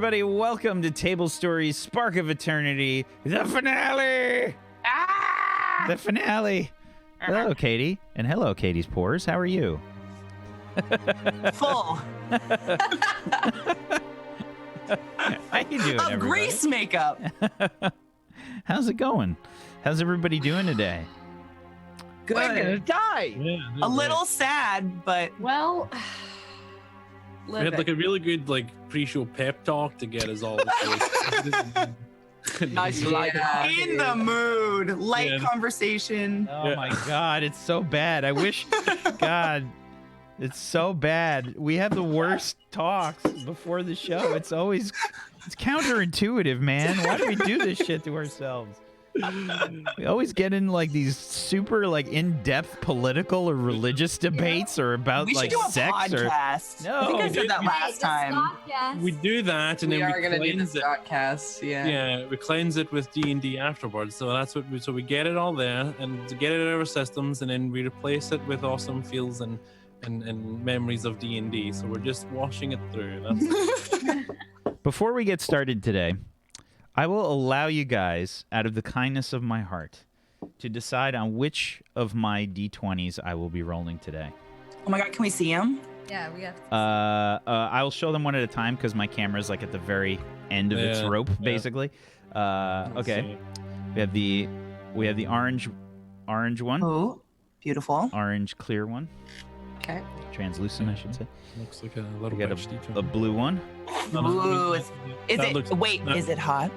everybody. Welcome to Tablestory's Spark of Eternity, the finale! The finale! Hello, Katie. And hello, Katie's Pores. How are you? Full. How you doing, Of everybody? grease makeup. How's it going? How's everybody doing today? Good. We're gonna die. Yeah, A little sad, but Well, we had like a really good pre-show pep talk to get us all. Nice light. in the mood. Light Yeah. conversation. Oh Yeah. my God, it's so bad. I wish, God, it's so bad. We have the worst talks before the show. It's counterintuitive, man. Why do we do this shit to ourselves? We always get in like these super in-depth political or religious debates or about We should like do a sex or podcast. No. I think I said that last time. We do that, and we then are going to do the cleanse it. Scottcast. Yeah. Yeah, we cleanse it with D&D afterwards. So that's what we get it all there and to get it out of our systems, and then we replace it with awesome feels and memories of D&D. So we're just washing it through. That's Before we get started today, I will allow you guys, out of the kindness of my heart, to decide on which of my D20s I will be rolling today. Oh my god, can we see him? Yeah, we have to. I will show them one at a time because my camera's like at the very end of its Yeah, rope, yeah. basically. Okay, see. we have the orange one, Oh, beautiful. orange clear one, Okay. translucent, I should say. Looks like a little We got bit a blue one. Ooh, is that- it hot?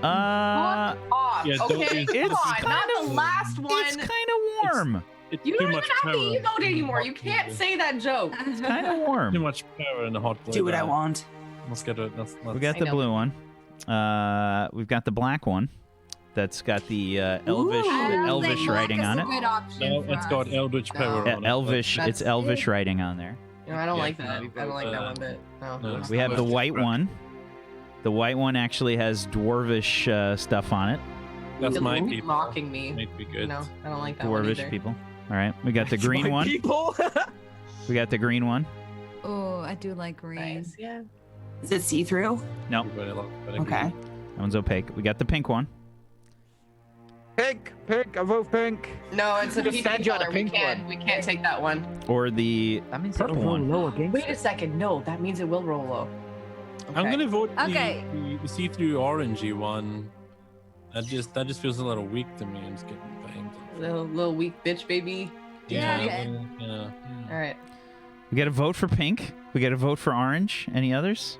Uh, Off. Yeah, don't okay. use- Come It's on. kind Not of- the last one. it's kind of warm. It's You too don't even much have power. the emote anymore. You can't say that joke. It's kind of Too warm. much power in a hot plate. Do what I want. Let's get it. We got the I know. blue one. We've got the black one. That's got the elvish, Ooh. I don't elvish think writing black on is it. a good option No, for it's got us. eldritch power No. on it. Elvish. It's That's elvish writing on there. You know, I don't Yeah. like that. I don't like that one bit. No. No. We have the Elvish white correct. one. The white one actually has dwarvish stuff on it. That's You're my people. mocking me. Might be good. No, I don't like that one Dwarvish either. people. All right. We got the green My one. People. We got the green one. Oh, I do like green. Nice. Yeah. Is it see-through? No, Everybody loves it. Okay. that one's opaque. We got the pink one. Pink. I vote pink. No, it's a Just PvP said you had a color. pink We can't take that one. Or the That means purple it'll roll one. low against Wait a it. second. No, that means it will roll low. I'm Okay. gonna vote Okay. the see-through orangey one. That just feels a little weak to me. I'm just getting banged. Little weak bitch baby. Yeah, a okay. little- yeah. All right. We got a vote for pink. We got a vote for orange. Any others?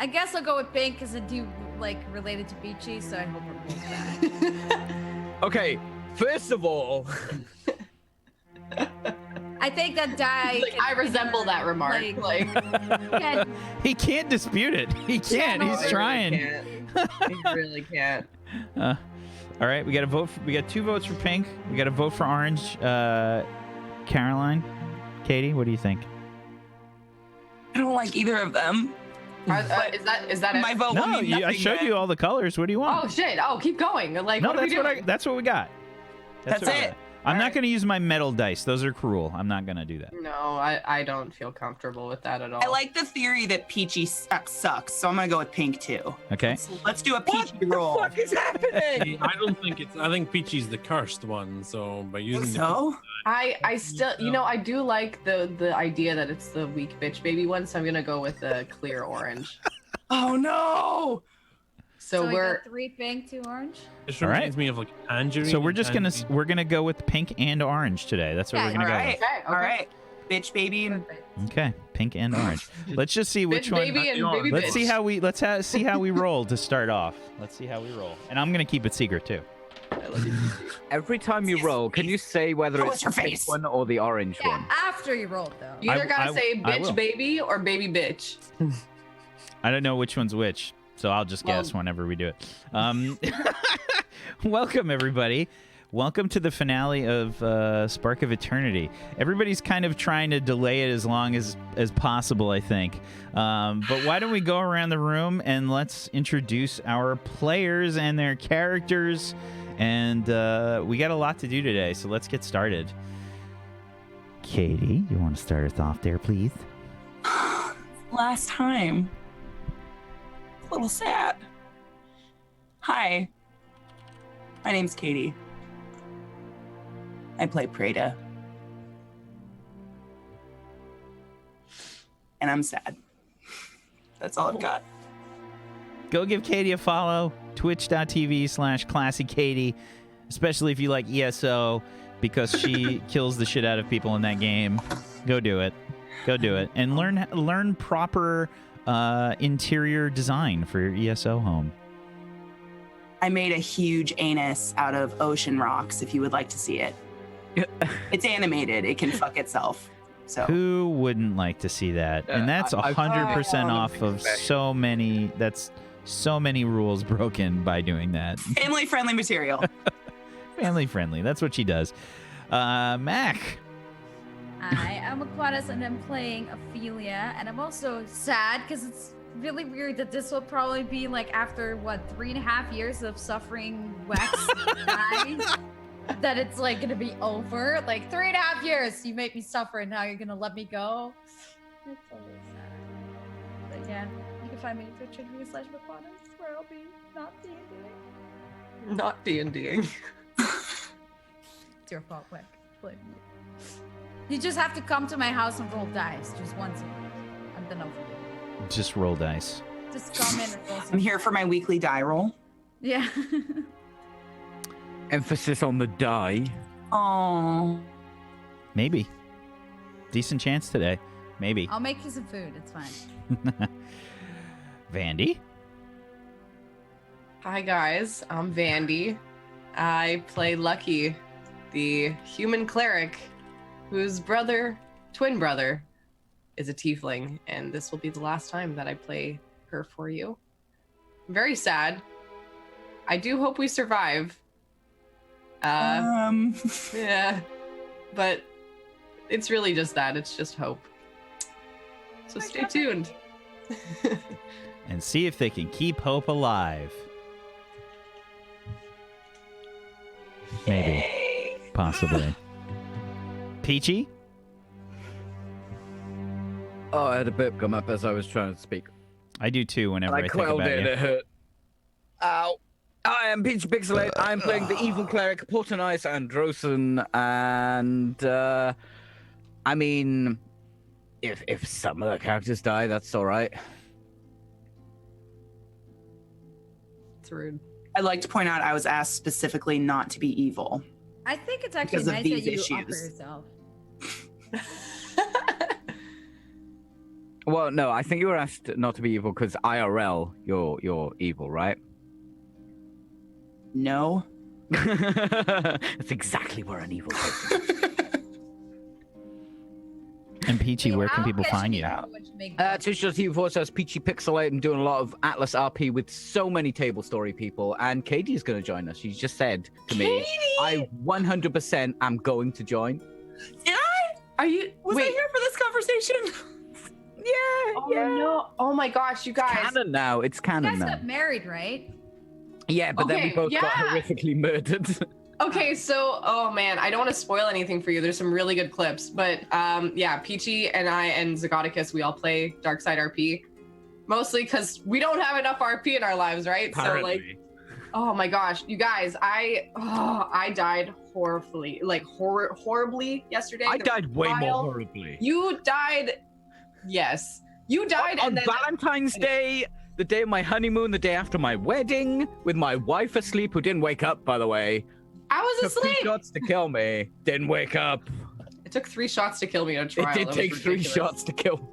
I guess I'll go with pink because I do like related to Beachy, so I hope we're both back. Okay. First of all, I think that die. Like, I resemble that remark. like- Like, He can't dispute it. He can't. no, He's I really trying. can't. I really can't. All right, we got a vote. We got 2 votes for pink. We got a vote for orange. Caroline, Katie, what do you think? I don't like either of them. Is that My it? vote will No, mean I nothing showed then. you all the colors. What do you want? Oh shit! Oh, keep going. Like, no, what are we that's what doing? that's what we got. That's what we it. got. I'm not Alright. going to use my metal dice. Those are cruel. I'm not going to do that. No, I don't feel comfortable with that at all. I like the theory that Peachy sucks, so I'm gonna go with pink too. Okay. Let's do a Peachy what roll. the fuck is happening? I don't think it's. I think Peachy's the cursed one. So by using So? I still, you know, I do like the idea that it's the weak bitch baby one, so I'm gonna go with the clear orange. Oh no! So we we're got 3 pink, 2 orange. It All right. reminds me of tangerine. So we're just going to tangerine. we're going to go with pink and orange today. That's what Yeah, we're going to All go right, Okay, all okay. right. Bitch, baby, and Perfect. with. Okay, pink and orange. Let's just see which bitch one. baby and baby Let's bitch. see how we see how we roll to start off. Let's see how we roll. And I'm going to keep it secret too. Every time you roll, can you say whether Show it's us your the pink face. one or the orange Yeah, one? after you rolled though. You either I- gotta say I will. bitch baby or baby bitch. I don't know which one's which, so I'll just guess whenever we do it. Welcome, everybody. Welcome to the finale of Spark of Eternity. Everybody's kind of trying to delay it as long as possible, I think. But why don't we go around the room and let's introduce our players and their characters. And we got a lot to do today, so let's get started. Katie, you want to start us off there, please? last time. little sad. Hi. My name's Katie. I play Prada. And I'm sad. That's all I've got. Go give Katie a follow. Twitch.tv/ClassyKatie. Especially if you like ESO, because she kills the shit out of people in that game. Go do it. Go do it. And learn proper interior design for your ESO home. I made a huge anus out of ocean rocks if you would like to see it. It's animated. It can fuck itself. So Who wouldn't like to see that? And that's 100% off of so many. That's so many rules broken by doing that. family-friendly material. Family friendly. That's what she does. Mac. I am Aquatus and I'm playing Ophelia, and I'm also sad because it's really weird that this will probably be like after 3.5 years of suffering Wax dies, that it's like gonna be over. Like 3.5 years, you make me suffer, and now you're gonna let me go. It's so sad. But yeah, you can find me at twitch.tv/Aquatus, where I'll be not D&Ding. Not D&Ding. It's your fault, Wick. Blame you. You just have to come to my house and roll dice just once a week. I'm done over you. Just roll dice. Just come in and roll some. I'm here for my weekly die roll. Yeah. Emphasis on the die. Oh. Maybe. Decent chance today. Maybe. I'll make you some food. It's fine. Vandy. Hi guys, I'm Vandy. I play Lucky, the human cleric whose twin brother, is a tiefling, and this will be the last time that I play her for you. I'm very sad. I do hope we survive. Yeah, but it's really just that. It's just hope. So stay tuned. And see if they can keep hope alive. Maybe. Possibly. Peachy? Oh, I had a burp come up as I was trying to speak. I do too whenever I think quelled about it, you. it hurt. Ow. I am Peachy Pixelate. I'm playing the evil cleric Portanice Androsen, and I mean, if some of the characters die, that's all right. It's rude. I'd like to point out I was asked specifically not to be evil. I think it's actually Because of nice that these you issues. offer yourself. Well, no, I think you were asked not to be evil because IRL, you're evil, right? No. That's exactly where an evil person is. And Peachy, where can I'll people get find you? what you make Twitch.tv says Peachy Pixelate. I'm doing a lot of Atlas RP with so many Tablestory people, and Katie is going to join us. She just said to me, Katie! I 100% am going to join. Did I? Are you? Was I here for this conversation? Oh no! Oh my gosh, you guys! Canon now. It's You canon guys now. got married, right? Yeah, but then we Okay, both got yeah. horrifically murdered. Okay, so oh man, I don't want to spoil anything for you. There's some really good clips, but yeah, Peachy and I and Zagoticus, we all play Darkside RP, mostly because we don't have enough RP in our lives, right? Apparently. So like, oh my gosh, you guys, I died horribly, like horribly yesterday. I The died way more trial- horribly. You died, yes, you died, on and then Valentine's Day, the day of my honeymoon, the day after my wedding, with my wife asleep, who didn't wake up, by the way. I was Took 3 asleep. shots to kill me. Didn't wake up. It took 3 shots to kill me in a trial. It did That was take 3 ridiculous. shots to kill me.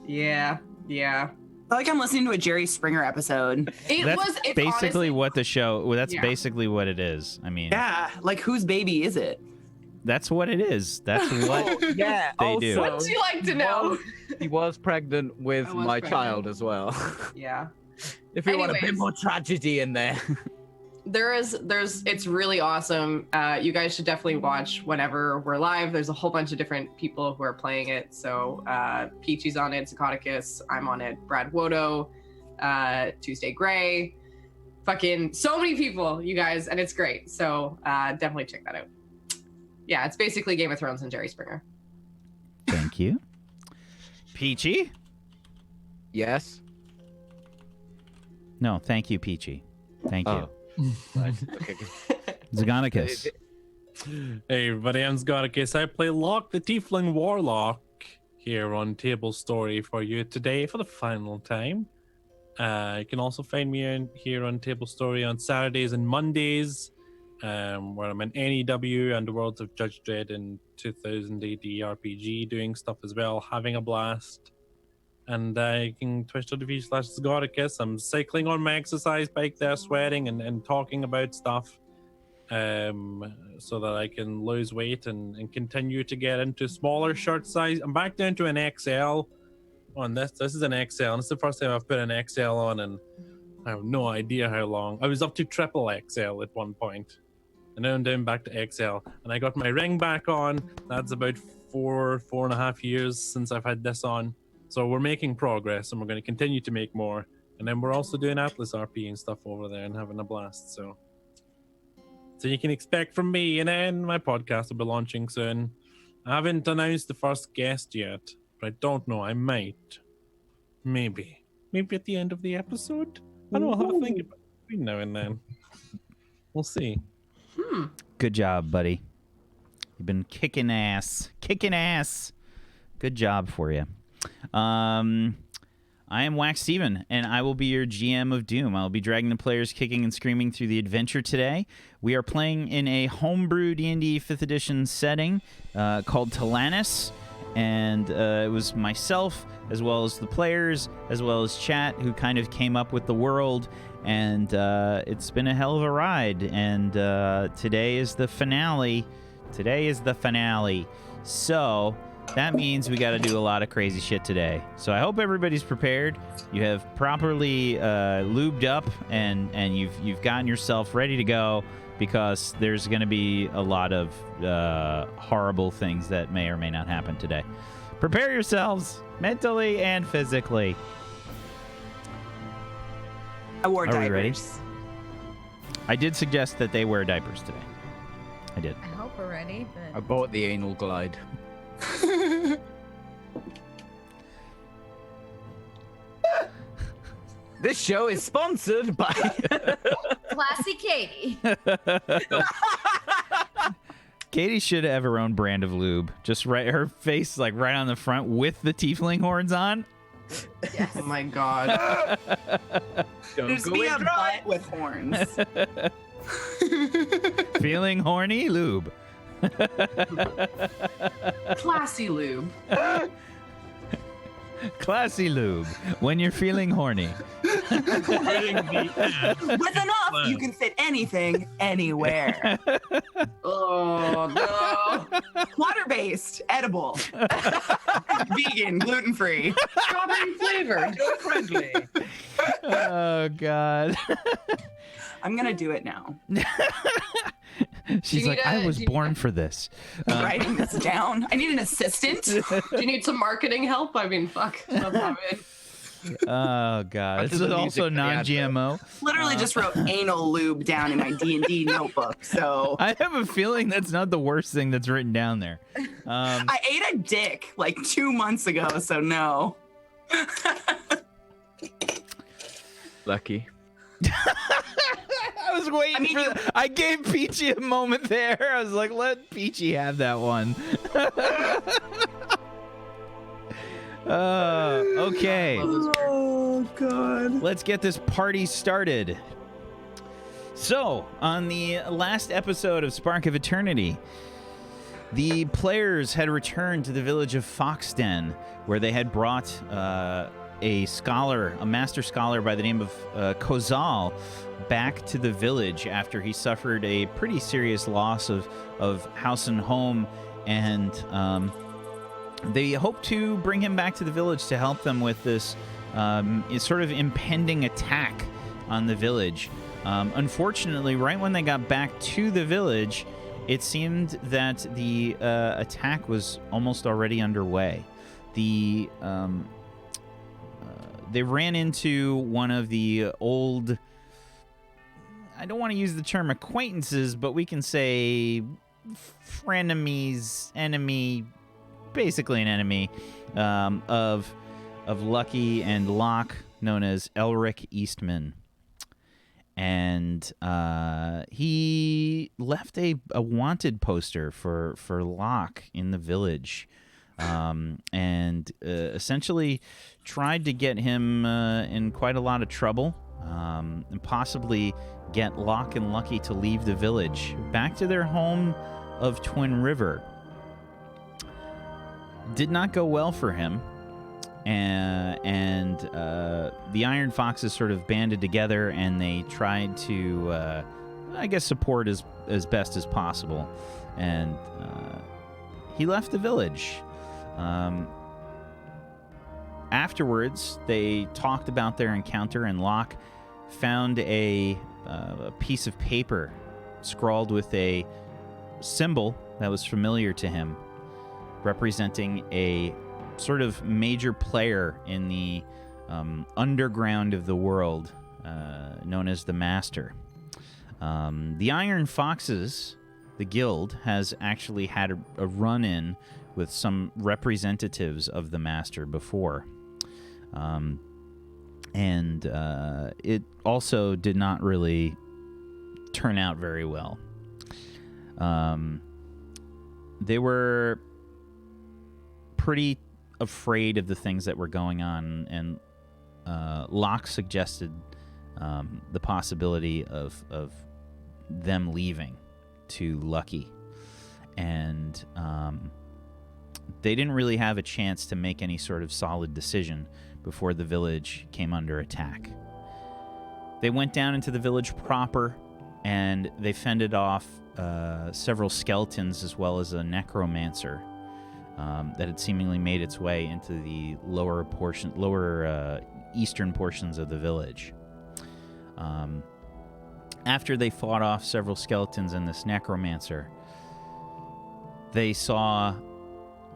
Yeah. I feel like I'm listening to a Jerry Springer episode. That's It's basically honestly, what the show. Well, that's Yeah. basically what it is. I mean, Yeah, like whose baby is it? that's what it is. That's what. Yeah, They do. What would you like to know? He was pregnant with I was my pregnant. child as well. Yeah. If you want a bit Anyways. more tragedy in there. There's it's really awesome. You guys should definitely watch whenever we're live. There's a whole bunch of different people who are playing it. So Peachy's on it, Zagoticus, I'm on it, Brad Wodo, Tuesday Gray, fucking so many people, you guys, and it's great. So definitely check that out. Yeah, it's basically Game of Thrones and Jerry Springer. Thank you, Peachy. Yes. No, thank you, Peachy. Thank you. Right. Okay. Zagonicus. Hey everybody, I'm Zgonicus. I play Locke the Tiefling Warlock here on Tablestory for you today for the final time. You can also find me here on Tablestory on Saturdays and Mondays, where I'm an NEW and the Worlds of Judge Dredd and 2000 AD RPG doing stuff as well, having a blast. And you can twitch.tv/Zgonicus. I'm cycling on my exercise bike there, sweating and talking about stuff. So that I can lose weight and continue to get into smaller shirt size. I'm back down to an XL on this. This is an XL. This is the first time I've put an XL on, and I have no idea how long. I was up to triple XL at one point, and now I'm down back to XL. And I got my ring back on. That's about 4.5 years since I've had this on. So we're making progress, and we're going to continue to make more. And then we're also doing Atlas RP and stuff over there and having a blast. So you can expect from me, and then my podcast will be launching soon. I haven't announced the first guest yet, but I don't know. I might. Maybe at the end of the episode. I don't know how to think about it between now and then. We'll see. Good job, buddy. You've been kicking ass. Good job for you. I am Wacksteven, and I will be your GM of Doom. I'll be dragging the players kicking and screaming through the adventure today. We are playing in a homebrew D&D 5th edition setting called Talanis, and it was myself, as well as the players, as well as chat, who kind of came up with the world, and it's been a hell of a ride, and today is the finale. So that means we got to do a lot of crazy shit today. So I hope everybody's prepared. You have properly lubed up and you've gotten yourself ready to go, because there's going to be a lot of horrible things that may or may not happen today. Prepare yourselves mentally and physically. I wore Are we ready? diapers. I did suggest that they wear diapers today. I did. I hope we're ready, I but bought the anal glide. This show is sponsored by Classy Katie. Katie should have her own brand of lube. Just right, her face like right on the front with the tiefling horns on. Yes. Oh my god. There's be a butt with horns. Feeling horny lube. Classy lube. Classy lube when you're feeling horny. With enough, you can fit anything, anywhere. Oh no. Water-based, edible, vegan, gluten-free. Strawberry flavored. friendly. Oh God. I'm gonna do it now. She's you like, need I a- was do you- born for this. I'm writing this down. I need an assistant. Do you need some marketing help? I mean, fuck. Love having- Oh God. This After is the also music for the non-GMO. Literally just wrote anal lube down in my D&D notebook. So I have a feeling that's not the worst thing that's written down there. I ate a dick like 2 months ago. So no. Lucky. I was waiting for that. I gave Peachy a moment there. I was like, let Peachy have that one. Okay. Oh God. Let's get this party started. So, on the last episode of Spark of Eternity, the players had returned to the village of Foxden, where they had brought a scholar, a master scholar by the name of Kozal, back to the village after he suffered a pretty serious loss of house and home, and they hope to bring him back to the village to help them with this sort of impending attack on the village. Unfortunately, right when they got back to the village, it seemed that the attack was almost already underway. They ran into one of the old, I don't want to use the term acquaintances, but we can say frenemies, enemy, basically an enemy of Lucky and Locke, known as Elric Eastman. and he left a wanted poster for Locke in the village, and essentially tried to get him in quite a lot of trouble, and possibly get Locke and Lucky to leave the village back to their home of Twin River. Did not go well for him. And the Iron Foxes sort of banded together, and they tried to, I guess, support as best as possible. And he left the village. Afterwards, they talked about their encounter, and Locke found a piece of paper scrawled with a symbol that was familiar to him, representing a sort of major player in the underground of the world, known as the Master. The Iron Foxes, the guild, has actually had a run-in with some representatives of the Master before. And it also did not really turn out very well. They were pretty afraid of the things that were going on, and Locke suggested the possibility of them leaving to Lucky, and they didn't really have a chance to make any sort of solid decision before the village came under attack. They went down into the village proper, and they fended off several skeletons as well as a necromancer that had seemingly made its way into the lower eastern portions of the village. After they fought off several skeletons and this necromancer, they saw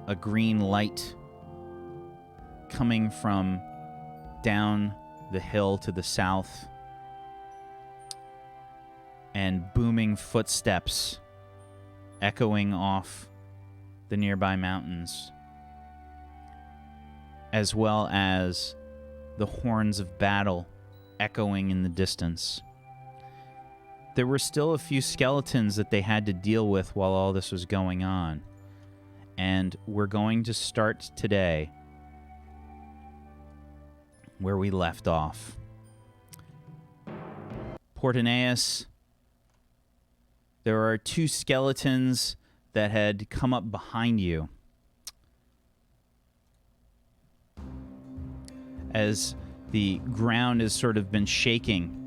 a green light coming from down the hill to the south, and booming footsteps echoing off the nearby mountains, as well as the horns of battle echoing in the distance. There were still a few skeletons that they had to deal with while all this was going on, and we're going to start today where we left off. Portaneus, there are two skeletons that had come up behind you. As the ground has sort of been shaking,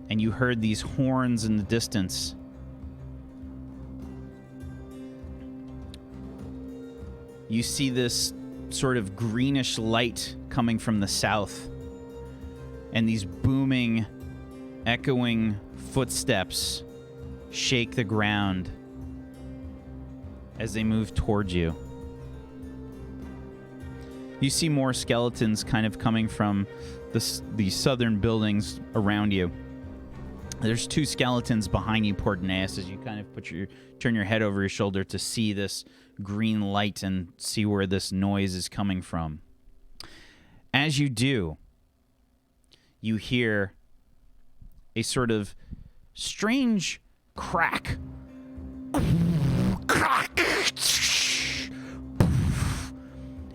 and you heard these horns in the distance. You see this sort of greenish light coming from the south, and these booming, echoing footsteps shake the ground as they move towards you. You see more skeletons kind of coming from the southern buildings around you. There's two skeletons behind you, Portaneus, as you kind of turn your head over your shoulder to see this green light and see where this noise is coming from. As you do, you hear a sort of strange crack.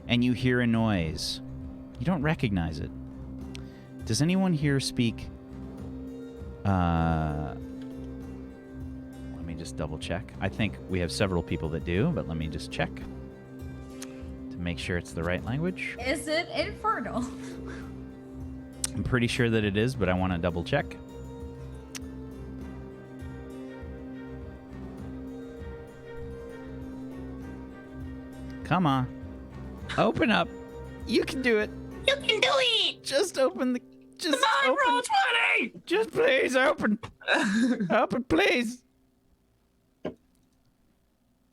And you hear a noise. You don't recognize it. Does anyone here speak? Let me just double check. I think we have several people that do, but let me just check to make sure it's the right language. Is it Infernal? I'm pretty sure that it is, but I want to double check. Come on. Open up. You can do it. You can do it. Just open the... Just Come on, open. roll 20. Just please open. Open, please.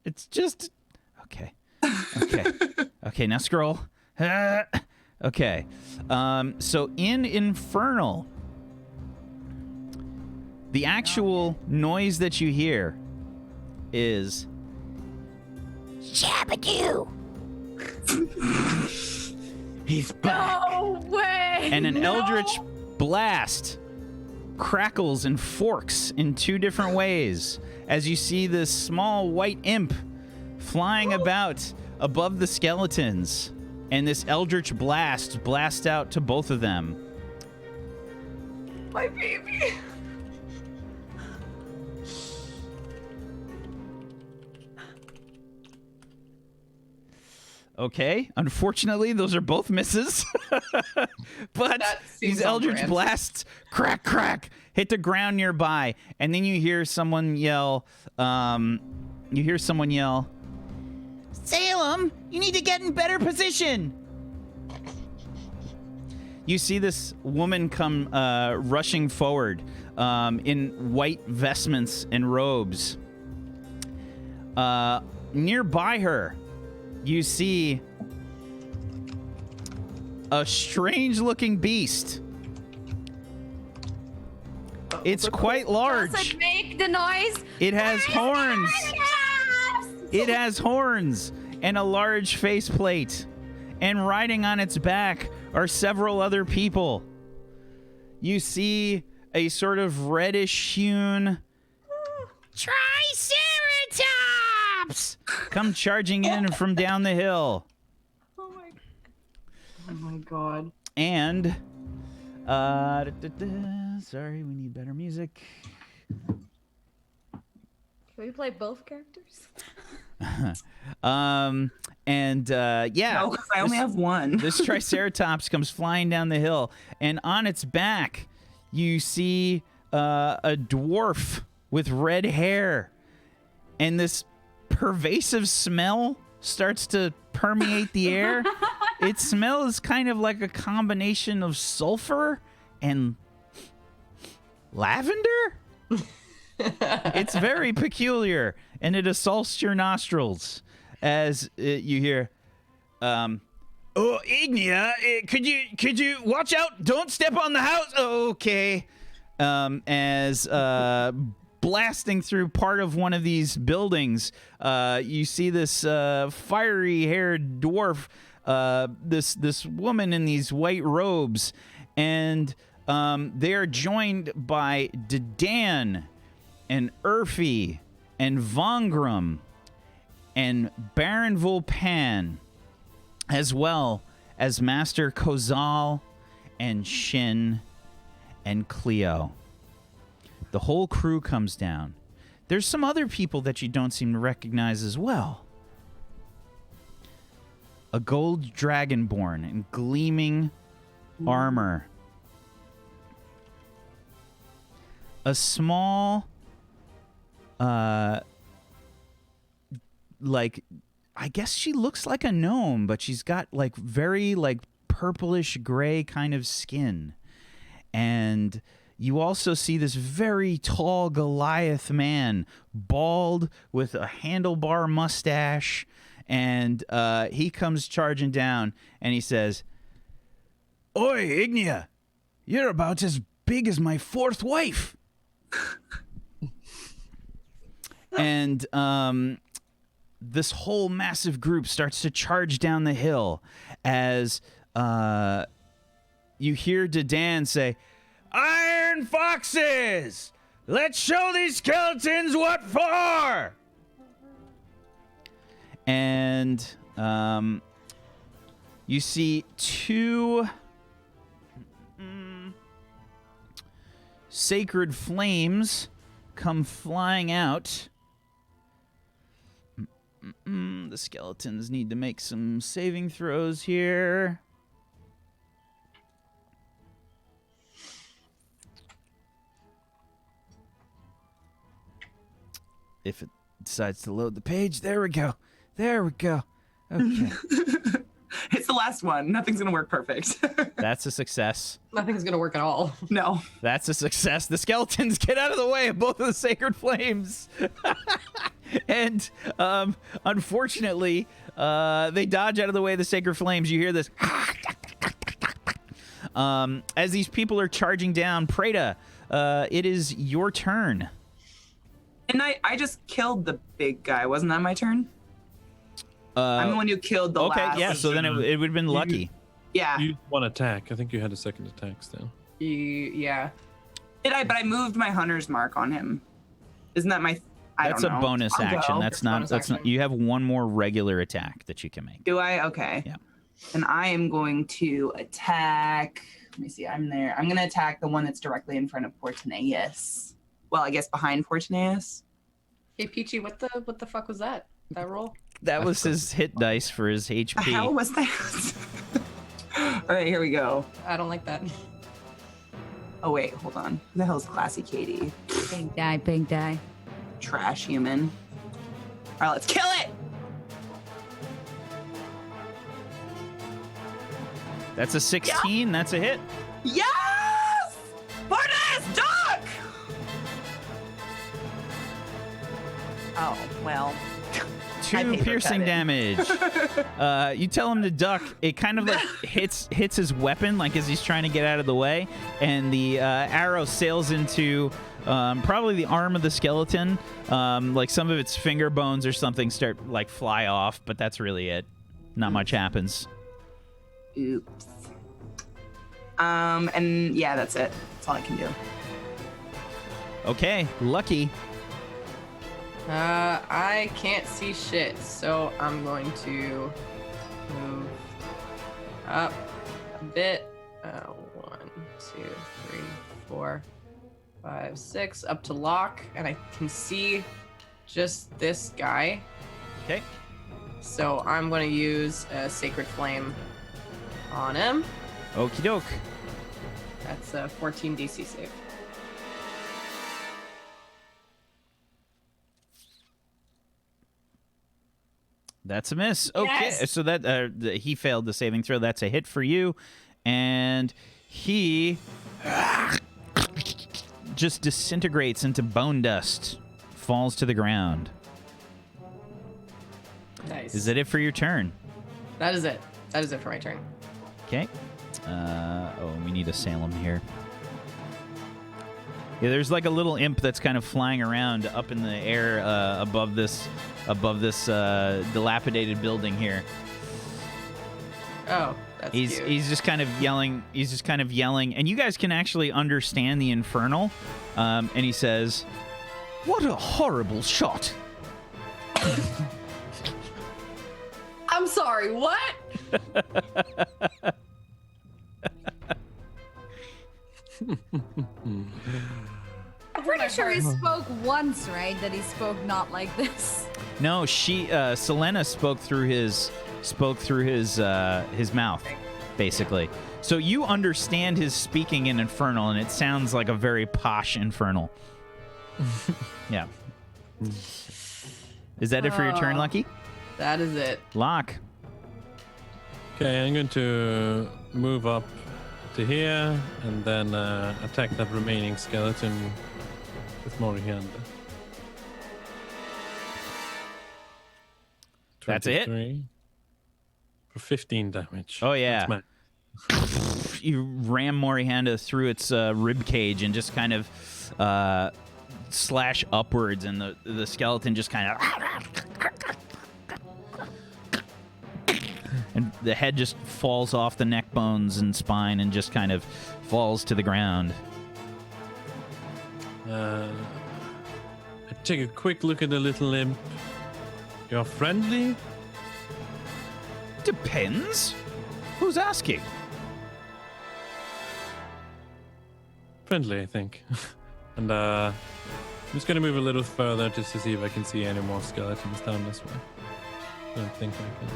It's just... Okay. Okay, now scroll. Okay. So in Infernal, the actual noise that you hear is... Shabadoo. He's back. No way! And an eldritch blast crackles and forks in 2 different ways as you see this small white imp flying about above the skeletons, and this eldritch blast out to both of them. My baby. Okay, unfortunately, those are both misses. But That seems these on eldritch brand. blasts, crack, crack, hit the ground nearby, and then you hear someone yell. Salem, you need to get in better position. You see this woman come rushing forward in white vestments and robes. Nearby her, you see a strange-looking beast. It's quite large. Does it make the noise? It has horns. It has horns and a large faceplate. And riding on its back are several other people. You see a sort of reddish-hewn Triceratops come charging in from down the hill. Oh my god. And, sorry, we need better music. Can we play both characters? Yeah. No, 'cause I only have one. This Triceratops comes flying down the hill, and on its back, you see a dwarf with red hair, and this pervasive smell starts to permeate the air. It smells kind of like a combination of sulfur and lavender. It's very peculiar, and it assaults your nostrils as you hear, "Oh, Ignia, could you watch out? Don't step on the house." Okay. As blasting through part of one of these buildings, you see this fiery-haired dwarf, this woman in these white robes, and they are joined by Dedan and Urfi and Vongram and Baron Volpan, as well as Master Kozal and Shin and Cleo. The whole crew comes down. There's some other people that you don't seem to recognize as well. A gold dragonborn in gleaming armor. A small, I guess she looks like a gnome, but she's got like very purplish gray kind of skin. And you also see this very tall Goliath man, bald with a handlebar mustache, and he comes charging down and he says, "Oi, Ignia, you're about as big as my 4th wife." And this whole massive group starts to charge down the hill as you hear Dedan say, "Iron foxes! Let's show these skeletons what for!" And you see 2 sacred flames come flying out. The skeletons need to make some saving throws here. If it decides to load the page, there we go. There we go. Okay. It's the last one. Nothing's gonna work perfect. That's a success. Nothing's gonna work at all. No. That's a success. The skeletons get out of the way of both of the sacred flames. And unfortunately, they dodge out of the way of the sacred flames. You hear this. As these people are charging down, Preda, it is your turn. And I just killed the big guy. Wasn't that my turn? I'm the one who killed the last. Okay, yeah, so then it would have been lucky. Yeah. You 1 attack. I think you had a second attack still. Yeah. Did I? But I moved my hunter's mark on him. Isn't that my? I That's don't a know. bonus I'll action. go. That's not. That's not. You have one more regular attack that you can make. Do I? Okay. Yeah. And I am going to attack. Let me see. I'm there. I'm going to attack the one that's directly in front of Portinaeus. Well, I guess behind Portinaeus. Hey Peachy, what the fuck was that? That roll? That was his hit dice for his HP. The hell was that? All right, here we go. I don't like that. Oh wait, hold on. Who the hell's Classy Katie? Pink die, pink die. Trash human. All right, let's kill it. That's a 16. That's a hit. Yes! Portinaeus, duck! Oh well. I 2 paper piercing cut it. damage. You tell him to duck. It kind of like hits his weapon, like as he's trying to get out of the way, and the arrow sails into probably the arm of the skeleton. Like some of its finger bones or something start like fly off, but that's really it. Not much happens. Oops. And yeah, that's it. That's all I can do. Okay, Lucky. I can't see shit, so I'm going to move up a bit. 1, 2, 3, 4, 5, 6, up to lock, and I can see just this guy. Okay. So I'm going to use a Sacred Flame on him. Okie doke. That's a 14 DC save. That's a miss. Okay, Yes! so that he failed the saving throw. That's a hit for you, and he just disintegrates into bone dust, falls to the ground. Nice. Is that it for your turn? That is it. That is it for my turn. Okay. We need a Salem here. Yeah, there's like a little imp that's kind of flying around up in the air above this dilapidated building here. Oh, that's cute. He's just kind of yelling. He's just kind of yelling, and you guys can actually understand the Infernal. And he says, "What a horrible shot!" I'm sorry, what? I'm pretty sure he spoke once, right? That he spoke not like this. No, Selena spoke through his mouth, basically. So you understand his speaking in Infernal, and it sounds like a very posh Infernal. Yeah. Is that it for your turn, Lucky? That is it. Lock. Okay, I'm going to move up to here and then attack that remaining skeleton with Morihanda. That's a hit. 23 for 15 damage. Oh, yeah. That's You ram Morihanda through its rib cage and just kind of slash upwards, and the skeleton just kind of and the head just falls off the neck bones and spine and just kind of falls to the ground. I take a quick look at the little imp. You're friendly? Depends. Who's asking? Friendly, I think. And I'm just going to move a little further just to see if I can see any more skeletons down this way. I don't think I can.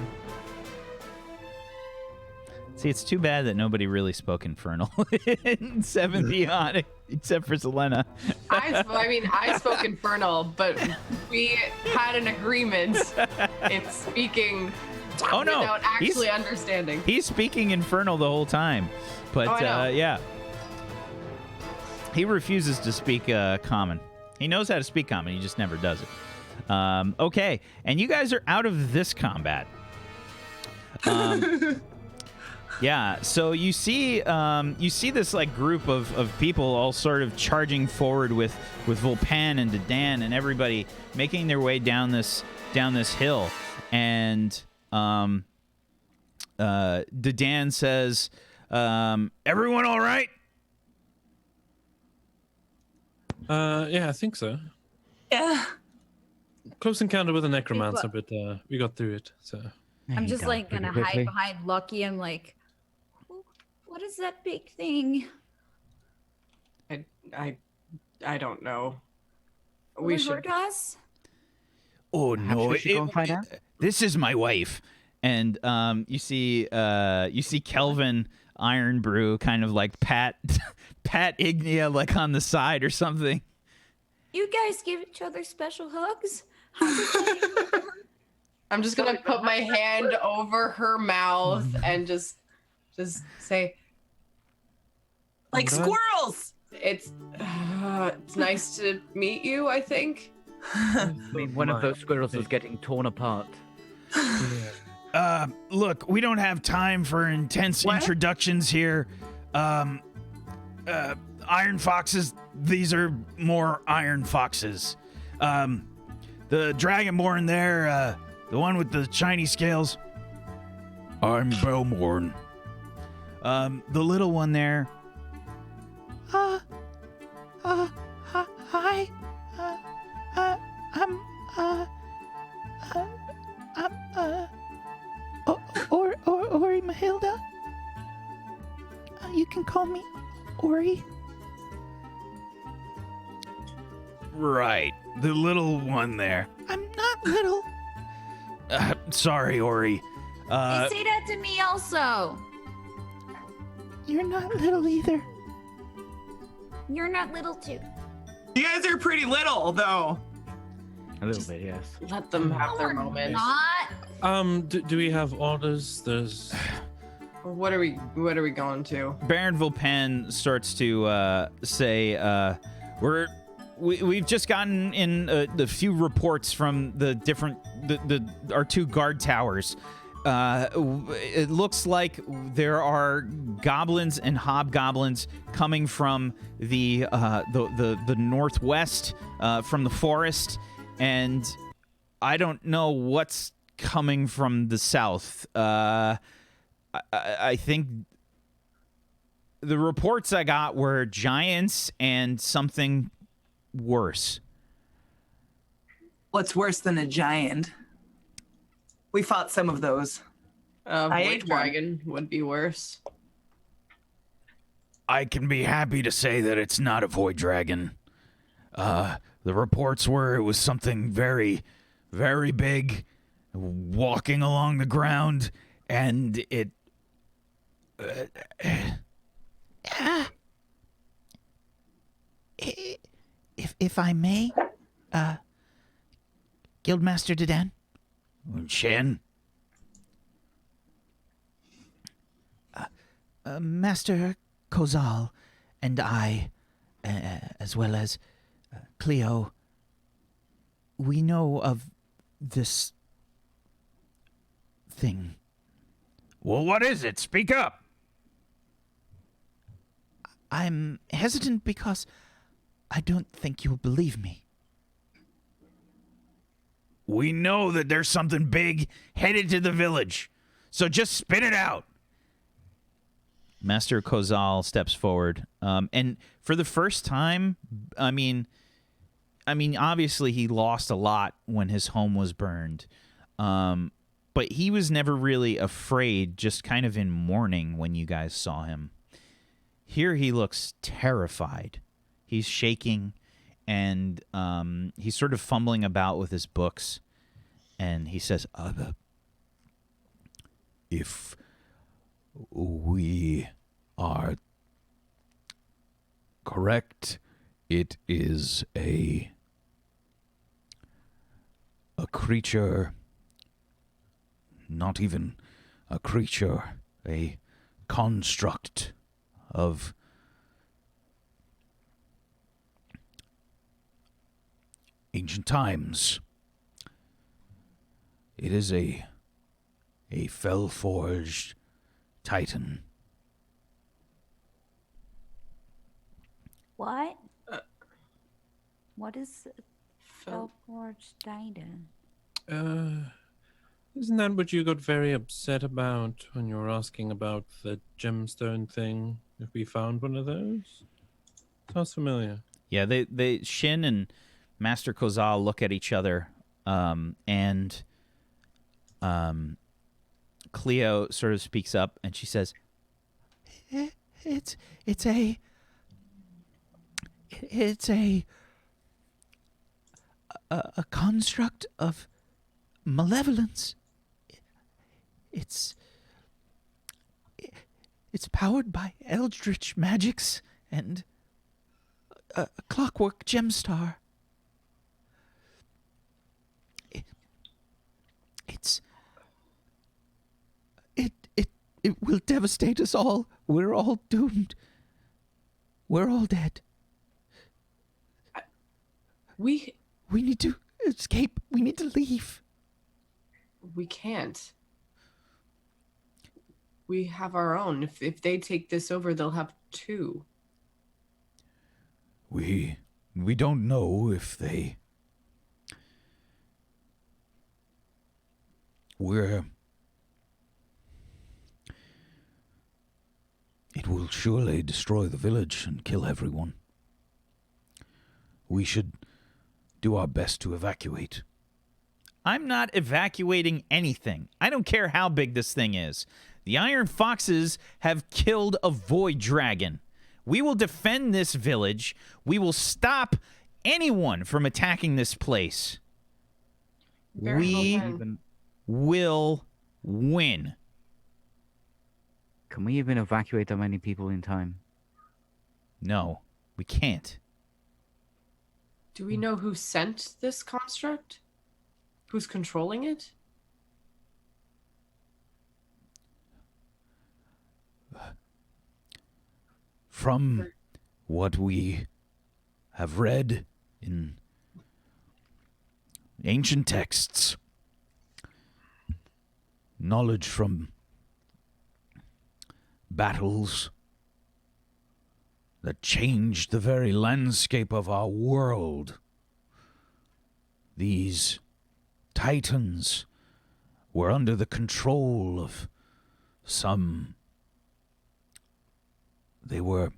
See, it's too bad that nobody really spoke Infernal in 7th Beyond, except for Selena. I spoke Infernal, but we had an agreement in speaking Oh, no. without actually understanding. He's speaking Infernal the whole time. But, Oh, I know. yeah. He refuses to speak Common. He knows how to speak Common. He just never does it. Okay. And you guys are out of this combat. Yeah, so you see this like group of people all sort of charging forward with Volpan and Dedan and everybody making their way down this hill, and Dedan says, "Everyone all right?" Yeah, I think so. Yeah. Close encounter with a necromancer, but we got through it. So I'm He just died like pretty gonna quickly. hide behind Lucky. I'm like, what is that big thing? I don't know. Will We it should. hurt us? Oh Perhaps no! we should go and find out? This is my wife, and you see Kelvin Iron Brew kind of like pat Ignia like on the side or something. You guys give each other special hugs? I'm just gonna put my hand over her mouth and just say, Like squirrels. it's nice to meet you. I think. I mean, one of those squirrels is getting torn apart. Look, we don't have time for intense introductions here. Iron foxes, these are more iron foxes. The dragonborn there, the one with the shiny scales, I'm Belmorn. The little one there, hi. Ori Mahilda. You can call me Ori. Right, the little one there. I'm not little. Sorry, Ori. They say that to me also. You're not little either. You're not little too. You guys are pretty little, though. A little bit, yes. Let them have their moment. Not. Do we have orders? There's. What are we going to? Baron Vilpen starts to say, we've just gotten in the few reports from the different our two guard towers. It looks like there are goblins and hobgoblins coming from the northwest, from the forest, and I don't know what's coming from the south. I think the reports I got were giants and something worse. What's worse than a giant? We fought some of those. I Void ate one. dragon would be worse. I can be happy to say that it's not a void dragon. The reports were it was something very, very big, walking along the ground, and it. If I may, Guildmaster Dedan, Shen, Master Kozal, and I, as well as Cleo, we know of this thing. Well, what is it? Speak up. I'm hesitant because I don't think you'll believe me. We know that there's something big headed to the village, so just spit it out. Master Kozal steps forward, and for the first time, I mean, obviously he lost a lot when his home was burned, but he was never really afraid, just kind of in mourning when you guys saw him. Here he looks terrified. He's shaking, and he's sort of fumbling about with his books, and he says, if we are correct, it is a creature, not even a creature, a construct of ancient times. It is a fell-forged titan. What? What is Fellforged Titan? Isn't that what you got very upset about when you were asking about the gemstone thing? If we found one of those? Sounds familiar. Yeah, they Shin and Master Kozal look at each other, and Cleo sort of speaks up, and she says, "It's a construct of malevolence. It's powered by eldritch magics and a clockwork gemstar. It will devastate us all. We're all doomed. We're all dead. We need to escape. We need to leave. We can't. We have our own. If they take this over, they'll have two. We don't know if they... It will surely destroy the village and kill everyone. We should do our best to evacuate. I'm not evacuating anything. I don't care how big this thing is. The Iron Foxes have killed a void dragon. We will defend this village. We will stop anyone from attacking this place. We will win. Can we even evacuate that many people in time? No, we can't. Do we know who sent this construct? Who's controlling it? From what we have read in ancient texts, knowledge from battles that changed the very landscape of our world, these titans were under the control of some... They were...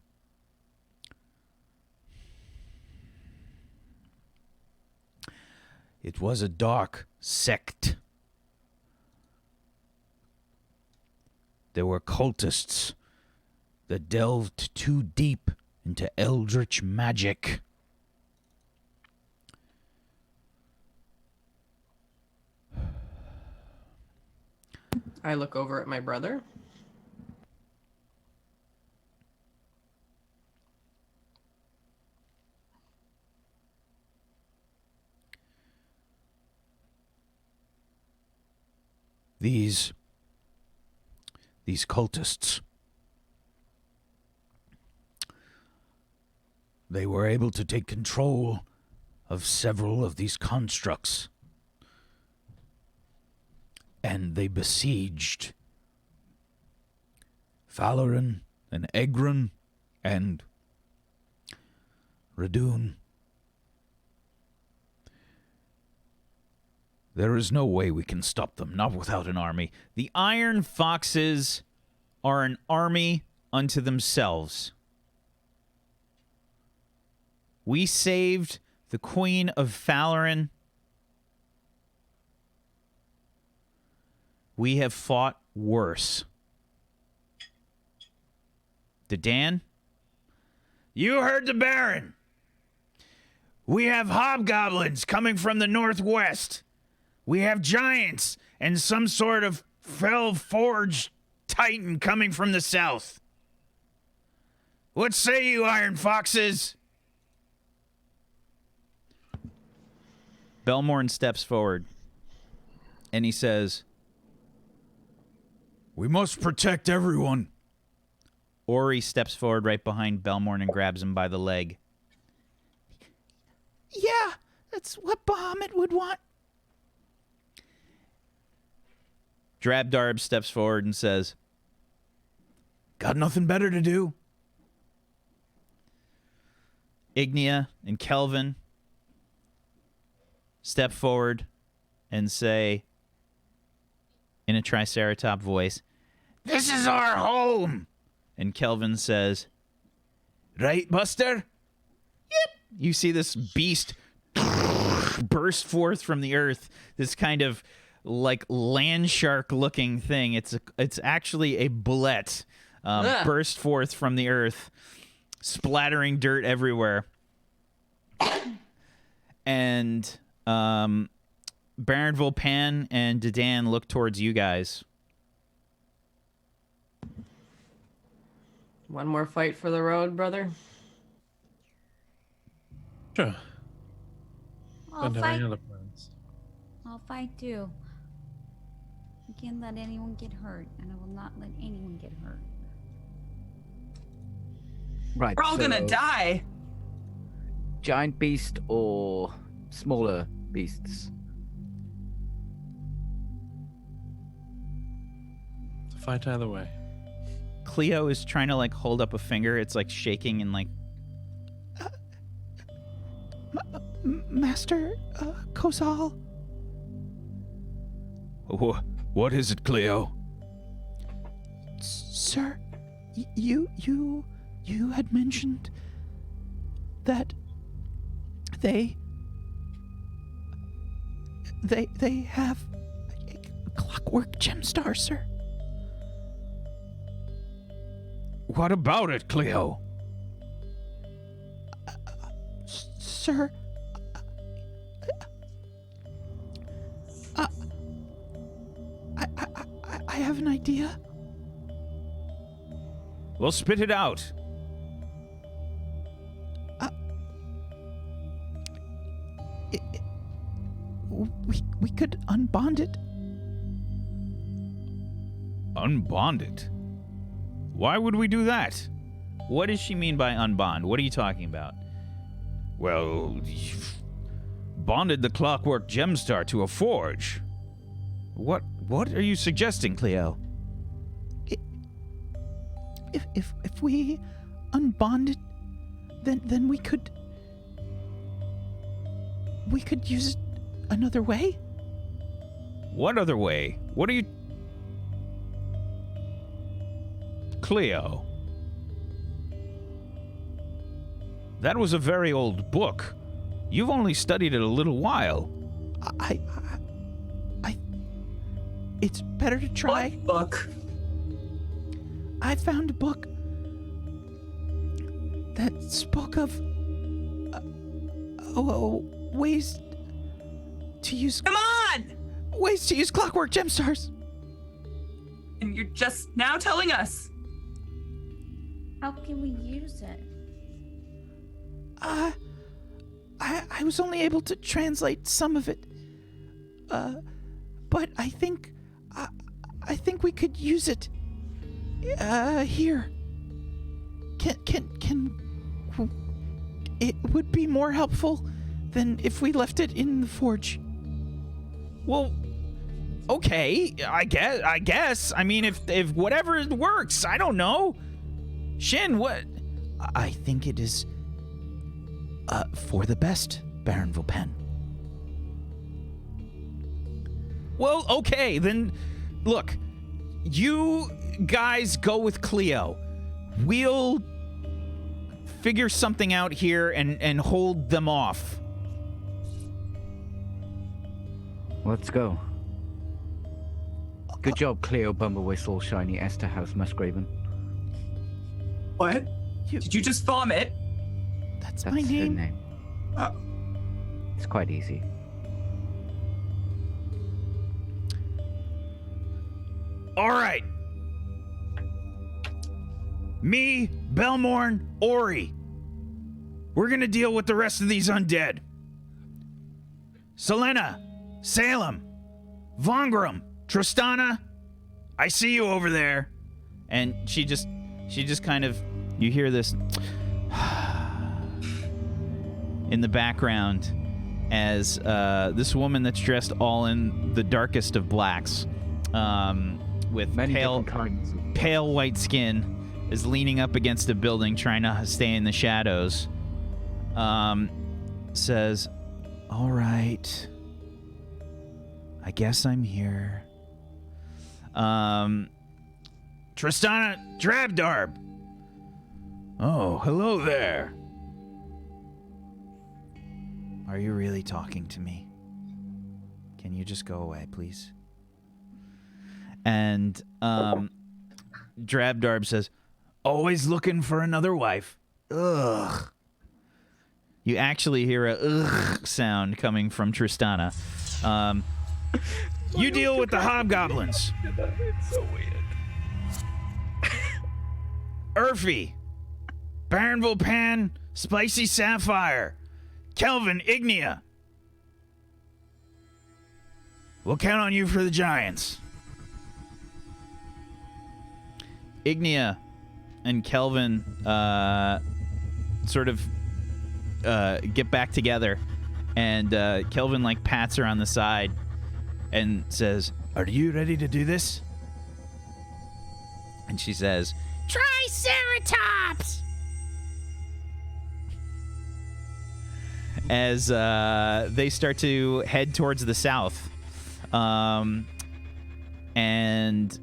It was a dark sect. There were cultists that delved too deep into eldritch magic. I look over at my brother. These cultists, they were able to take control of several of these constructs, and they besieged Falarin and Egron and Radun. There is no way we can stop them, not without an army. The Iron Foxes are an army unto themselves. We saved the Queen of Falarin. We have fought worse. Dedan? You heard the Baron. We have hobgoblins coming from the northwest. We have giants and some sort of fell-forged titan coming from the south. What say you, Iron Foxes? Belmorn steps forward, and he says, "We must protect everyone." Ori steps forward right behind Belmorn and grabs him by the leg. Yeah, that's what Bahamut would want. Drabdarb steps forward and says, "Got nothing better to do?" Ignia and Kelvin step forward and say, in a Triceratop voice, "This is our home!" And Kelvin says, "Right, Buster?" "Yep." you see this beast burst forth from the earth. This kind of like land shark looking thing. It's actually a bullet burst forth from the earth, splattering dirt everywhere. And Baron Volpan and Dedan look towards you guys. One more fight for the road, brother. Sure. I'll Don't have fight. any other plans. I'll fight too. I can't let anyone get hurt, and I will not let anyone get hurt. Right. We're all gonna die. Giant beast or smaller beasts? To fight either way. Cleo is trying to like hold up a finger. It's like shaking and like. Master Kozal. What is it, Cleo? Sir, you had mentioned that they have a clockwork gemstar, sir. What about it, Cleo? Sir, I have an idea. Well, spit it out. We could unbond it. Unbond it? Why would we do that? What does she mean by unbond? What are you talking about? Well, you've bonded the clockwork gemstar to a forge. What are you suggesting, Cleo? If we unbond it, then we could use it another way? What other way? What are you... Cleo. That was a very old book. You've only studied it a little while. I it's better to try. What book? I found a book that spoke of ways to use... Come on! Ways to use clockwork gemstars. And you're just now telling us. How can we use it? I was only able to translate some of it. But I think we could use it. Here. Can it would be more helpful than if we left it in the forge. Well, okay, I guess. I mean, if whatever works, I don't know. Shin, what? I think it is for the best, Baron Volpen. Well, okay, then look, you guys go with Cleo. We'll figure something out here and hold them off. Let's go. Good job, Cleo Bumblewhistle, Shiny Esterhouse Musgraven. What? Did you just vomit? That's That's my her name. name. It's quite easy. All right. Me, Belmorn, Ori. We're gonna deal with the rest of these undead. Selena, Salem, Vongram, Tristana, I see you over there. And she just kind of, you hear this in the background as this woman that's dressed all in the darkest of blacks, with Many different kinds. pale white skin, is leaning up against a building trying to stay in the shadows. Says, all right, I guess I'm here. Tristana Drabdarb. Oh, hello there. Are you really talking to me? Can you just go away, please? And Drabdarb says, always looking for another wife. Ugh. You actually hear a ugh sound coming from Tristana. You deal with the hobgoblins. It's so weird. Urfi, Baronville Pan, Spicy Sapphire, Kelvin Ignia. We'll count on you for the giants. Ignia and Kelvin sort of get back together, and Kelvin like pats her on the side and says, "Are you ready to do this?" And she says, "Triceratops!" As they start to head towards the south. And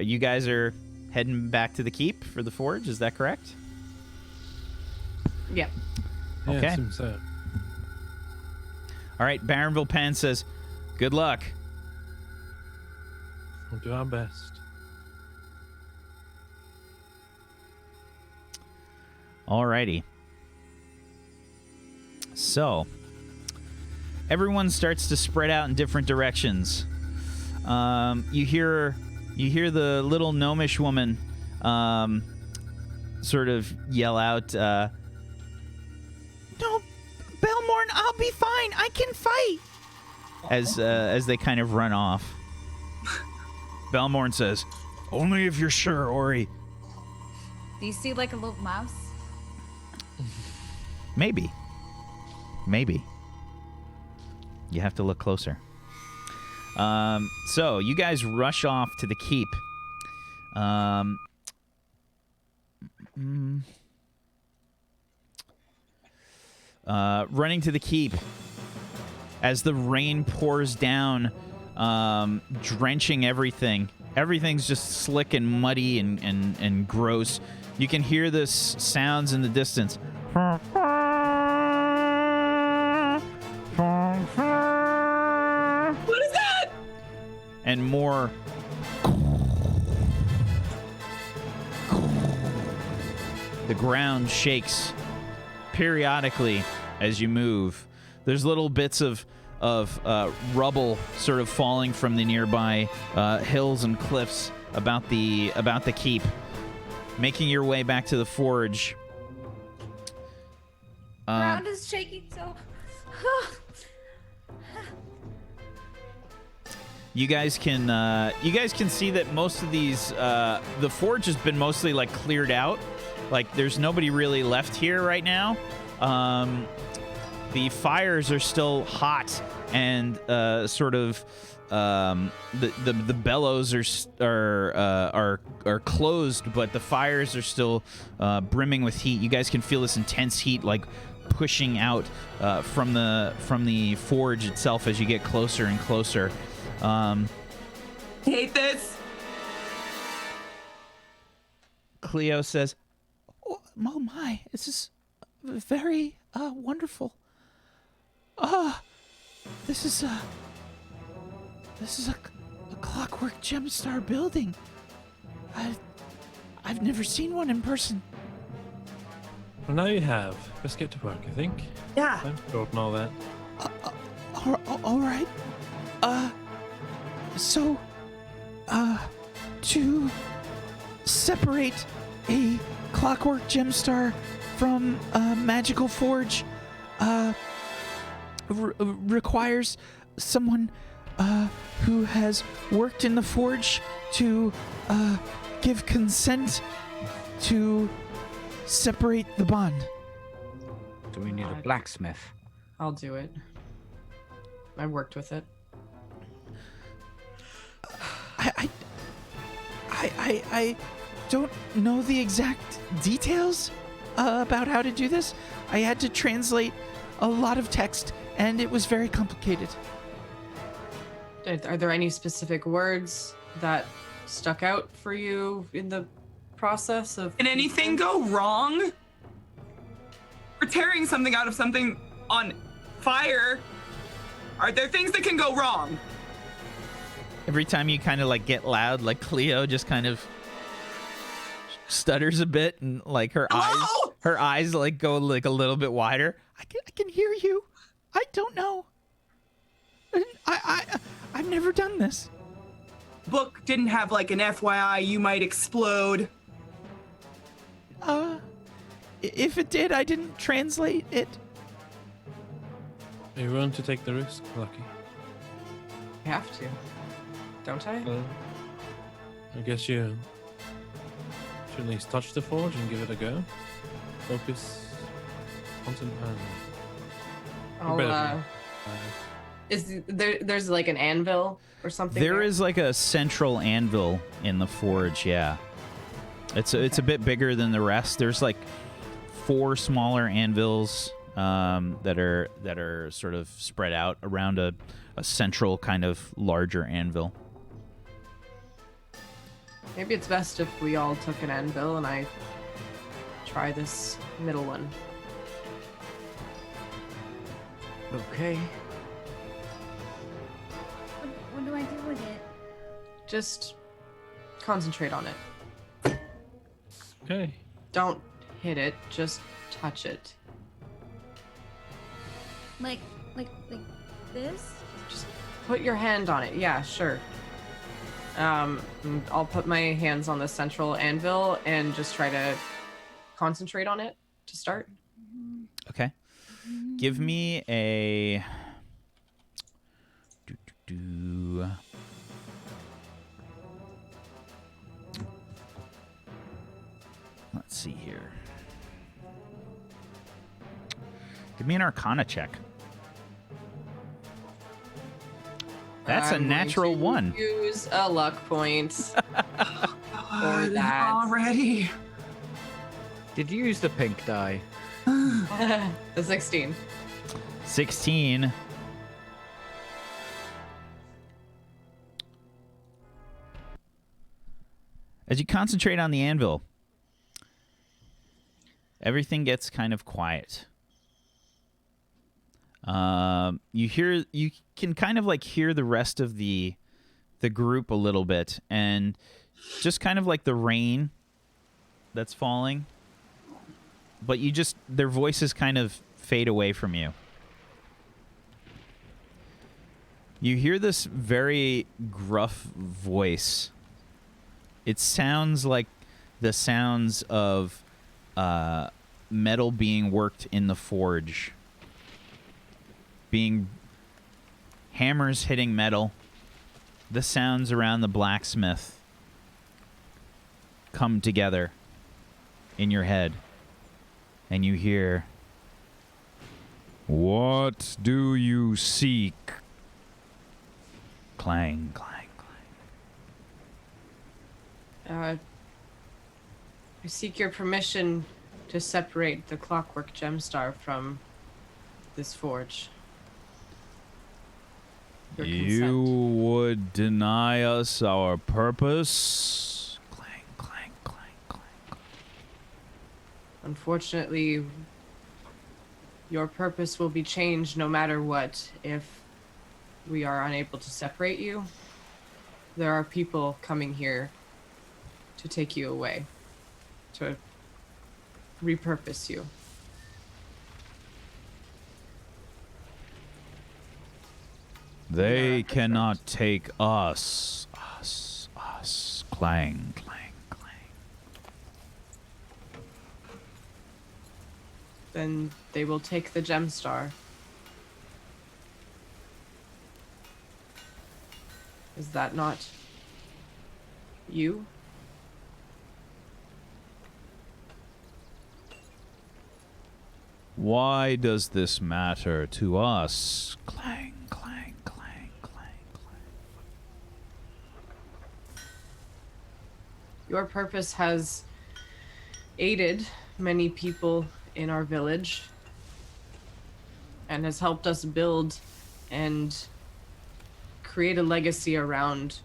you guys are heading back to the keep for the forge, is that correct? Yep. Yeah, Okay. seems so. All right, Baronville Pan says, good luck. We'll do our best. Alrighty. So, everyone starts to spread out in different directions. You hear the little gnomish woman sort of yell out, "No, Belmorn, I'll be fine. I can fight." As they kind of run off. Belmorn says, "Only if you're sure, Ori." Do you see like a little mouse? Maybe. You have to look closer. So you guys rush off to the keep. Running to the keep as the rain pours down, drenching everything. Everything's just slick and muddy and gross. You can hear this sounds in the distance. What is that? And more. The ground shakes periodically as you move. There's little bits of rubble sort of falling from the nearby hills and cliffs about the keep. Making your way back to the forge. Ground is shaking so. You guys can see that most of these the forge has been mostly like cleared out. Like there's nobody really left here right now. The fires are still hot and sort of the bellows are closed, but the fires are still brimming with heat. You guys can feel this intense heat like pushing out from the forge itself as you get closer and closer. Hate this. Cleo says, "Oh my, this is very wonderful. This is a clockwork gemstar building. I've never seen one in person." Well, now you have. Let's get to work, I think. Yeah. Time to open all that. All right. So, to separate a clockwork gemstar from a magical forge, requires someone who has worked in the forge to give consent to separate the bond. Do we need a blacksmith? I'll do it. I worked with it. I don't know the exact details about how to do this. I had to translate a lot of text, and it was very complicated. Are there any specific words that stuck out for you in the process of? Can anything go wrong? We're tearing something out of something on fire. Are there things that can go wrong? Every time you kind of like get loud, like Cleo just kind of stutters a bit, and like her eyes like go like a little bit wider. I can hear you. I don't know. I've never done this. Book didn't have like an FYI, you might explode. If it did, I didn't translate it. Are you willing to take the risk, Lucky? I have to, don't I? I guess you should at least touch the forge and give it a go. Focus. Concentrate. There's like an anvil or something? There is like a central anvil in the forge, yeah. It's a bit bigger than the rest. There's like 4 smaller anvils that are sort of spread out around a central kind of larger anvil. Maybe it's best if we all took an anvil and I try this middle one. Okay. What do I do with it? Just concentrate on it. Okay. Don't hit it, just touch it. Like this? Just put your hand on it. Yeah, sure. I'll put my hands on the central anvil and just try to concentrate on it to start. Okay. Give me a... Let's see here. Give me an Arcana check. That's a I'm natural going to 1. Use a luck point for that. Already. Did you use the pink die? The 16. 16. As you concentrate on the anvil, everything gets kind of quiet. You can kind of like hear the rest of the group a little bit, and just kind of like the rain that's falling, but their voices kind of fade away from you. You hear this very gruff voice. It sounds like the sounds of metal being worked in the forge. Hammers hitting metal. The sounds around the blacksmith come together in your head. And you hear, "What do you seek?" Clang, clang, clang. I seek your permission to separate the clockwork gemstar from this forge. Your You consent. would deny us our purpose? Clang, clang, clang, clang, clang. Unfortunately, your purpose will be changed no matter what if we are unable to separate you. There are people coming here to take you away, to repurpose you. They Yeah. cannot take us. Us. Clang, clang, clang. Then they will take the gemstar. Is that not you? Why does this matter to us? Clang, clang, clang, clang, clang. Your purpose has aided many people in our village and has helped us build and create a legacy around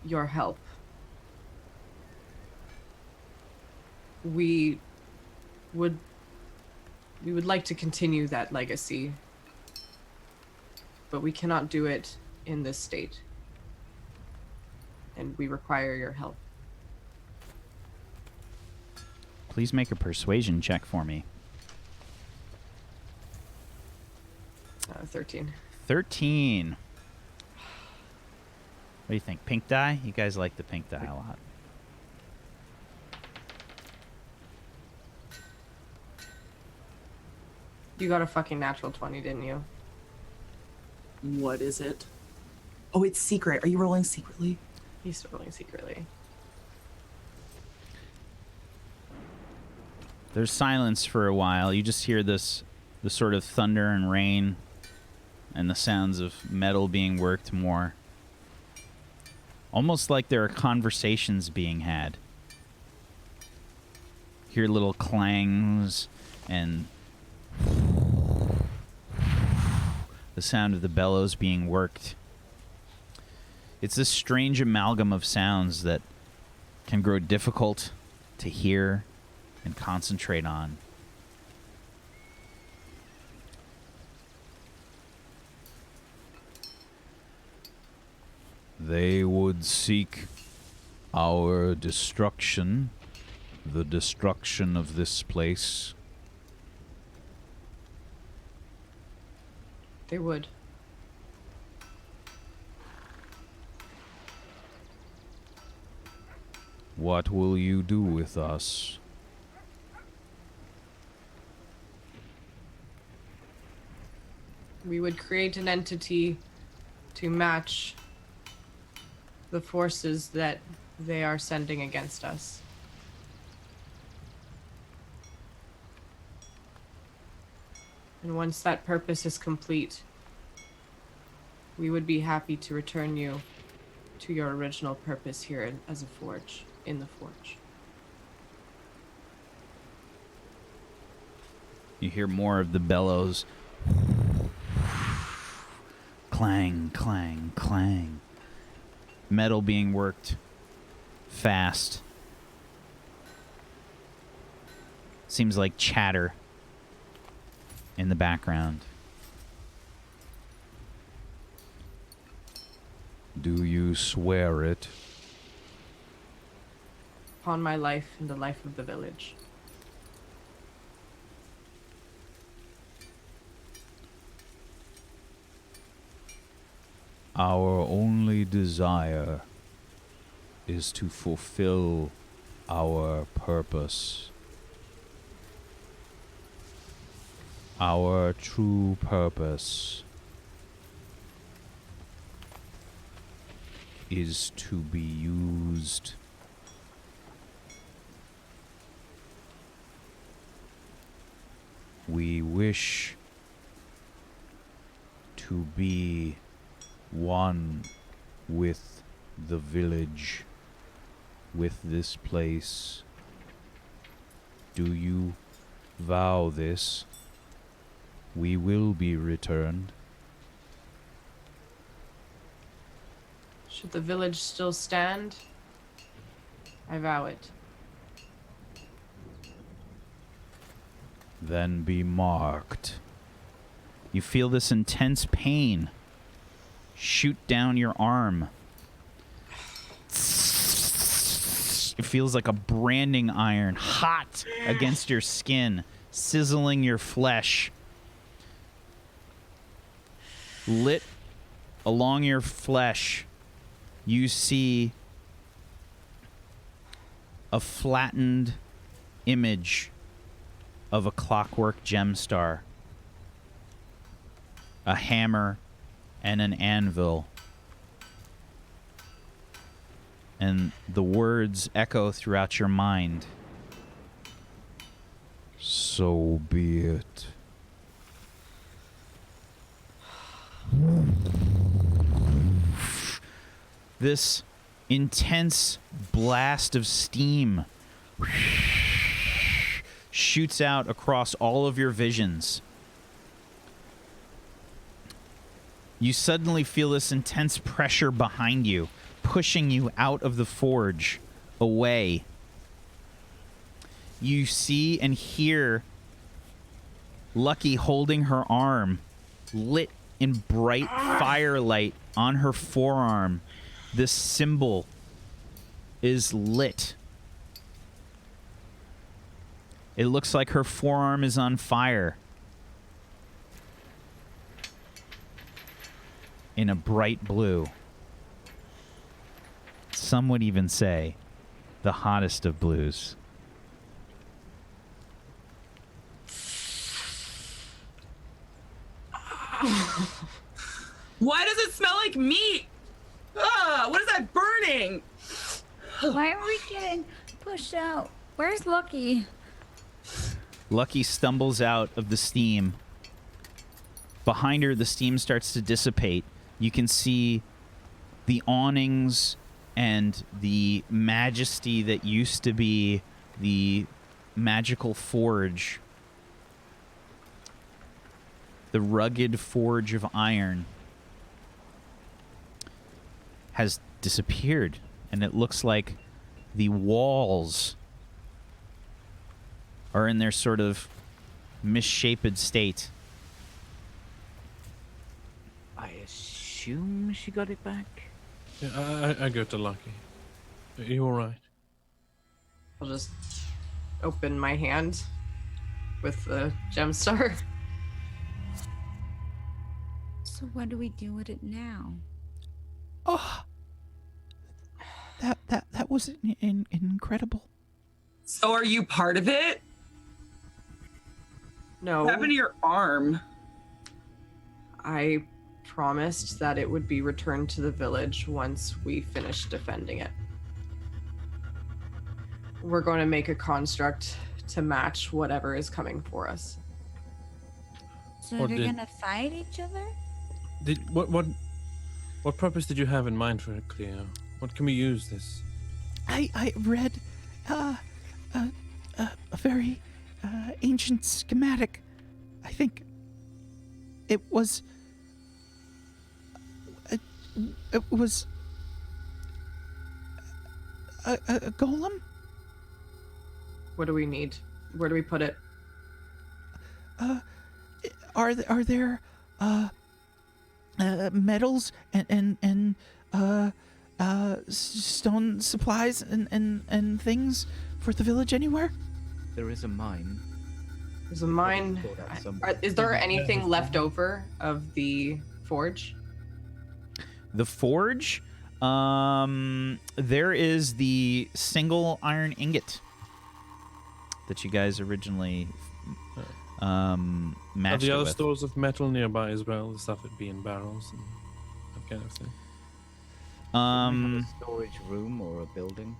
your help. We would like to continue that legacy but we cannot do it in this state. And we require your help. Please make a persuasion check for me. 13. 13. What do you think? Pink die? You guys like the pink die a lot. You got a fucking natural 20, didn't you? What is it? Oh, it's secret. Are you rolling secretly? He's rolling secretly. There's silence for a while. You just hear the sort of thunder and rain and the sounds of metal being worked more. Almost like there are conversations being had. Hear little clangs and the sound of the bellows being worked. It's this strange amalgam of sounds that can grow difficult to hear and concentrate on. They would seek our destruction, the destruction of this place. They would. What will you do with us? We would create an entity to match the forces that they are sending against us. And once that purpose is complete, we would be happy to return you to your original purpose here as a forge, in the forge. You hear more of the bellows. Clang, clang, clang. Metal being worked fast. Seems like chatter in the background. Do you swear it? Upon my life and the life of the village. Our only desire is to fulfill our purpose. Our true purpose is to be used we wish to be one with the village, with this place. Do you vow this? We will be returned. Should the village still stand, I vow it. Then be marked. You feel this intense pain shoot down your arm. It feels like a branding iron, hot against your skin, sizzling your flesh. Lit along your flesh, you see a flattened image of a clockwork gemstar, a hammer, and an anvil. And the words echo throughout your mind. So be it. This intense blast of steam shoots out across all of your visions. You suddenly feel this intense pressure behind you, pushing you out of the forge, away. You see and hear Lucky holding her arm, lit in bright firelight on her forearm, this symbol is lit. It looks like her forearm is on fire. In a bright blue. Some would even say the hottest of blues. Why does it smell like meat? What is that burning? Why are we getting pushed out? Where's Lucky? Lucky stumbles out of the steam. Behind her, the steam starts to dissipate. You can see the awnings and the majesty that used to be the magical forge. The rugged forge of iron has disappeared, and it looks like the walls are in their sort of misshapen state. I assume she got it back. Yeah, I go to Lucky. Are you all right? I'll just open my hand with the gem star. So what do we do with it now? Oh, that was incredible. So are you part of it? No. What happened to your arm? I promised that it would be returned to the village once we finished defending it. We're going to make a construct to match whatever is coming for us. So Or they're did- gonna fight each other? What purpose did you have in mind for it, Cleo? What can we use this? I read a very ancient schematic. I think it was a golem. What do we need? Where do we put it? Are there metals and stone supplies and things for the village anywhere? There is a mine. There's a mine. Pulled out somewhere. Is there anything left over of the forge? The forge, there is the single iron ingot that you guys originally Are matched the it other with. stores of metal nearby as well? The stuff that'd be in barrels and that kind of thing. Do we have a storage room or a building?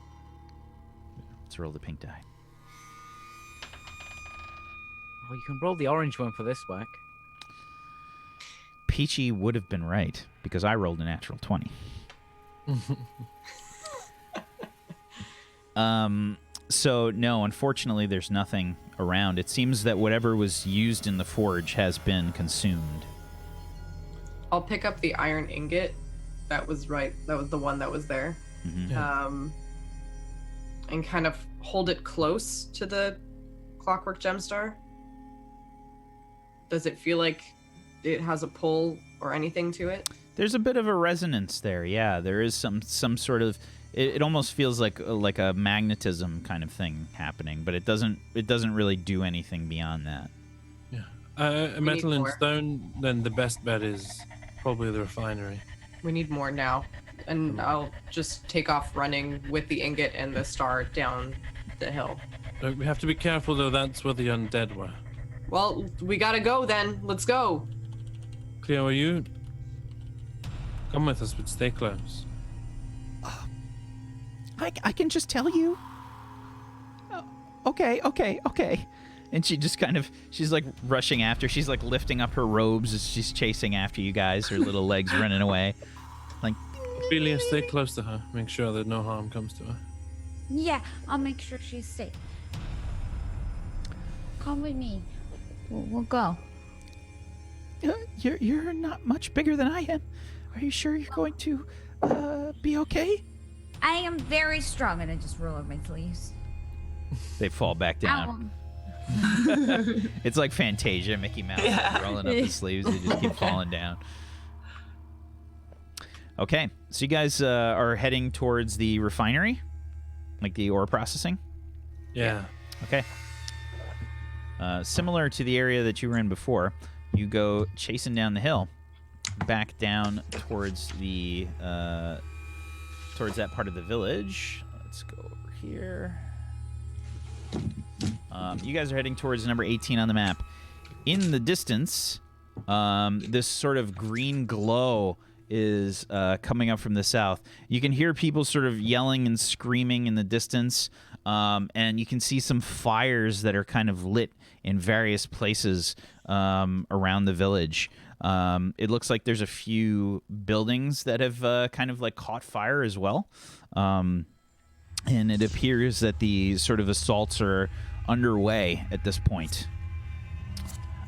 Let's roll the pink die. Oh, you can roll the orange one for this whack. Peachy would have been right because I rolled a natural 20. So no, unfortunately, there's nothing around. It seems that whatever was used in the forge has been consumed. I'll pick up the iron ingot. That was right. That was the one that was there. Mhm. Yeah. And kind of hold it close to the clockwork gemstar. Does it feel like it has a pull or anything to it? There's a bit of a resonance there. Yeah, there is some sort of. It almost feels like a magnetism kind of thing happening, but it doesn't really do anything beyond that. Yeah. Metal and more. stone, then the best bet is probably the refinery. We need more now. And I'll just take off running with the ingot and the star down the hill. We have to be careful though, that's where the undead were. Well, we gotta go then. Let's go. Cleo, are you? Come with us, but stay close. I can just tell you. Oh, okay. And she just kind of, she's like rushing after. She's like lifting up her robes as she's chasing after you guys, her little legs running away. Like, Ophelia, stay close to her. Make sure that no harm comes to her. Yeah, I'll make sure she's safe. Come with me. We'll go. you're not much bigger than I am. Are you sure you're going to be okay? I am very strong, and I just roll up my sleeves. They fall back down. It's like Fantasia, Mickey Mouse rolling up his sleeves. They just keep falling down. Okay, so you guys are heading towards the refinery, like the ore processing. Yeah. Okay. Similar to the area that you were in before, you go chasing down the hill, back down towards the towards that part of the village. Let's go over here. You guys are heading towards number 18 on the map. In the distance, this sort of green glow is coming up from the south. You can hear people sort of yelling and screaming in the distance, and you can see some fires that are kind of lit in various places around the village. It looks like there's a few buildings that have kind of like caught fire as well. And it appears that the sort of assaults are underway at this point.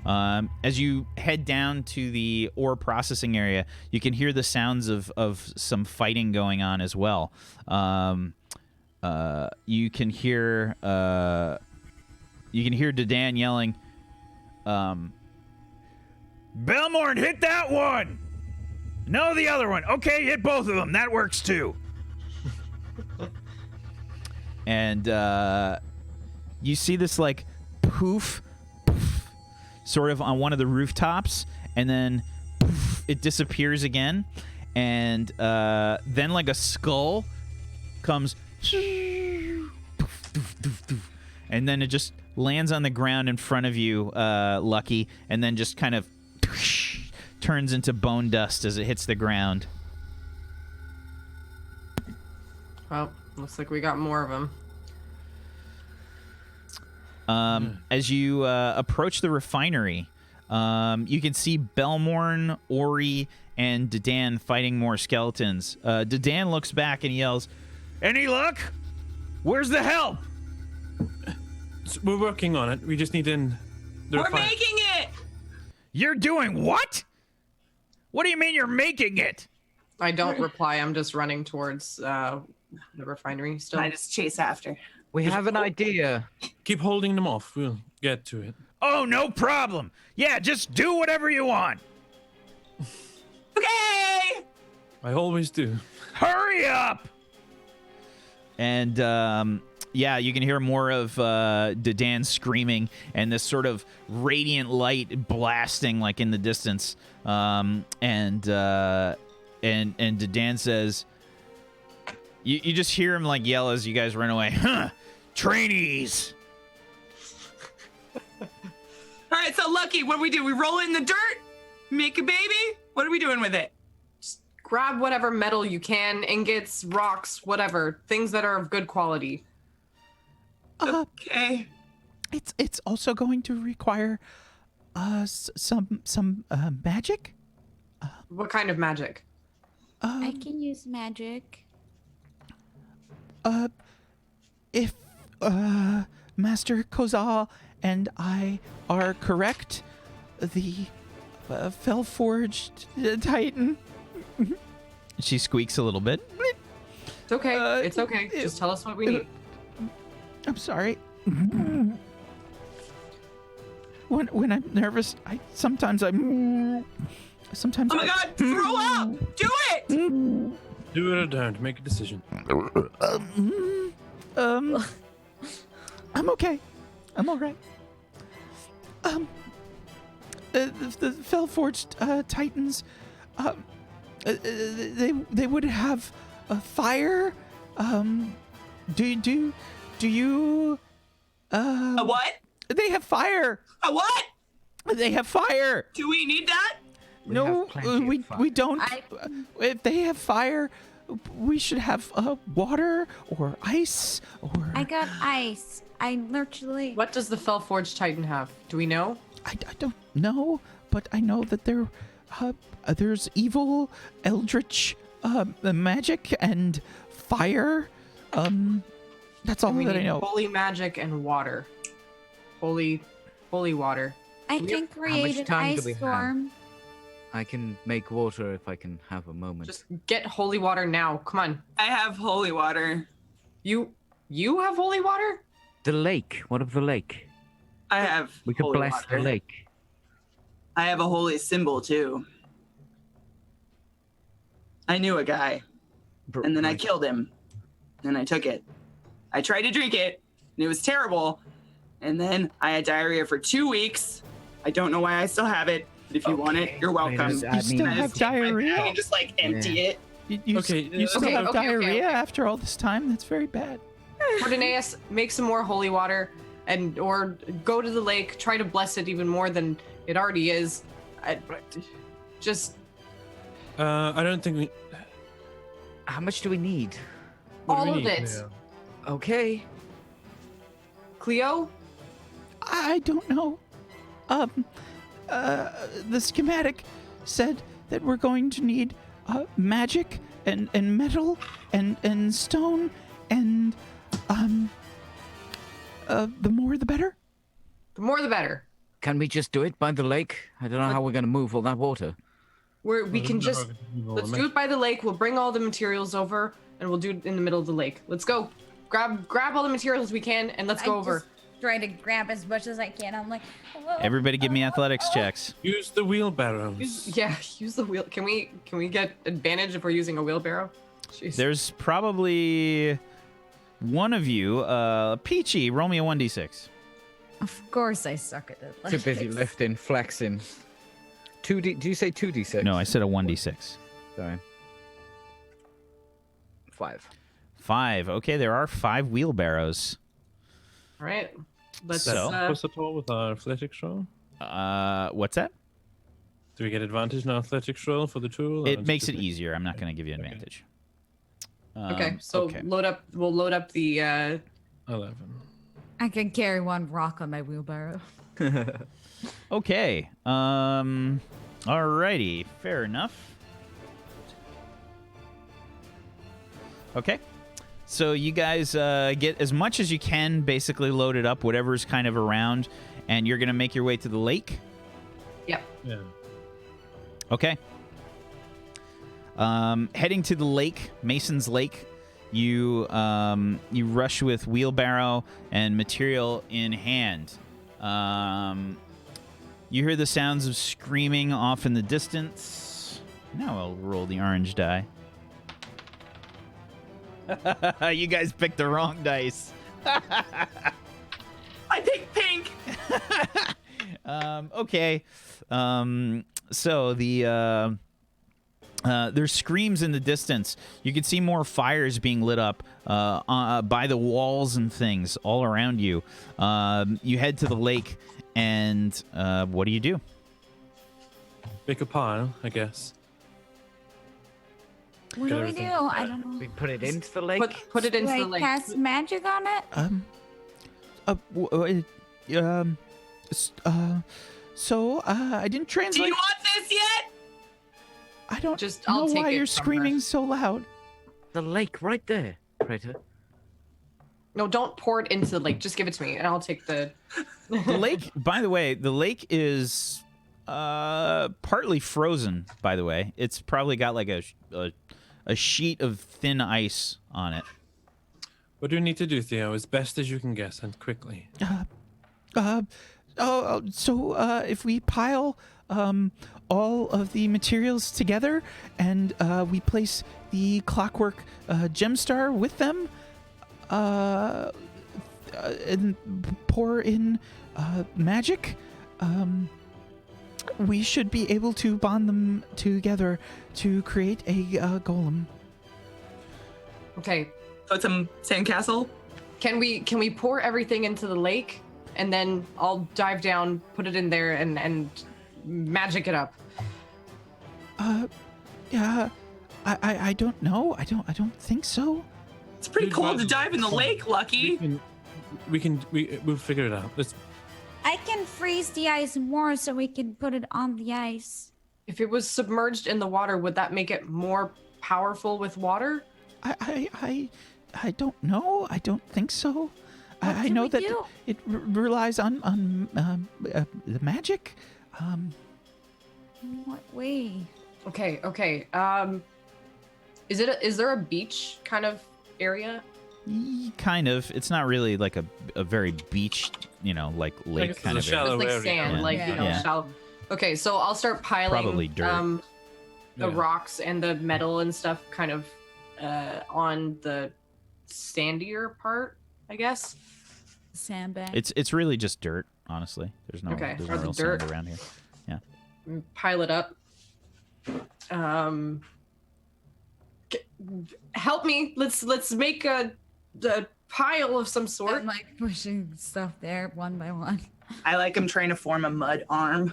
As you head down to the ore processing area, you can hear the sounds of some fighting going on as well. You can hear Dedan yelling, Belmorn, hit that one! No, the other one. Okay, hit both of them. That works too. And you see this like poof, sort of on one of the rooftops, and then poof, it disappears again, and then like a skull comes, and then it just lands on the ground in front of you, Lucky, and then just kind of turns into bone dust as it hits the ground. Well, looks like we got more of them. As you approach the refinery, you can see Belmorn, Ori, and Dedan fighting more skeletons. Dedan looks back and yells, "Any luck? Where's the help?" So we're working on it. We just need in. We're making it! You're doing what? What do you mean you're making it? I don't reply. I'm just running towards the refinery still. I just chase after. We have an idea. Keep holding them off. We'll get to it. Oh, no problem. Yeah, just do whatever you want. Okay! I always do. Hurry up! And, yeah, you can hear more of Dedan screaming and this sort of radiant light blasting like in the distance. And Dedan says, you just hear him like yell as you guys run away. Huh, trainees! All right, so Lucky, what do? We roll it in the dirt? Make a baby? What are we doing with it? Grab whatever metal you can, ingots, rocks, whatever, things that are of good quality. Okay. It's also going to require some magic. What kind of magic? I can use magic. If Master Kozal and I are correct, the Fell-Forged Titan. She squeaks a little bit. It's okay. It's okay. Just tell us what we need. I'm sorry. When I'm nervous, sometimes. Oh my God! Throw up! Do it! Do it or don't. Make a decision. I'm okay. I'm all right. The Fell-Forged Titans, they would have a fire. Do you? A what? They have fire. A what? They have fire. Do we need that? No, we don't. I- If they have fire, we should have water or ice or. I got ice. I literally. What does the Fell-Forged Titan have? Do we know? I don't know, but I know that there's evil, eldritch magic and fire. That's all We that I need know. holy magic and water. Holy water. I can create an time do ice we have? storm. I can make water if I can have a moment. Just get holy water now. Come on. I have holy water. You have holy water? The lake. What of the lake? I have We could holy bless water. the lake. I have a holy symbol too. I knew a guy, and then I killed him. And I took it. I tried to drink it, and it was terrible. And then I had diarrhea for 2 weeks. I don't know why I still have it, but if you want it, you're welcome. I You still mean, have Just take my diarrhea? bag and just like empty it. You Okay, still okay, have okay, diarrhea okay. after all this time? That's very bad. Fortunaeus, make some more holy water, or go to the lake. Try to bless it even more than it already is. Just I don't think we. How much do we need? What do all we of need, it. Cleo? Okay. Cleo, I don't know. The schematic said that we're going to need magic and metal and stone and the more the better. the more the better. Can we just do it by the lake? I don't know how we're going to move all that water. We can just let's do it by the lake. We'll bring all the materials over, and we'll do it in the middle of the lake. Let's go. Grab all the materials we can, and let's go over. Try to grab as much as I can. I'm like, hello. Everybody give me athletics checks. Use the wheelbarrows. Yeah, use the wheel. Can we get advantage if we're using a wheelbarrow? Jeez. There's probably one of you, Peachy, roll me a 1d6. Of course, I suck at it. Too busy lifting, flexing. 2D. Do you say 2d6? No, I said a 1d6. Sorry. 5. 5. Okay, there are 5 wheelbarrows. All right. Let's. So? What's the total with our athletics roll? What's that? Do we get advantage in our athletics roll for the tool? or It makes it just- easier. I'm not going to give you advantage. Okay, so okay. load up. We'll load up the. 11. I can carry one rock on my wheelbarrow. Okay. Alrighty. Fair enough. Okay. So you guys get as much as you can, basically loaded up, whatever's kind of around, and you're gonna make your way to the lake. Yep. Yeah. Okay. Heading to the lake, Mason's Lake. You rush with wheelbarrow and material in hand. You hear the sounds of screaming off in the distance. Now I'll roll the orange die. You guys picked the wrong dice. I picked pink. Okay. So there's screams in the distance. You can see more fires being lit up by the walls and things all around you. You head to the lake, and what do you do? Make a pile, I guess. What do we do? I don't know. We put it into the lake. Put it into Do the I lake. cast magic on it? So I didn't Do translate. you want this yet? I don't Just- know I'll take why it you're from screaming her. so loud. The lake right there, Praetor. No, don't pour it into the lake. Just give it to me, and I'll take the. The lake, by the way, the lake is partly frozen. By the way, it's probably got like a sheet of thin ice on it. What do you need to do, Theo? As best as you can guess and quickly. So if we pile all of the materials together and we place the clockwork gemstar with them, and pour in magic, we should be able to bond them together to create a golem. Okay. Put some sandcastle. Can we pour everything into the lake, and then I'll dive down, put it in there, and magic it up. Yeah, I don't know. I don't think so. It's pretty You'd cold to rather- dive in the lake, Lucky. We'll figure it out. I can freeze the ice more so we can put it on the ice. If it was submerged in the water, would that make it more powerful with water? I don't know. I don't think so. I can know we that do? it relies on the magic. In what way? Okay. Is there a beach kind of area? Kind of. It's not really like a very beach, like lake it's kind a of shallow It's like area. sand, Yeah. like Yeah. shallow. Okay, so I'll start piling Probably dirt. the Yeah. rocks and the metal and stuff kind of on the sandier part, I guess. Sandbag. It's really just dirt, honestly. There's no Okay, there's or no the real dirt. sand around here. Pile it up. Help me. Let's make a pile of some sort. I'm like pushing stuff there one by one. I like him trying to form a mud arm.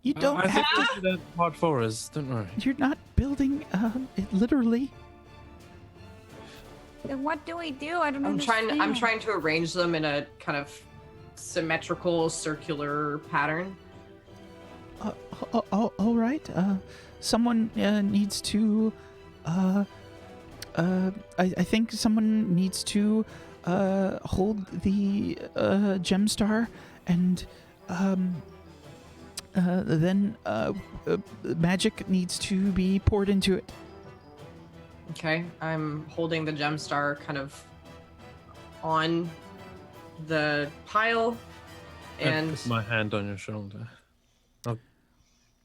You don't I have think to. we'll do that part for us. Don't worry. You're not building it literally. Then what do we do? I don't I'm understand. trying to arrange them in a kind of symmetrical circular pattern. All right. Someone needs to. I think someone needs to hold the gem star, and then magic needs to be poured into it. Okay, I'm holding the gem star kind of on the pile, I and put my hand on your shoulder. I'll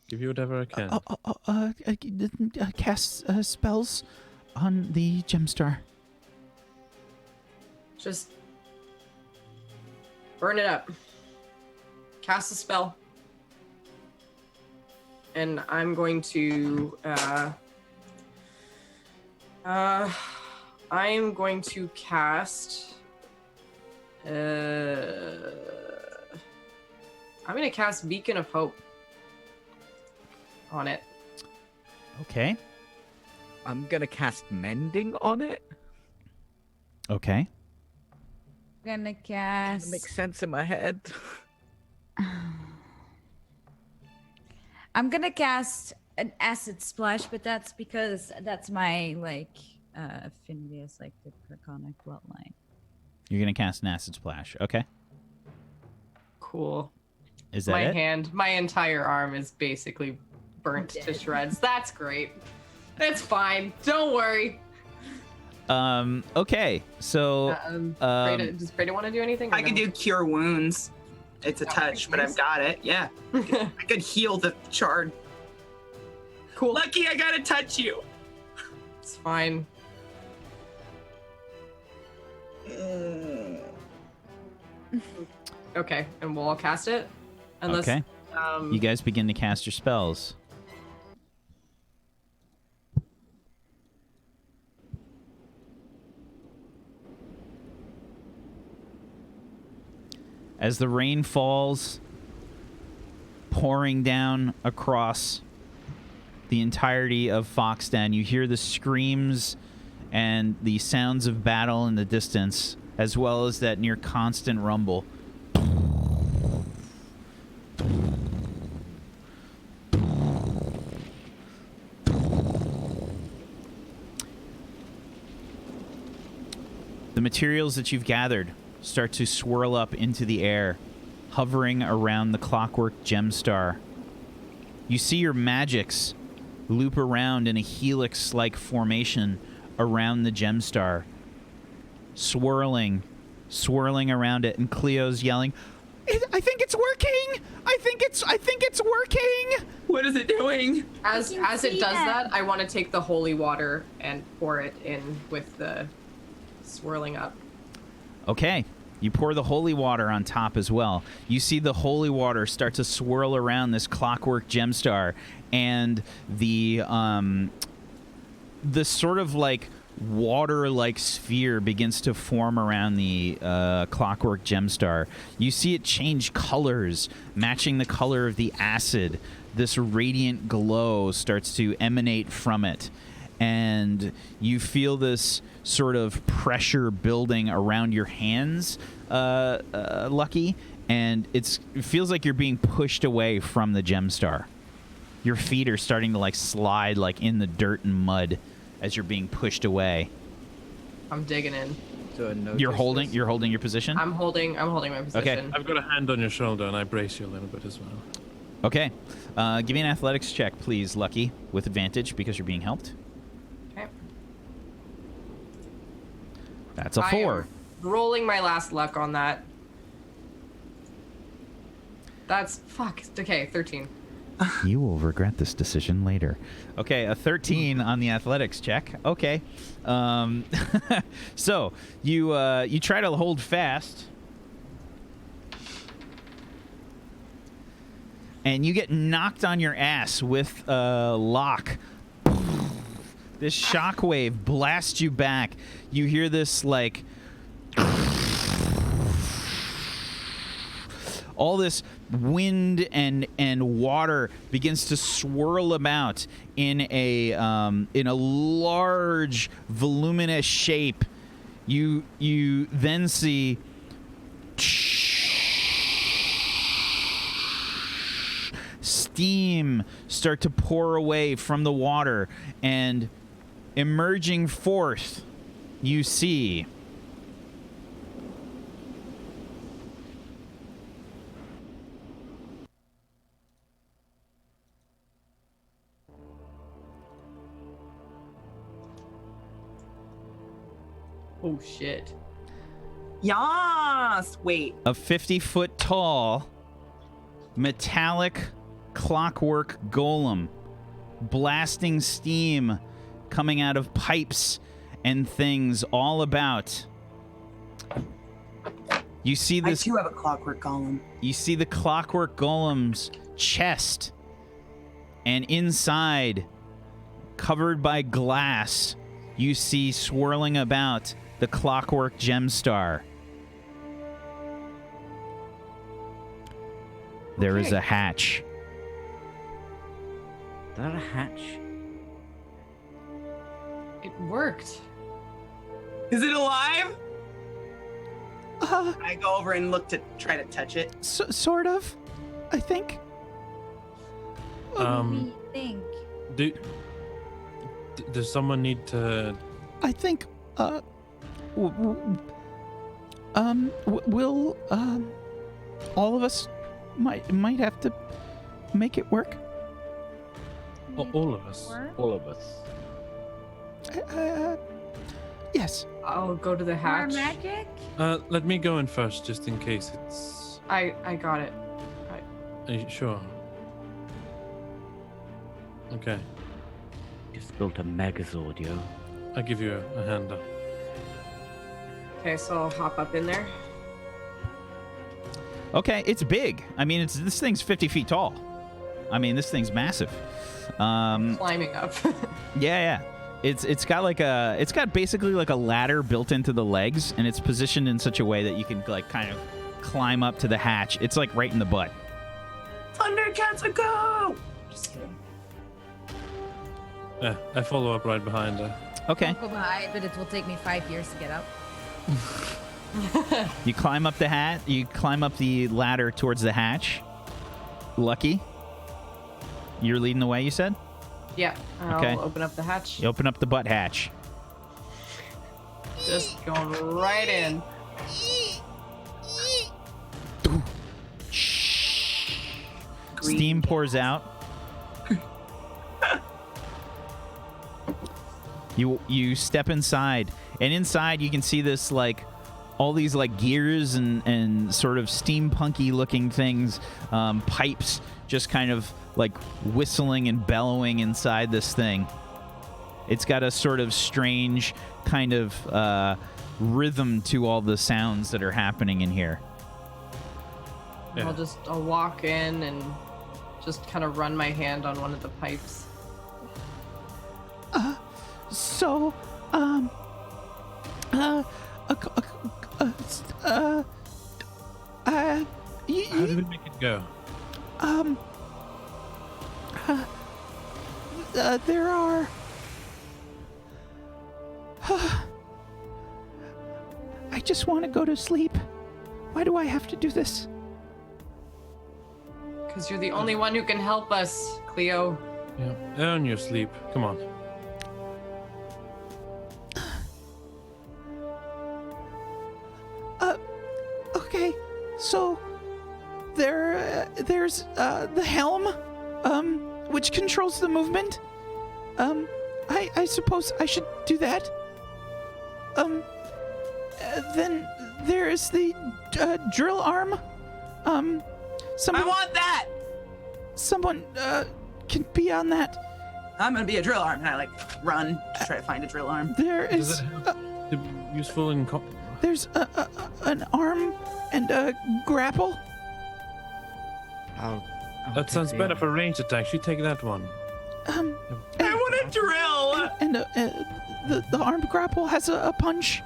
give you whatever I can. Cast spells on the gem star. just burn it up. Cast a spell. And I'm going to I am going to cast I'm going to cast Beacon of Hope on it. Okay. I'm gonna cast Mending on it. Okay. I'm gonna It cast. makes sense in my head. I'm gonna cast an acid splash, but that's because that's my affinity as like the draconic bloodline. You're gonna cast an acid splash. Okay. Cool. Is that My it? hand, my entire arm is basically burnt to shreds. That's great. It's fine. Don't worry. Okay. So Does Breda want to do anything? or I could no? do cure wounds. It's a touch, but I've got it. Yeah. I could heal the shard. Cool. Lucky I gotta touch you. It's fine. Okay, and we'll all cast it. Unless, okay. You guys begin to cast your spells. As the rain falls, pouring down across the entirety of Foxden, you hear the screams and the sounds of battle in the distance, as well as that near constant rumble. The materials that you've gathered start to swirl up into the air, hovering around the clockwork gem star. You see your magics loop around in a helix-like formation around the gem star, swirling around it, and Cleo's yelling, I think it's working! I think it's working! What is it doing? as can as it see does that. that, I want to take the holy water and pour it in with the swirling up. Okay. You pour the holy water on top as well. You see the holy water start to swirl around this clockwork gem star, and the sort of like water-like sphere begins to form around the clockwork gem star. You see it change colors, matching the color of the acid. This radiant glow starts to emanate from it, and you feel this sort of pressure building around your hands, Lucky, and it feels like you're being pushed away from the gem star. Your feet are starting to like slide like in the dirt and mud as you're being pushed away. I'm digging in. You're holding your position? I'm holding my position. I've got a hand on your shoulder and I brace you a little bit as well. Okay. Give me an athletics check, please, Lucky, with advantage because you're being helped. Okay. That's a I 4. am rolling my last luck on that. That's okay, 13. You will regret this decision later. Okay, a 13 on the athletics check. Okay. So you try to hold fast, and you get knocked on your ass with a lock. This shockwave blasts you back. You hear this like all this wind and water begins to swirl about in a large voluminous shape. You then see steam start to pour away from the water, and emerging forth you see Oh shit. Yas! Wait. a 50-foot tall metallic clockwork golem, blasting steam coming out of pipes and things all about. You see I this. too have a clockwork golem. You see the clockwork golem's chest, and inside, covered by glass, you see swirling about the clockwork gemstar. There is Okay. a hatch. Is that a hatch? It worked. Is it alive? I go over and look to try to touch it. Sort of, I think. What do we think? Does someone need to? I think, we'll, all of us might have to make it work. All of us. All of us. Yes. I'll go to the More hatch. magic? Let me go in first, just in case it's. I got it. Are you sure? Okay, Just built a Megazord, yo. I'll give you a hand up. Okay, so I'll hop up in there. Okay, it's big. I mean, this thing's 50 feet tall. I mean, this thing's massive. Climbing up. Yeah. It's got basically like a ladder built into the legs, and it's positioned in such a way that you can like kind of climb up to the hatch. It's like right in the butt. Thundercats, a go! Just kidding. Yeah, I follow up right behind her. Okay. I'll go behind, but it will take me 5 years to get up. You climb up you climb up the ladder towards the hatch. Lucky. You're leading the way, you said? Yeah, I'll Okay. open up the hatch. You open up the butt hatch. Just going right in. Steam pours out. You step inside, and inside you can see this like all these like gears and sort of steampunky looking things, pipes just kind of like whistling and bellowing inside this thing. It's got a sort of strange kind of rhythm to all the sounds that are happening in here. Yeah. I'll walk in and just kind of run my hand on one of the pipes. So, How do we make it go? there are. I just want to go to sleep. Why do I have to do this? Because you're the only one who can help us, Cleo. Yeah, earn your sleep. Come on. Okay, so there's the helm, which controls the movement. I suppose I should do that. then there is the drill arm. I Someone, want that. someone can be on that. I'm gonna be a drill arm, and I like run to try to find a drill arm. There Does is it have to be useful in? there's an arm and a grapple. I'll That take sounds the better arm. for ranged attacks. You take that one. I want a drill. And the armed grapple has a punch.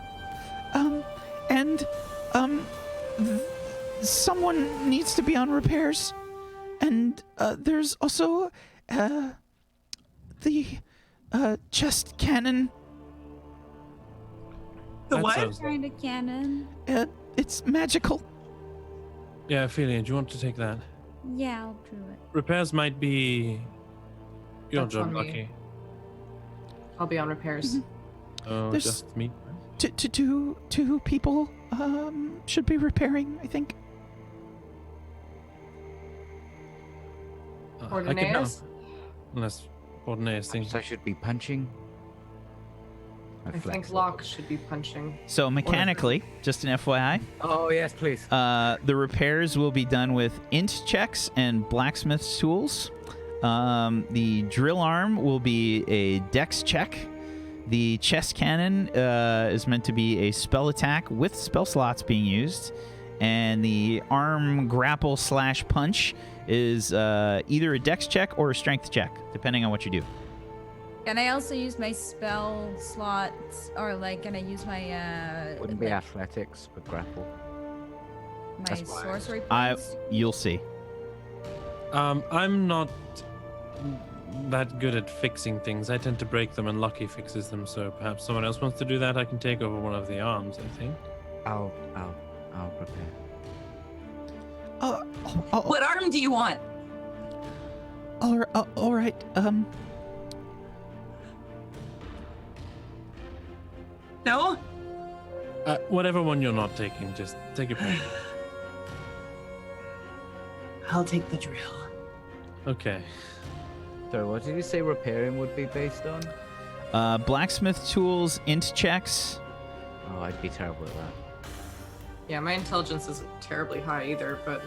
Someone needs to be on repairs. And there's also the chest cannon. The That what? sounds- Kind of cannon. It's magical. Yeah, Ophelia, do you want to take that? Yeah, I'll do it. Repairs might be your That's job, on me. Lucky. I'll be on repairs. Oh, There's- just me. Two people should be repairing, I think. I can help. Ordinaires? Unless Ordinaires thinks. Perhaps I should be punching. I think flex Locke should be punching. So mechanically, just an FYI, Oh yes, please. the repairs will be done with int checks and blacksmith's tools. The drill arm will be a dex check. The chest cannon is meant to be a spell attack with spell slots being used. And the arm grapple / punch is either a dex check or a strength check, depending on what you do. Can I also use my spell slots, or like, can I use my Wouldn't be like, athletics, but grapple. my That's why I sorcery I points? You'll see. I'm not that good at fixing things. I tend to break them, and Lucky fixes them. So perhaps someone else wants to do that. I can take over one of the arms. I think. I'll prepare. What arm do you want? All right. No? Whatever one you're not taking, just take your pick. I'll take the drill. Okay. Sorry, what did you say repairing would be based on? Blacksmith tools, int checks. Oh, I'd be terrible at that. Yeah, my intelligence isn't terribly high either, but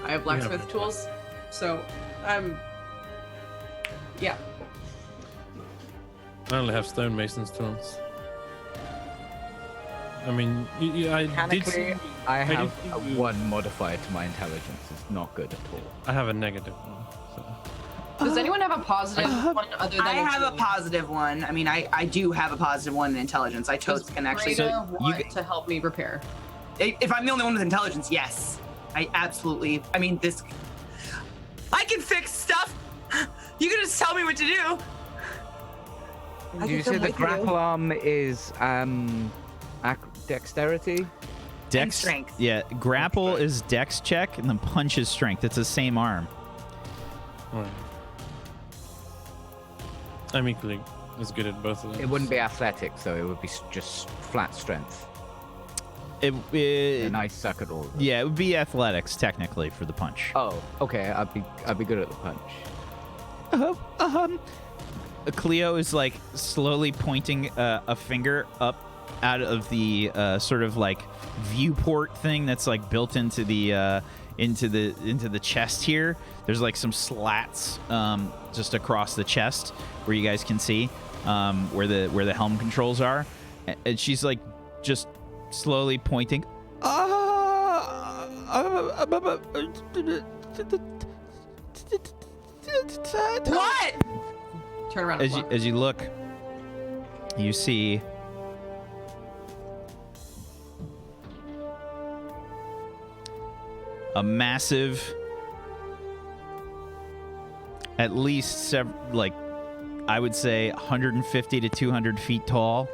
I have blacksmith tools, so yeah. I only have stonemason's tools. I mean, I did. Mechanically, I have did a see you- 1 modifier to my intelligence. It's not good at all. I have a negative one. So. Does anyone have a positive one other than I have a intelligence? positive one. I mean, I do have a positive one in intelligence. I totes can actually. Breda So want to help me repair. If I'm the only one with intelligence, yes. I absolutely. I mean, this. I can fix stuff. You can just tell me what to do. I Did you can say come the with you. grapple arm is dexterity? Dex strength. Yeah, grapple is dex check, and then punch is strength. It's the same arm. Alright. I'm equally as good at both of them. It wouldn't be athletics, so it would be just flat strength. It And I suck at all of them. yeah, it would be athletics technically for the punch. Oh, okay. I'd be good at the punch. Cleo is like slowly pointing a finger up out of the sort of like viewport thing that's like built into the chest here. There's like some slats just across the chest where you guys can see where the helm controls are, and she's like just slowly pointing. What? Turn around. As Locke. you look, you see a massive, at least like I would say 150 to 200 feet tall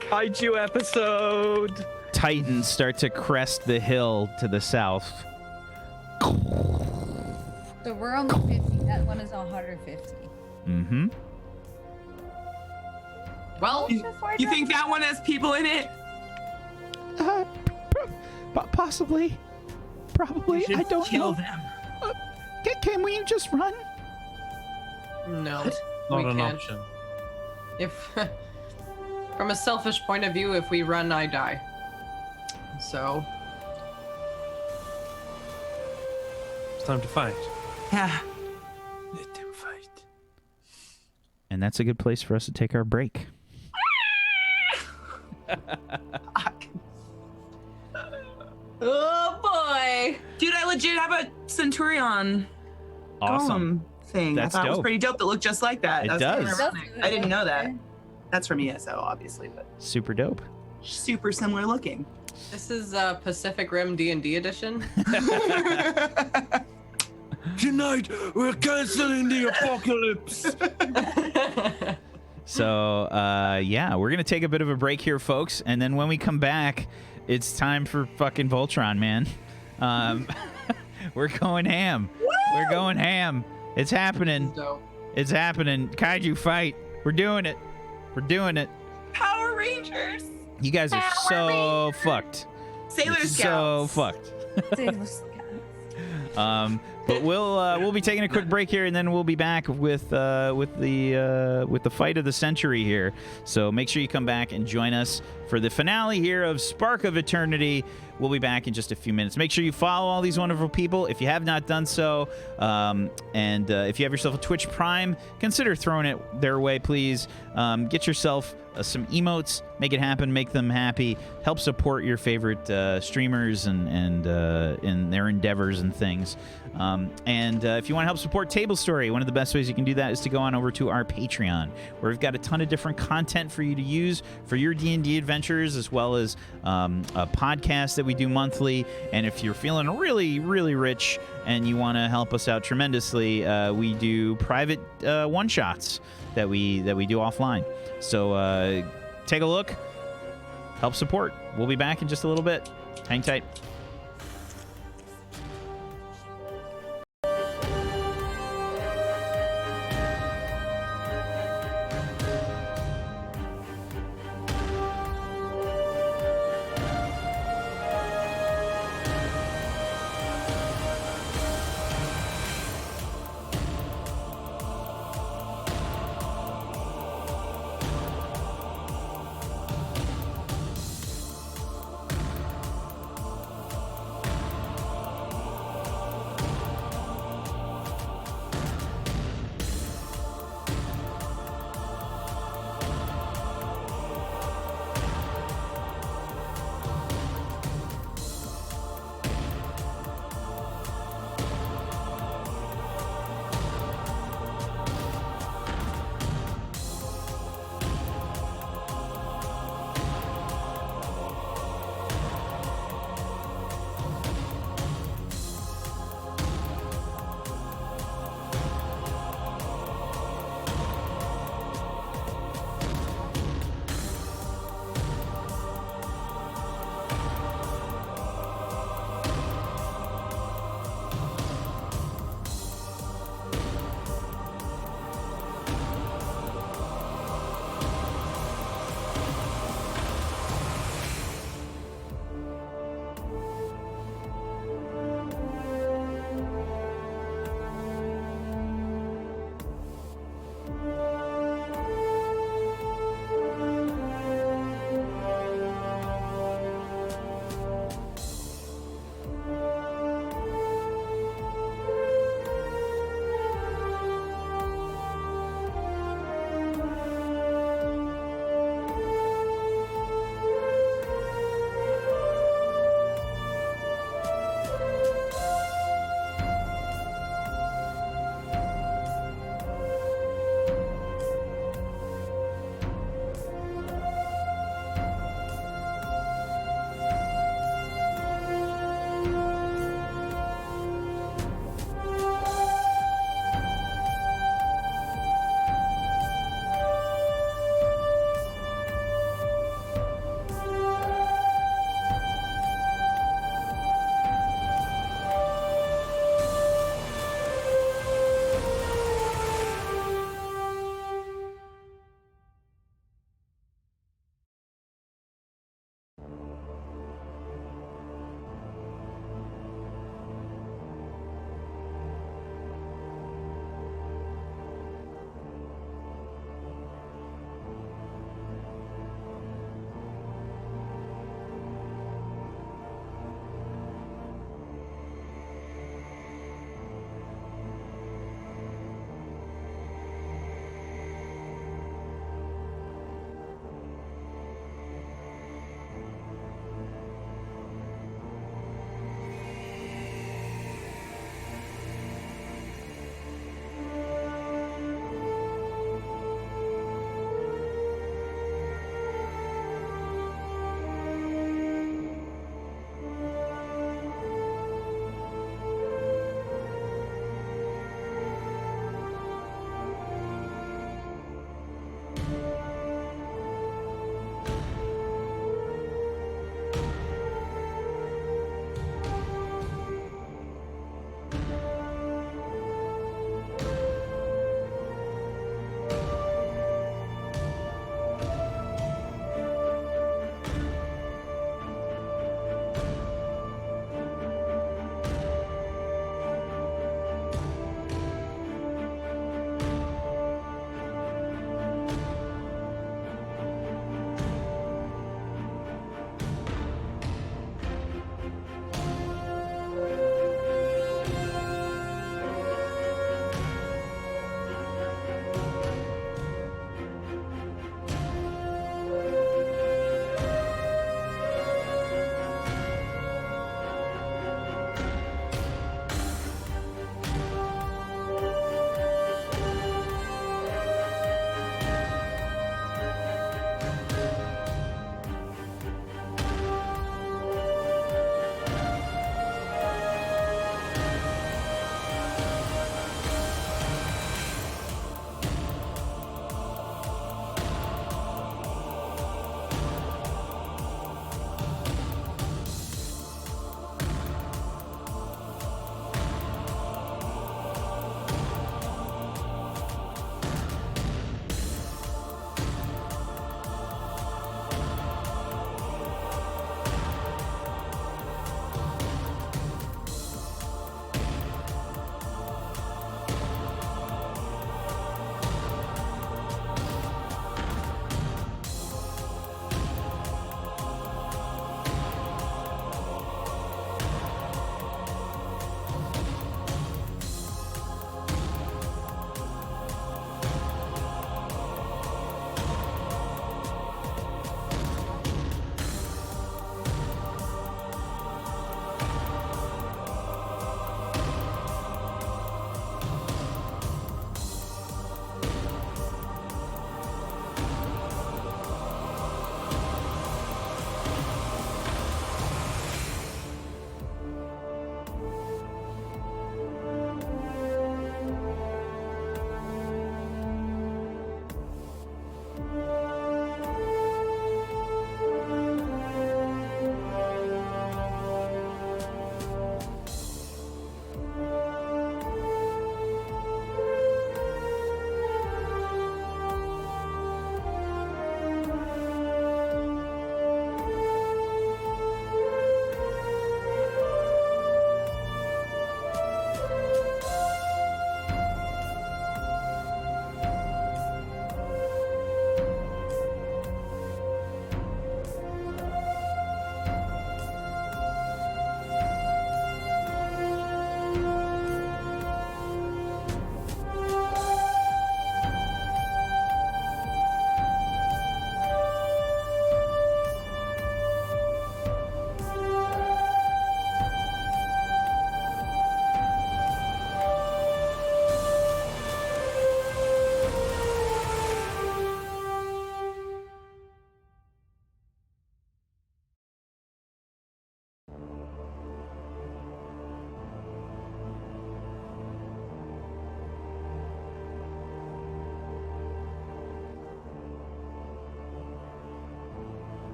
Kaiju episode. Titans start to crest the hill to the south. So we're only 50. That one is 150. Mm-hmm. Well, You think that one has people in it? Possibly. Probably. I don't Kill know. them. Can we just run? no, Not we an can't. option. If from a selfish point of view, if we run, I die. So It's time to fight. Yeah. Let them fight. And that's a good place for us to take our break. oh boy. Dude, I legit have a Centurion Awesome. golem thing. That's I thought it was dope. pretty dope. That looked just like that. It That's does. kinda ironic. I didn't know that. That's from ESO, obviously, but Super dope. super similar looking. This is Pacific Rim D&D edition. Tonight, we're canceling the apocalypse. So, yeah, we're going to take a bit of a break here, folks. And then when we come back, it's time for fucking Voltron, man. We're going ham. We're going ham. It's happening. Dope. It's happening. Kaiju fight. We're doing it. We're doing it. Power Rangers. You guys are so fucked. Sailor You're Scouts. so fucked. But we'll be taking a quick break here, and then we'll be back with the fight of the century here. So make sure you come back and join us for the finale here of Spark of Eternity. We'll be back in just a few minutes. Make sure you follow all these wonderful people if you have not done so. And if you have yourself a Twitch Prime, consider throwing it their way, please. Get yourself some emotes, make it happen, make them happy, help support your favorite streamers and in their endeavors and things. And if you want to help support Tablestory, one of the best ways you can do that is to go on over to our Patreon, where we've got a ton of different content for you to use for your D&D adventures, as well as a podcast that we do monthly. And if you're feeling really, really rich and you want to help us out tremendously, we do private one-shots that we do offline. So take a look, help support. We'll be back in just a little bit. Hang tight.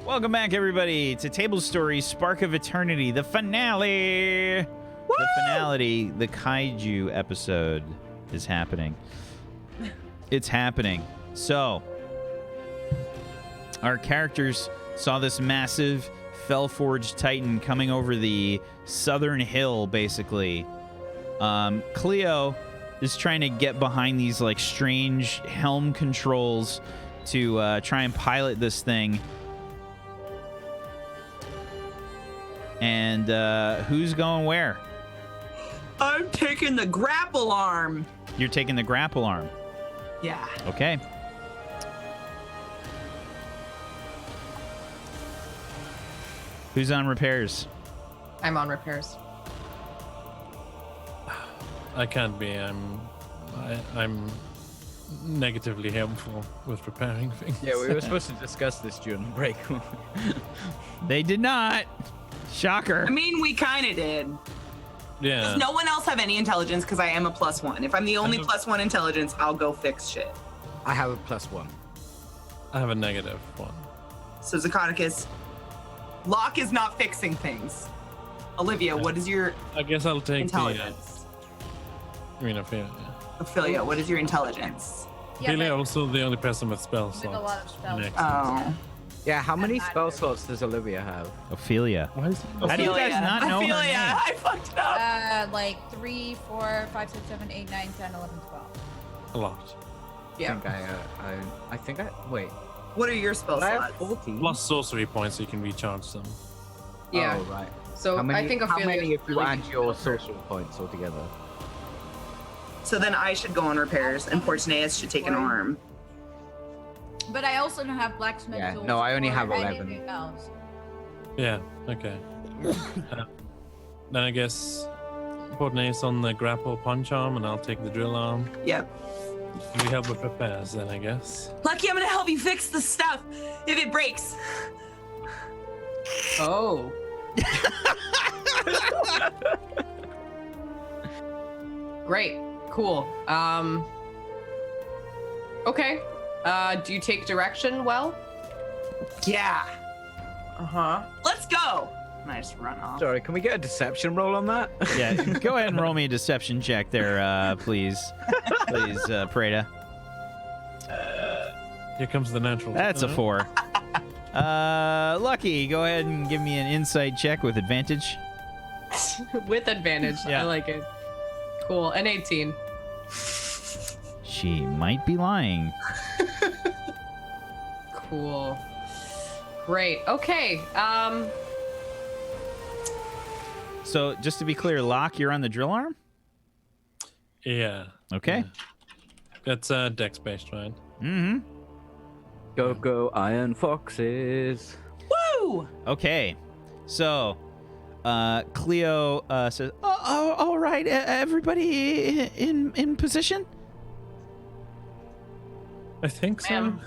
Welcome back, everybody, to Tablestory Spark of Eternity, the finale. Woo! The finale, the kaiju episode is happening. It's happening. So, our characters saw this massive Fellforged Titan coming over the southern hill, basically. Cleo is trying to get behind these, like, strange helm controls to try and pilot this thing. And who's going where? I'm taking the grapple arm. You're taking the grapple arm. Yeah. Okay. Who's on repairs? I'm on repairs. I can't be. I'm negatively helpful with preparing things. Yeah, we were supposed to discuss this during the break. They did not. Shocker. I mean, we kind of did. Yeah. Does no one else have any intelligence? Because I am a +1. If I'm the only have- +1 intelligence, I'll go fix shit. I have a +1. I have a -1. So Zacatecus, Locke is not fixing things. Olivia, what is your I guess I'll take intelligence? I mean, Ophelia, what is your intelligence? Yeah, Ophelia but also the only person with spell with slots. a lot of spells. Next. Oh. Yeah, how many That spell matters. slots does Olivia have? Ophelia. Why is How do you guys not know her Ophelia, name? I fucked it up. Like 3, 4, 5, 6, 7, 8, 9, 10, 11, 12. a lot? Yeah. I think I wait. What are your spell I have slots? 14. Plus sorcery points, so you can recharge them. Yeah. Oh, right. So How many, I think how Ophelia many if you really add good your developer. social points altogether? So then I should go on repairs, and Portunaeus should take an arm. But I also don't have blacksmith Yeah, tools no, I only or have 11. anything else. Yeah. Okay. Then I guess Portnace on the grapple punch arm, and I'll take the drill arm. Yep. We help with repairs, then I guess. Lucky, I'm gonna help you fix the stuff if it breaks. Oh. Great. Cool. Okay. Do you take direction well? Yeah. Uh-huh. Let's go. And I just run off. Sorry, can we get a deception roll on that? Yeah, go ahead and roll me a deception check there, please. Please, Prada. Here comes the natural. That's a 4. Lucky, go ahead and give me an insight check with advantage. With advantage. Yeah. I like it. Cool. An 18. She might be lying. Cool. Great. Okay. So, just to be clear, Locke, you're on the drill arm? Yeah. Okay. That's dex based, right? Mm-hmm. Go, Iron Foxes. Woo! Okay. So, Cleo says, "Oh, all right, everybody in position." I think so. Ma'am.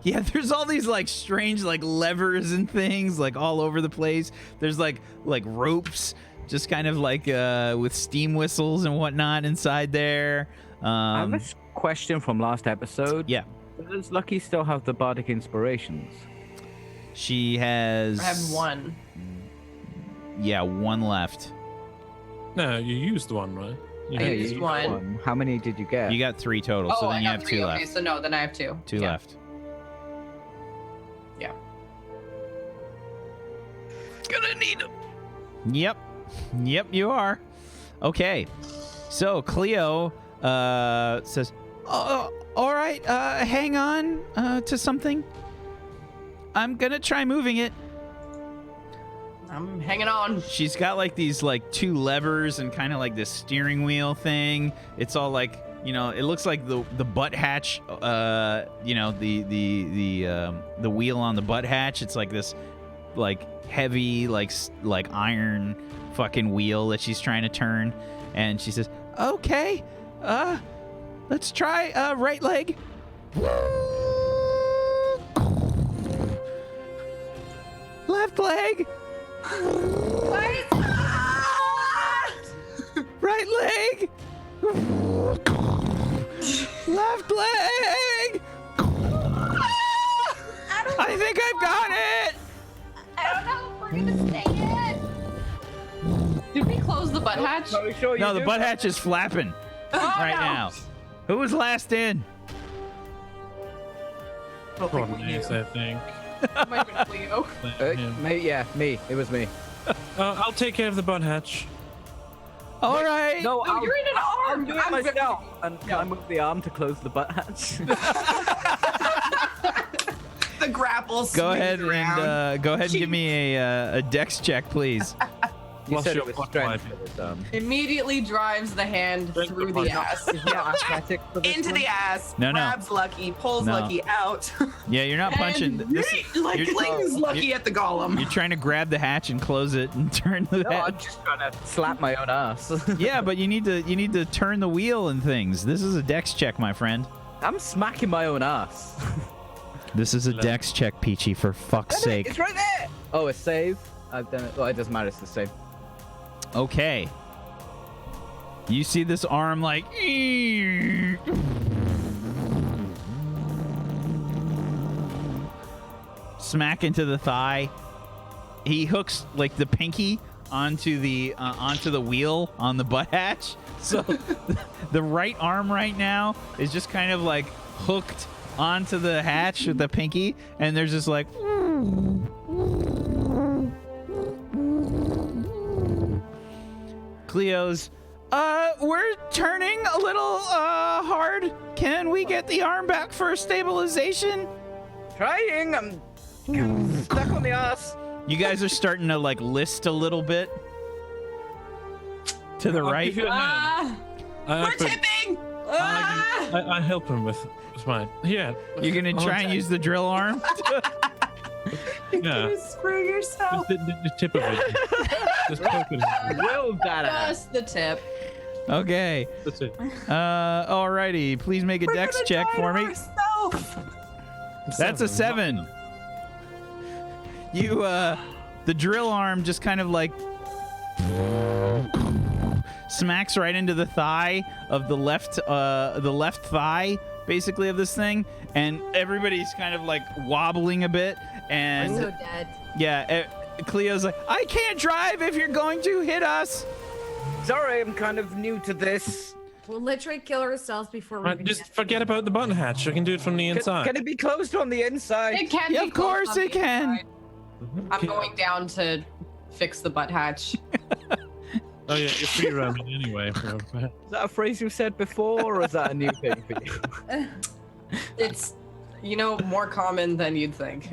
Yeah, there's all these like strange like levers and things like all over the place. There's like ropes, just kind of like with steam whistles and whatnot inside there. I have a question from last episode. Yeah, Does Lucky still have the bardic inspirations? she has. I have 1. Yeah, 1 left. No, you used one, right? You I had- used one. How many did you get? You got 3 total, Oh, so then I you got have 3. 2 Okay, left. so no, then I have 2. 2 Yeah. left. Gonna need them. Yep, you are. Okay, so Cleo says, "Oh, all right, hang on to something. I'm gonna try moving it." I'm hanging on. She's got like these like 2 levers and kind of like this steering wheel thing. It's all like, you know, it looks like the butt hatch. You know, the wheel on the butt hatch. It's like this like heavy like iron fucking wheel that she's trying to turn, and she says, "Okay, let's try right leg." Left leg. Right leg. Left leg. I think I've got it. gonna stay in. Did we close the butt hatch? Are we sure you No, the do butt that? hatch is flapping right now. Who was last in? I don't think we Cornelius, knew. I think. Might have been Cleo. Me. It was me. I'll take care of the butt hatch. All right. No, No, you're in an I'll arm. do it myself. And can I move the arm to close the butt hatch? The grapple. Go ahead swings around. and give me a dex check, please. You Plus said your it was plus strength. five. for this arm. Immediately drives the hand Drink through the the butt. ass. Is there athletic for this Into one? the ass. No, no. Grabs Lucky. Pulls No. Lucky out. Yeah, you're not punching. And This, Like you're- flings Lucky at the golem. you're trying to grab the hatch and close it and turn the No, I'm hatch. just trying to slap my own ass. Yeah, but you need to turn the wheel and things. This is a dex check, my friend. I'm smacking my own ass. This is a dex check, Peachy, for fuck's sake. It's right there. Oh, a save. I've done it. Well, it doesn't matter. It's the save. Okay. You see this arm like smack into the thigh. He hooks like the pinky onto the wheel on the butt hatch. So the right arm right now is just kind of like hooked onto the hatch with the pinky, and there's just like Cleo's, we're turning a little hard. Can we get the arm back for stabilization? Trying. I'm stuck on the ass. You guys are starting to like list a little bit to the I'll right. give you a hand. Ah, I We're put- tipping. ah. I help him with mine. Yeah. You're gonna try and use the drill arm. Yeah. You screw yourself. Just the tip of it. Just poke it. Will that ass. Just the tip. Okay. That's it. Alrighty. Please make a We're dex gonna check die for me. ourselves. That's a 7. You the drill arm just kind of like smacks right into the thigh of the left thigh basically of this thing, and everybody's kind of like wobbling a bit, We're and so dead. yeah, Cleo's like, I can't drive if you're going to hit us. Sorry, I'm kind of new to this. We'll literally kill ourselves before we Right, even just get forget about the button hatch. I can do it from the inside. Can it be closed on the inside? It can Yeah, be of course closed on it the can. inside. I'm going down to fix the butt hatch. Oh yeah, you're free roaming anyway. Is that a phrase you said before, or is that a new thing for you? It's, more common than you'd think.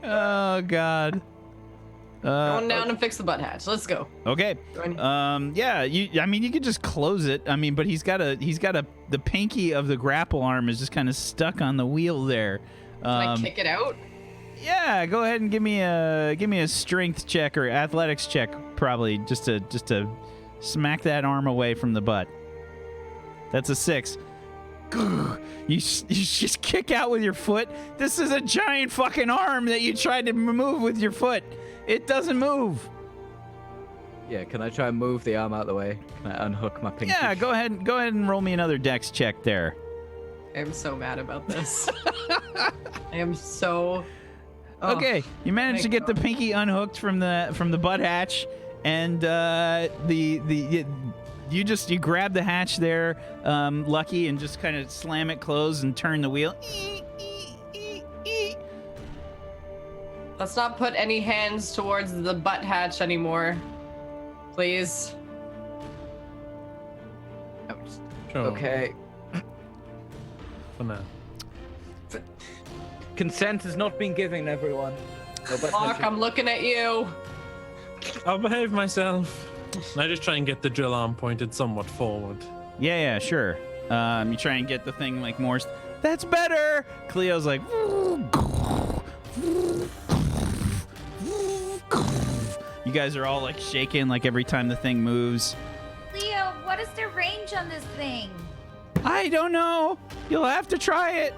Oh God. Going down and fix the butt hatch. Let's go. Okay. Yeah, you could just close it. I mean, but he's got the pinky of the grapple arm is just kind of stuck on the wheel there. Can I kick it out? Yeah, go ahead and give me a strength check or athletics check, probably just to smack that arm away from the butt. That's a 6. You just kick out with your foot. This is a giant fucking arm that you tried to move with your foot. It doesn't move. Yeah, can I try and move the arm out of the way? Can I unhook my pinky? Yeah, go ahead and roll me another dex check there. I'm so mad about this. I am so. Oh, Okay, you managed to thank get the God. pinky unhooked from the butt hatch, and you grab the hatch there, Lucky, and just kind of slam it closed and turn the wheel. Let's not put any hands towards the butt hatch anymore. Please. Ouch. Sure. Okay. For now. Consent has not been given, everyone. No, but Fuck, I'm looking at you. I'll behave myself. And I just try and get the drill arm pointed somewhat forward. Yeah, sure. You try and get the thing like more. That's better. Cleo's like. You guys are all like shaking like every time the thing moves. Leo, what is the range on this thing? I don't know. You'll have to try it.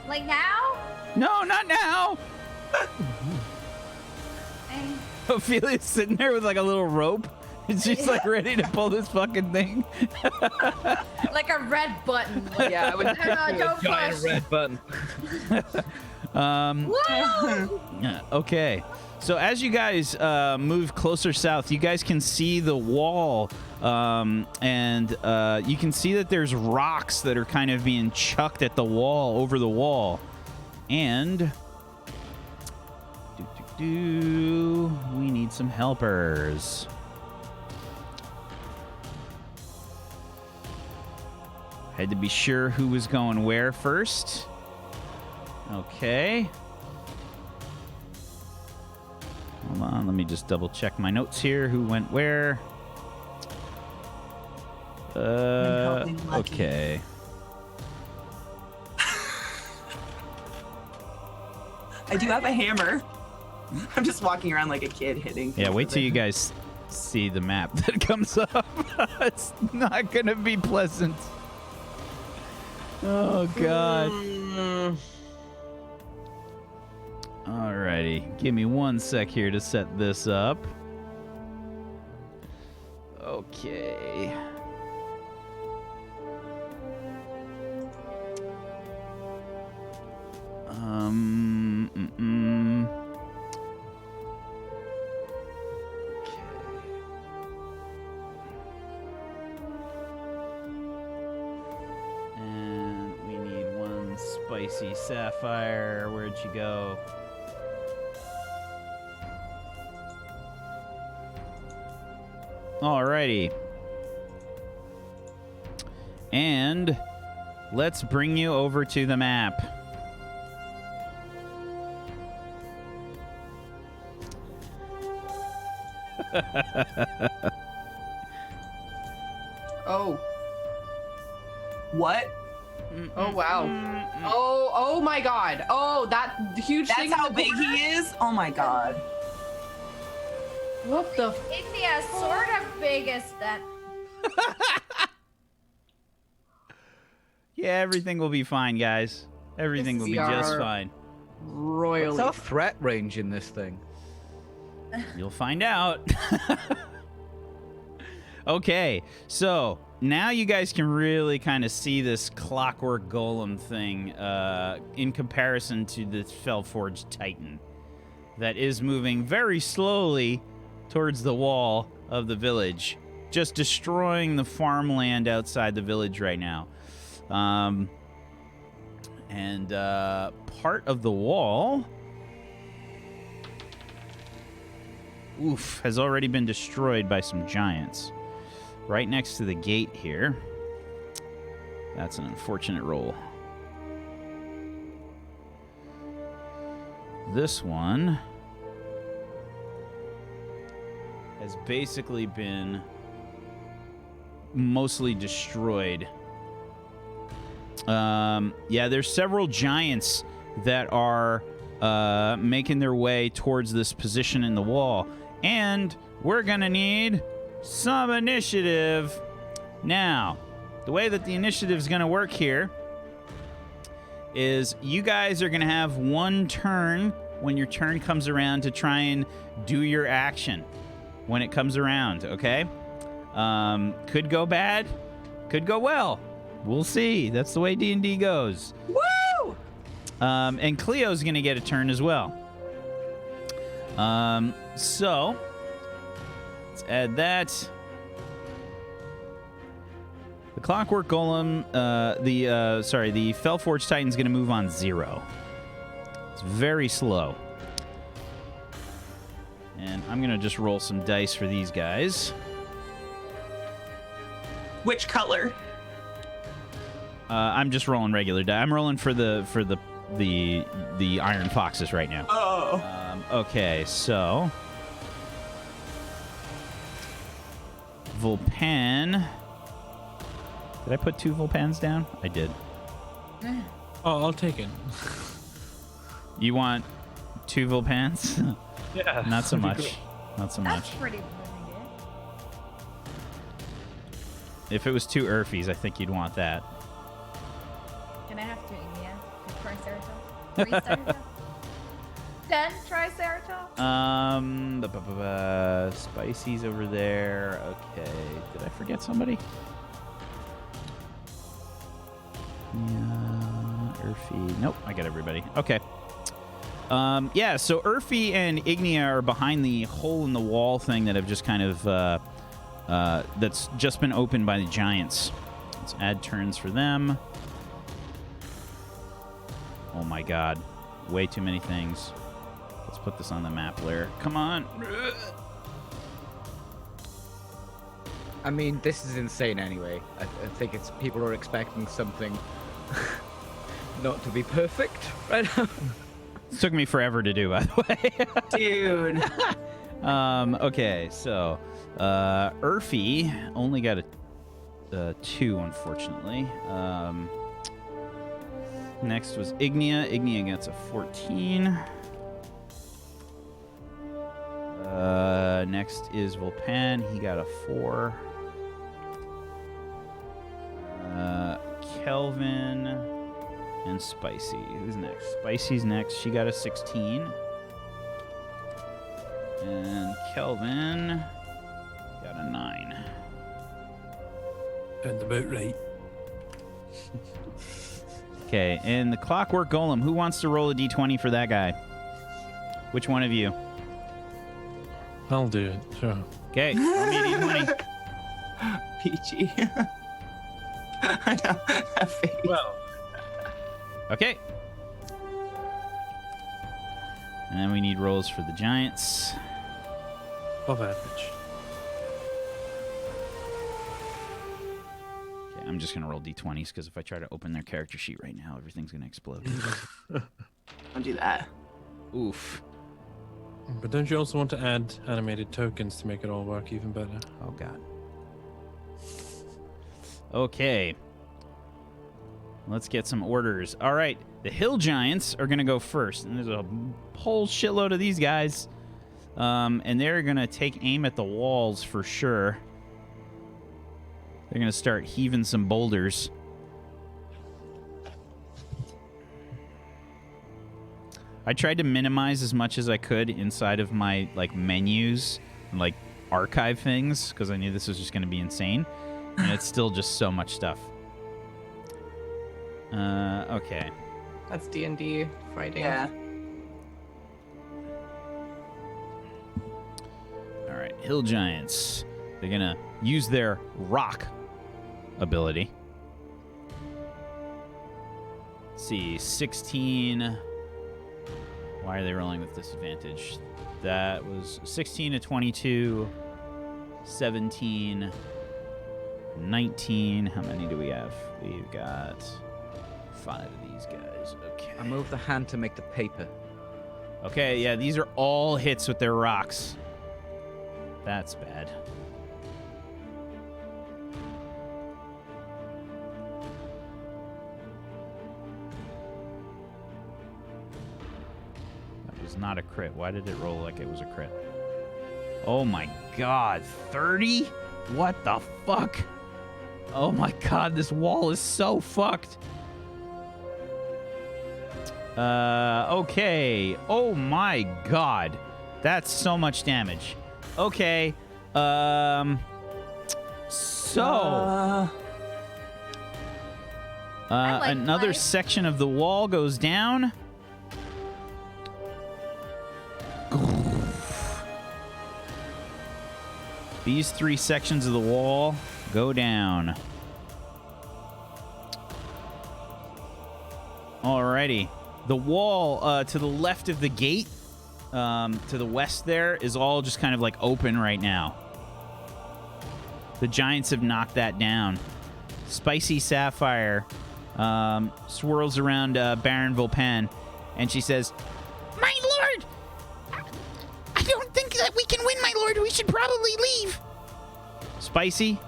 Like now? No, not now. I- Ophelia's sitting there with like a little rope. And she's like ready to pull this fucking thing. like a red button. Like, Yeah, I would no, don't giant push. red button. Okay. So as you guys move closer south, you guys can see the wall, and you can see that there's rocks that are kind of being chucked at the wall, over the wall. And we need some helpers. Had to be sure who was going where first. Okay. Hold on, let me just double check my notes here. Who went where? Okay. I do have a hammer. I'm just walking around like a kid hitting. Yeah, wait till you guys see the map that comes up. It's not gonna be pleasant. Oh, God. Alrighty. Give me 1 sec here to set this up. Okay. Spicy sapphire, where'd you go? Alrighty. And let's bring you over to the map. Oh. What? Oh wow. Oh my god. Oh, that huge thing. That's how big he is? Oh my god. What the India sort of big as that. Yeah, everything will be fine, guys. Everything will be just fine. royally? What's our threat range in this thing? You'll find out. Okay, so now you guys can really kind of see this clockwork golem thing in comparison to the Fellforged Titan that is moving very slowly towards the wall of the village, just destroying the farmland outside the village right now. And part of the wall, has already been destroyed by some giants. Right next to the gate here. That's an unfortunate roll. This one has basically been mostly destroyed. Yeah, there's several giants that are making their way towards this position in the wall. And we're gonna need some initiative. Now, the way that the initiative is going to work here is you guys are going to have one turn when your turn comes around to try and do your action when it comes around, okay? Could go bad, could go well. We'll see. That's the way D&D goes. Woo! And Cleo's going to get a turn as well. So let's add that. The Clockwork Golem, the Fellforged Titan's going to move on 0. It's very slow. And I'm going to just roll some dice for these guys. Which color? I'm just rolling regular die. I'm rolling for the Iron Foxes right now. Oh. Okay, so Vulpan. Did I put 2 Vulpans down? I did. Oh, I'll take it. You want 2 Vulpans? Yeah. Not so that'd be much. great. Not so That's much. pretty good. If it was 2 Urfies, I think you'd want that. Can I have 2 India? 2 Triceratops? 3 Triceratops? 10 Triceratops? Spicy's over there. Okay. Did I forget somebody? Yeah, Urfie. Nope, I got everybody. Okay. Yeah, so Urfi and Ignia are behind the hole in the wall thing that have just kind of that's just been opened by the giants. Let's add turns for them. Oh my god. Way too many things. Let's put this on the map layer. Come on. I mean, this is insane anyway. I think it's people are expecting something not to be perfect right now. It took me forever to do, by the way. Dude. Okay, so Urfi only got a 2, unfortunately. Next was Ignia. Ignia gets a 14. Next is Volpan. He got a 4. Kelvin and Spicy. Who's next? Spicy's next. She got a 16. And Kelvin got a 9. Sounds about right. Okay, and the Clockwork Golem. Who wants to roll a d20 for that guy? Which one of you? I'll do it, sure. Okay, roll me a d20. Peachy. I know. That face. Well, Okay. And then we need rolls for the giants. above average. Okay, I'm just going to roll d20s because if I try to open their character sheet right now, everything's going to explode. Don't do that. Oof. But don't you also want to add animated tokens to make it all work even better? Oh, God. Okay. Let's get some orders. All right. The hill giants are going to go first. And there's a whole shitload of these guys. And they're going to take aim at the walls for sure. They're going to start heaving some boulders. I tried to minimize as much as I could inside of my menus and archive things because I knew this was just going to be insane. And it's still just so much stuff. Okay. That's D&D fighting. Yeah. All right. Hill giants. They're going to use their rock ability. Let's see. 16. Why are they rolling with disadvantage? That was 16 to 22. 17. 19. How many do we have? We've got 5 of these guys. Okay. I move the hand to make the paper. Okay, yeah, these are all hits with their rocks. That's bad. That was not a crit. Why did it roll like it was a crit? Oh my god, 30? What the fuck? Oh my god, this wall is so fucked. Okay. Oh my god. That's so much damage. Okay. So another life. section of the wall goes down. These 3 sections of the wall go down. Alrighty. The wall to the left of the gate, to the west there, is all just kind of open right now. The giants have knocked that down. Spicy Sapphire swirls around Baron Volpan, and she says, "My lord! I don't think that we can win, my lord. We should probably leave." Spicy,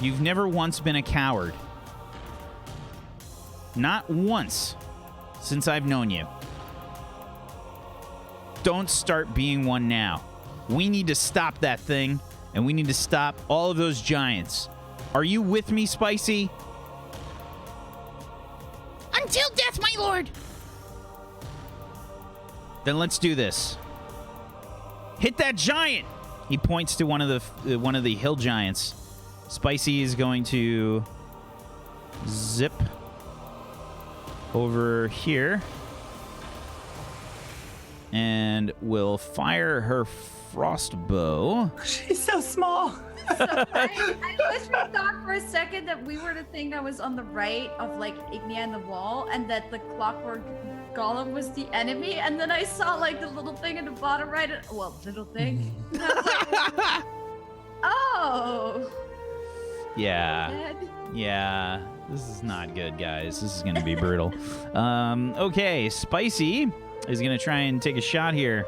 you've never once been a coward. Not once since I've known you. Don't start being one now. We need to stop that thing, and we need to stop all of those giants. Are you with me, Spicy? Until death, my lord. Then let's do this. Hit that giant. He points to one of the hill giants. Spicy is going to zip over here and will fire her frost bow. She's so small. I literally thought for a second that we were the thing that was on the right of like Ignia and the wall, and that the clockwork golem was the enemy. And then I saw like the little thing in the bottom right. Little thing. And I was like, oh. Yeah. Dead. Yeah. This is not good, guys. This is going to be brutal. Okay, Spicy is going to try and take a shot here.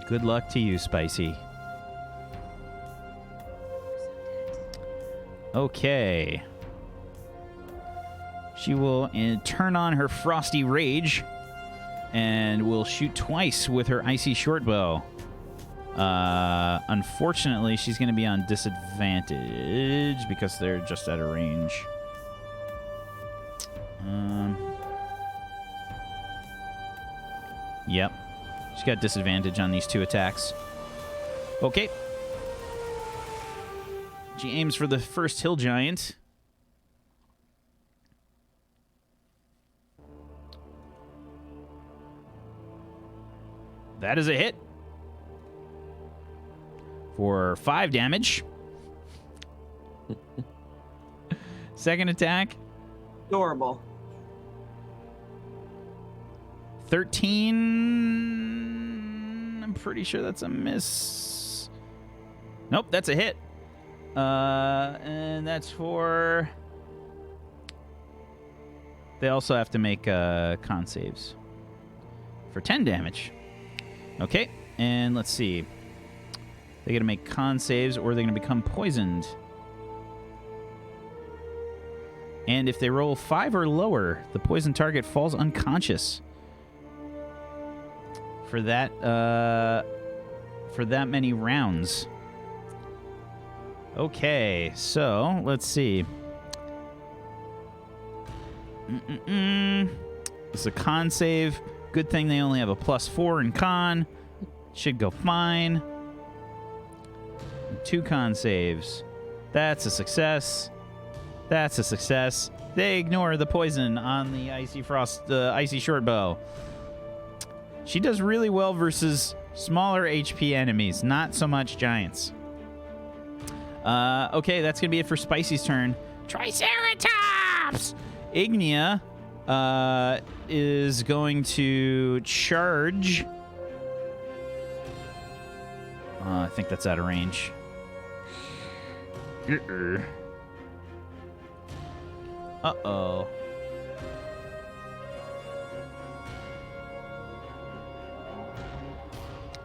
Good luck to you, Spicy. Okay. She will turn on her Frosty Rage and will shoot twice with her Icy Shortbow. Unfortunately, she's going to be on disadvantage because they're just out of range. Yep. She's got disadvantage on these 2 attacks. Okay. She aims for the first hill giant. That is a hit. For 5 damage. Second attack. Adorable. 13. I'm pretty sure that's a miss. Nope, that's a hit. And that's for... They also have to make con saves. For 10 damage. Okay, and let's see. They're going to make con saves or they're going to become poisoned. And if they roll 5 or lower, the poison target falls unconscious. For that many rounds. Okay, so let's see. It's a con save. Good thing they only have a +4 in con. Should go fine. 2 con saves. That's a success. That's a success. They ignore the poison on the Icy Shortbow. She does really well versus smaller HP enemies, not so much giants. Okay, that's going to be it for Spicy's turn. Triceratops! Ignia is going to charge. I think that's out of range. Uh-oh.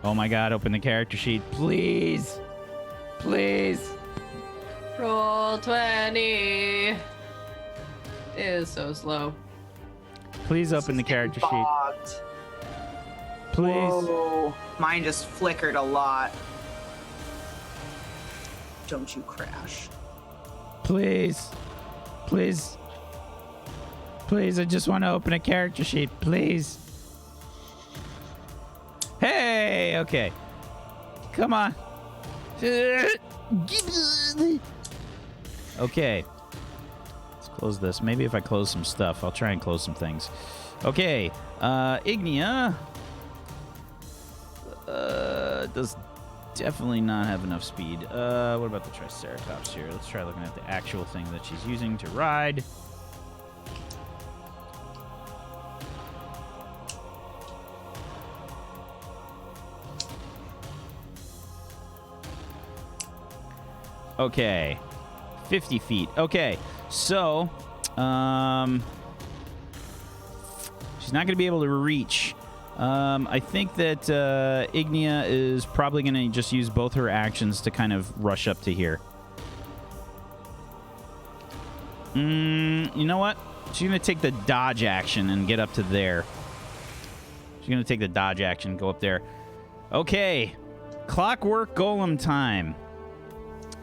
Oh my god, open the character sheet. Please. Please. Roll 20. It is so slow. Please open the character sheet. Bogged. Please. Whoa. Mine just flickered a lot. Don't you crash. Please. Please. Please, I just want to open a character sheet. Please. Hey, okay. Come on. Okay. Let's close this. Maybe if I close some stuff, I'll try and close some things. Okay. Ignia does definitely not have enough speed. What about the Triceratops here? Let's try looking at the actual thing that she's using to ride. Okay. 50 feet. Okay. So, she's not going to be able to reach. I think that Ignia is probably going to just use both her actions to kind of rush up to here. You know what? She's going to take the dodge action and get up to there. She's going to take the dodge action and go up there. Okay. Clockwork Golem time.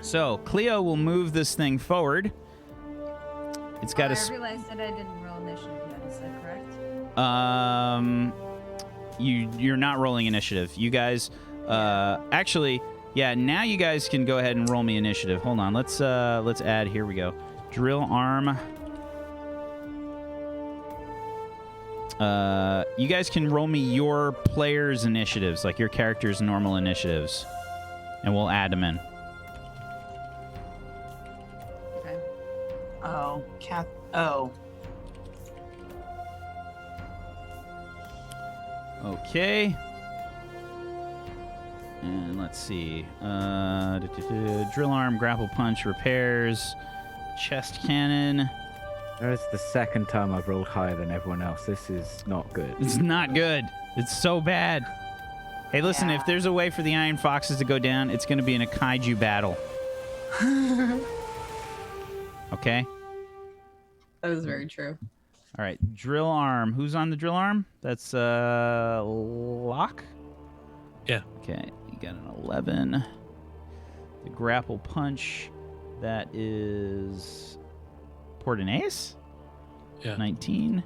So, Cleo will move this thing forward. It's got I realized that I didn't roll initiative yet. Is that correct? You're not rolling initiative. You guys, actually, yeah. Now you guys can go ahead and roll me initiative. Hold on. Let's add. Here we go. Drill arm. You guys can roll me your players' initiatives, like your character's normal initiatives, and we'll add them in. Okay. Oh, Kath. Oh. Okay. And let's see. Drill arm, grapple punch, repairs, chest cannon. That is the second time I've rolled higher than everyone else. This is not good. It's not good. It's so bad. Hey, listen, Yeah. if there's a way for the Iron Foxes to go down, it's going to be in a kaiju battle. Okay? That is very true. All right, drill arm. Who's on the drill arm? That's Locke? Yeah. Okay, you got an 11. The grapple punch, that is Portinace? Yeah. 19.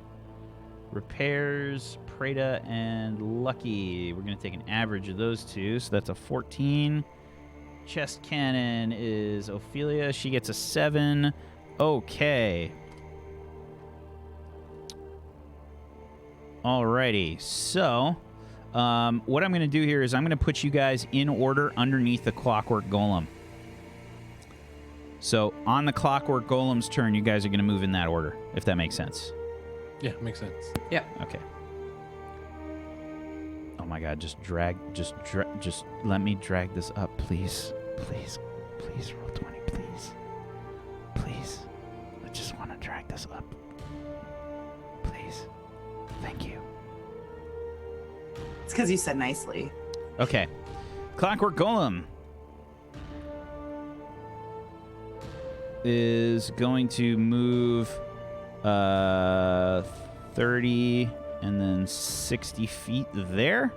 Repairs, Preda and Lucky. We're going to take an average of those two, so that's a 14. Chest cannon is Ophelia. She gets a 7. Okay. Alrighty, so what I'm going to do here is I'm going to put you guys in order underneath the Clockwork Golem. So on the Clockwork Golem's turn, you guys are going to move in that order, if that makes sense. Yeah, makes sense. Yeah. Okay. Oh my God, just let me drag this up, please. Please roll 20, please. Please. I just want to drag this up. Please. Thank you. It's because you said nicely. Okay. Clockwork Golem is going to move 30 and then 60 feet there.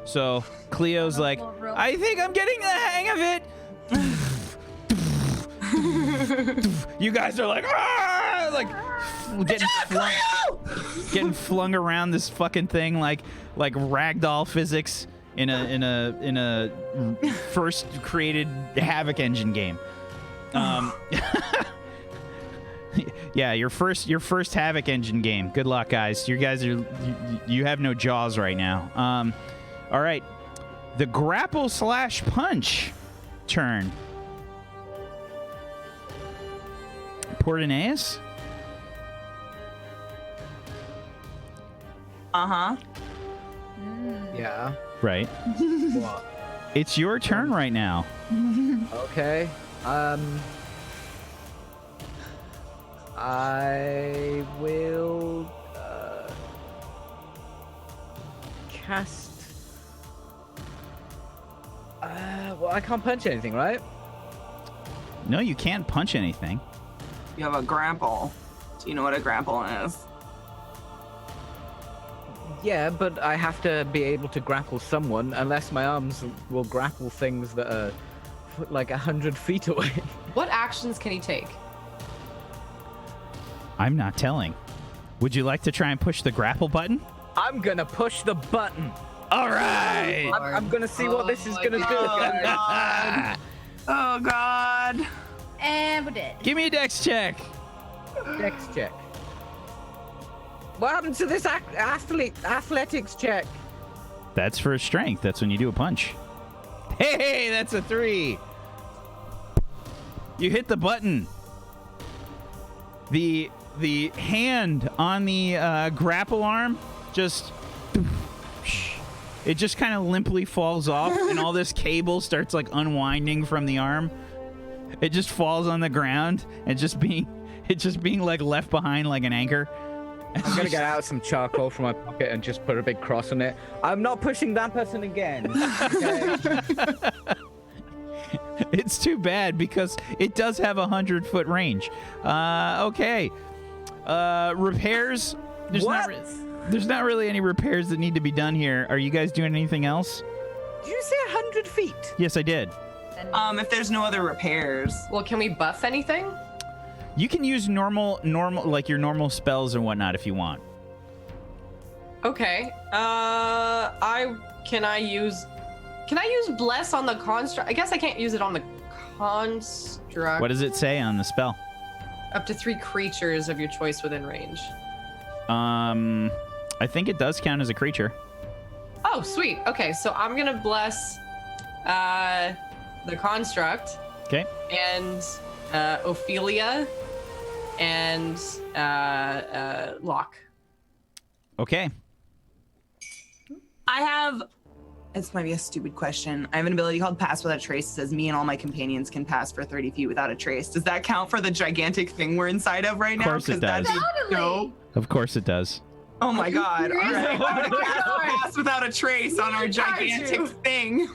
So Cleo's like, I think I'm getting the hang of it. You guys are like, ah! Like getting flung around this fucking thing like ragdoll physics in a first created Havoc engine game. Yeah, your first Havoc engine game. Good luck, guys. You guys are you have no jaws right now. All right, the grapple / punch turn. Portinaeus? Uh-huh. Yeah. Right. What? It's your turn right now. Okay. I will cast. Well, I can't punch anything, right? No, you can't punch anything. You have a grapple. Do you know what a grapple is? Yeah, but I have to be able to grapple someone, unless my arms will grapple things that are like 100 feet away. What actions can he take? I'm not telling. Would you like to try and push the grapple button? I'm gonna push the button. All right. I'm gonna see what this is gonna do. God. Oh, God. And we're dead. Give me a dex check. Dex check. What happened to this athletics check? That's for strength. That's when you do a punch. Hey, that's a 3. You hit the button. The hand on the grapple arm just it just kind of limply falls off, and all this cable starts like unwinding from the arm. It just falls on the ground and just being like left behind like an anchor. I'm gonna get out some charcoal from my pocket and just put a big cross on it. I'm not pushing that person again. Okay? It's too bad because it does have 100-foot range. Okay. Repairs. There's not really any repairs that need to be done here. Are you guys doing anything else? Did you say 100 feet? Yes, I did. If there's no other repairs. Well, can we buff anything? You can use normal like your normal spells and whatnot if you want. Okay. Can I use bless on the construct? I guess I can't use it on the construct. What does it say on the spell? Up to 3 creatures of your choice within range. I think it does count as a creature. Oh, sweet. Okay, so I'm gonna bless the construct Okay. and Ophelia and Locke. Okay. I have. This might be a stupid question. I have an ability called Pass Without a Trace. It says me and all my companions can pass for 30 feet without a trace. Does that count for the gigantic thing we're inside of right now? Of course it does. Totally. Of course it does. Oh my god. All serious? right. I'm gonna cast Pass Without a Trace on our gigantic thing.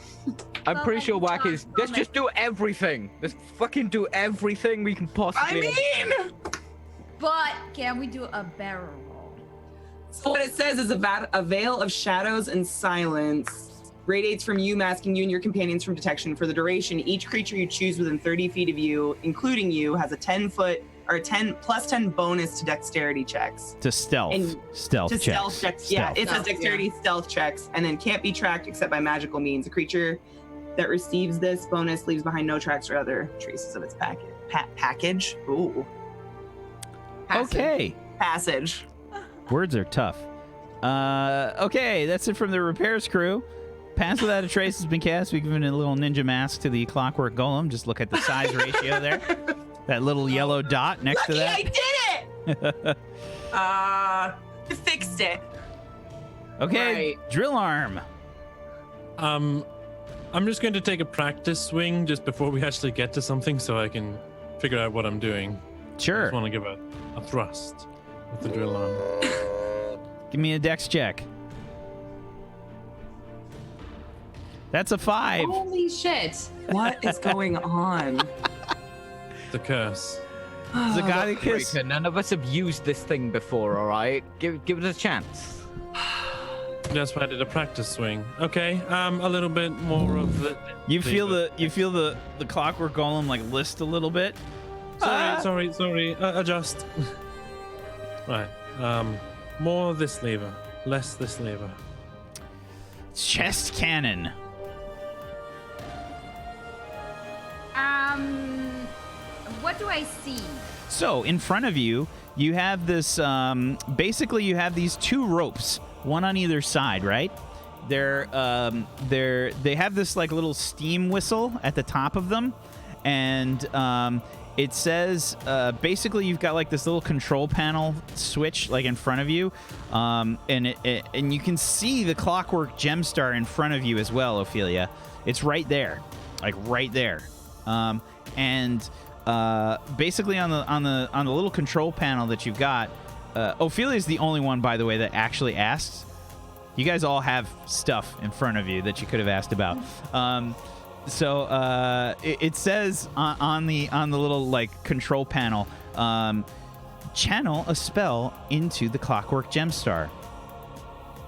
I'm pretty sure Oh my Wack is. God, Let's just do everything. Let's fucking do everything we can I possibly. mean, But can we do a barrel roll? so what it says is a veil of shadows and silence radiates from you, masking you and your companions from detection. For the duration, each creature you choose within 30 feet of you, including you, has a 10-foot or a 10 plus 10 bonus to dexterity checks. To stealth. And Stealth To checks. stealth checks. Yeah, Stealth. it says Stealth, dexterity stealth checks, and then can't be tracked except by magical means. A creature that receives this bonus leaves behind no tracks or other traces of its package. Ooh. Okay. Passage. Words are tough. Okay, that's it from the repairs crew. Pass Without a Trace has been cast. We've given a little ninja mask to the Clockwork Golem. Just look at the size ratio there. That little yellow dot next to Lucky that. I did it! Fixed it. Okay, drill arm. I'm just going to take a practice swing just before we actually get to something, so I can figure out what I'm doing. I Sure. just want to give a thrust with the drill arm. Give me a dex check. That's a 5. Holy shit. What is going on? The curse. Zagadicus. Breaker, none of us have used this thing before, all right? Give it a chance. That's why I did a practice swing. Okay, a little bit more of the. You feel the Clockwork Golem like list a little bit. Sorry. Adjust. Right. More this lever, less this lever. Chest cannon. What do I see? So in front of you, you have this. Basically, you have these 2 ropes, one on either side, right? They have this like little steam whistle at the top of them, and it says basically you've got like this little control panel switch like in front of you, and you can see the Clockwork Gemstar in front of you as well, Ophelia. It's right there, like right there, and. Basically on the little control panel that you've got, Ophelia is the only one, by the way, that actually asks. You guys all have stuff in front of you that you could have asked about. It says on the little like control panel, channel a spell into the Clockwork Gemstar.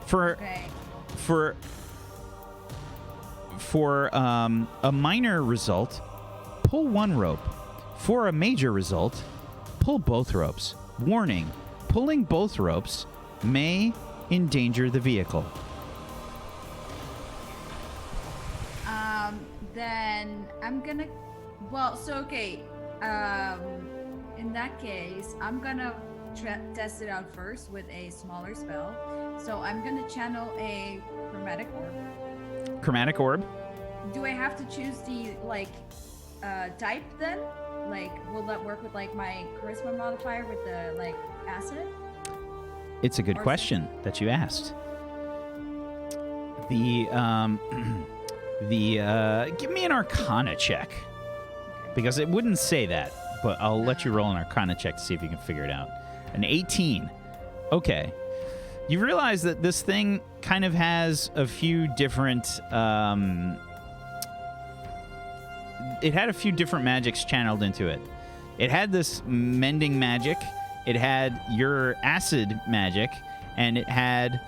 For a minor result, pull 1 rope. For a major result, pull both ropes. Warning, pulling both ropes may endanger the vehicle. Then I'm gonna. In that case, I'm gonna test it out first with a smaller spell. So I'm gonna channel a chromatic orb. Chromatic orb. Do I have to choose the type then? Like, will that work with like my charisma modifier with the like acid? It's a good Or question that you asked. Give me an Arcana check, because it wouldn't say that, but I'll let you roll an Arcana check to see if you can figure it out. An 18. Okay. You realize that this thing kind of has a few different. It had a few different magics channeled into it. It had this mending magic. It had your acid magic, and it had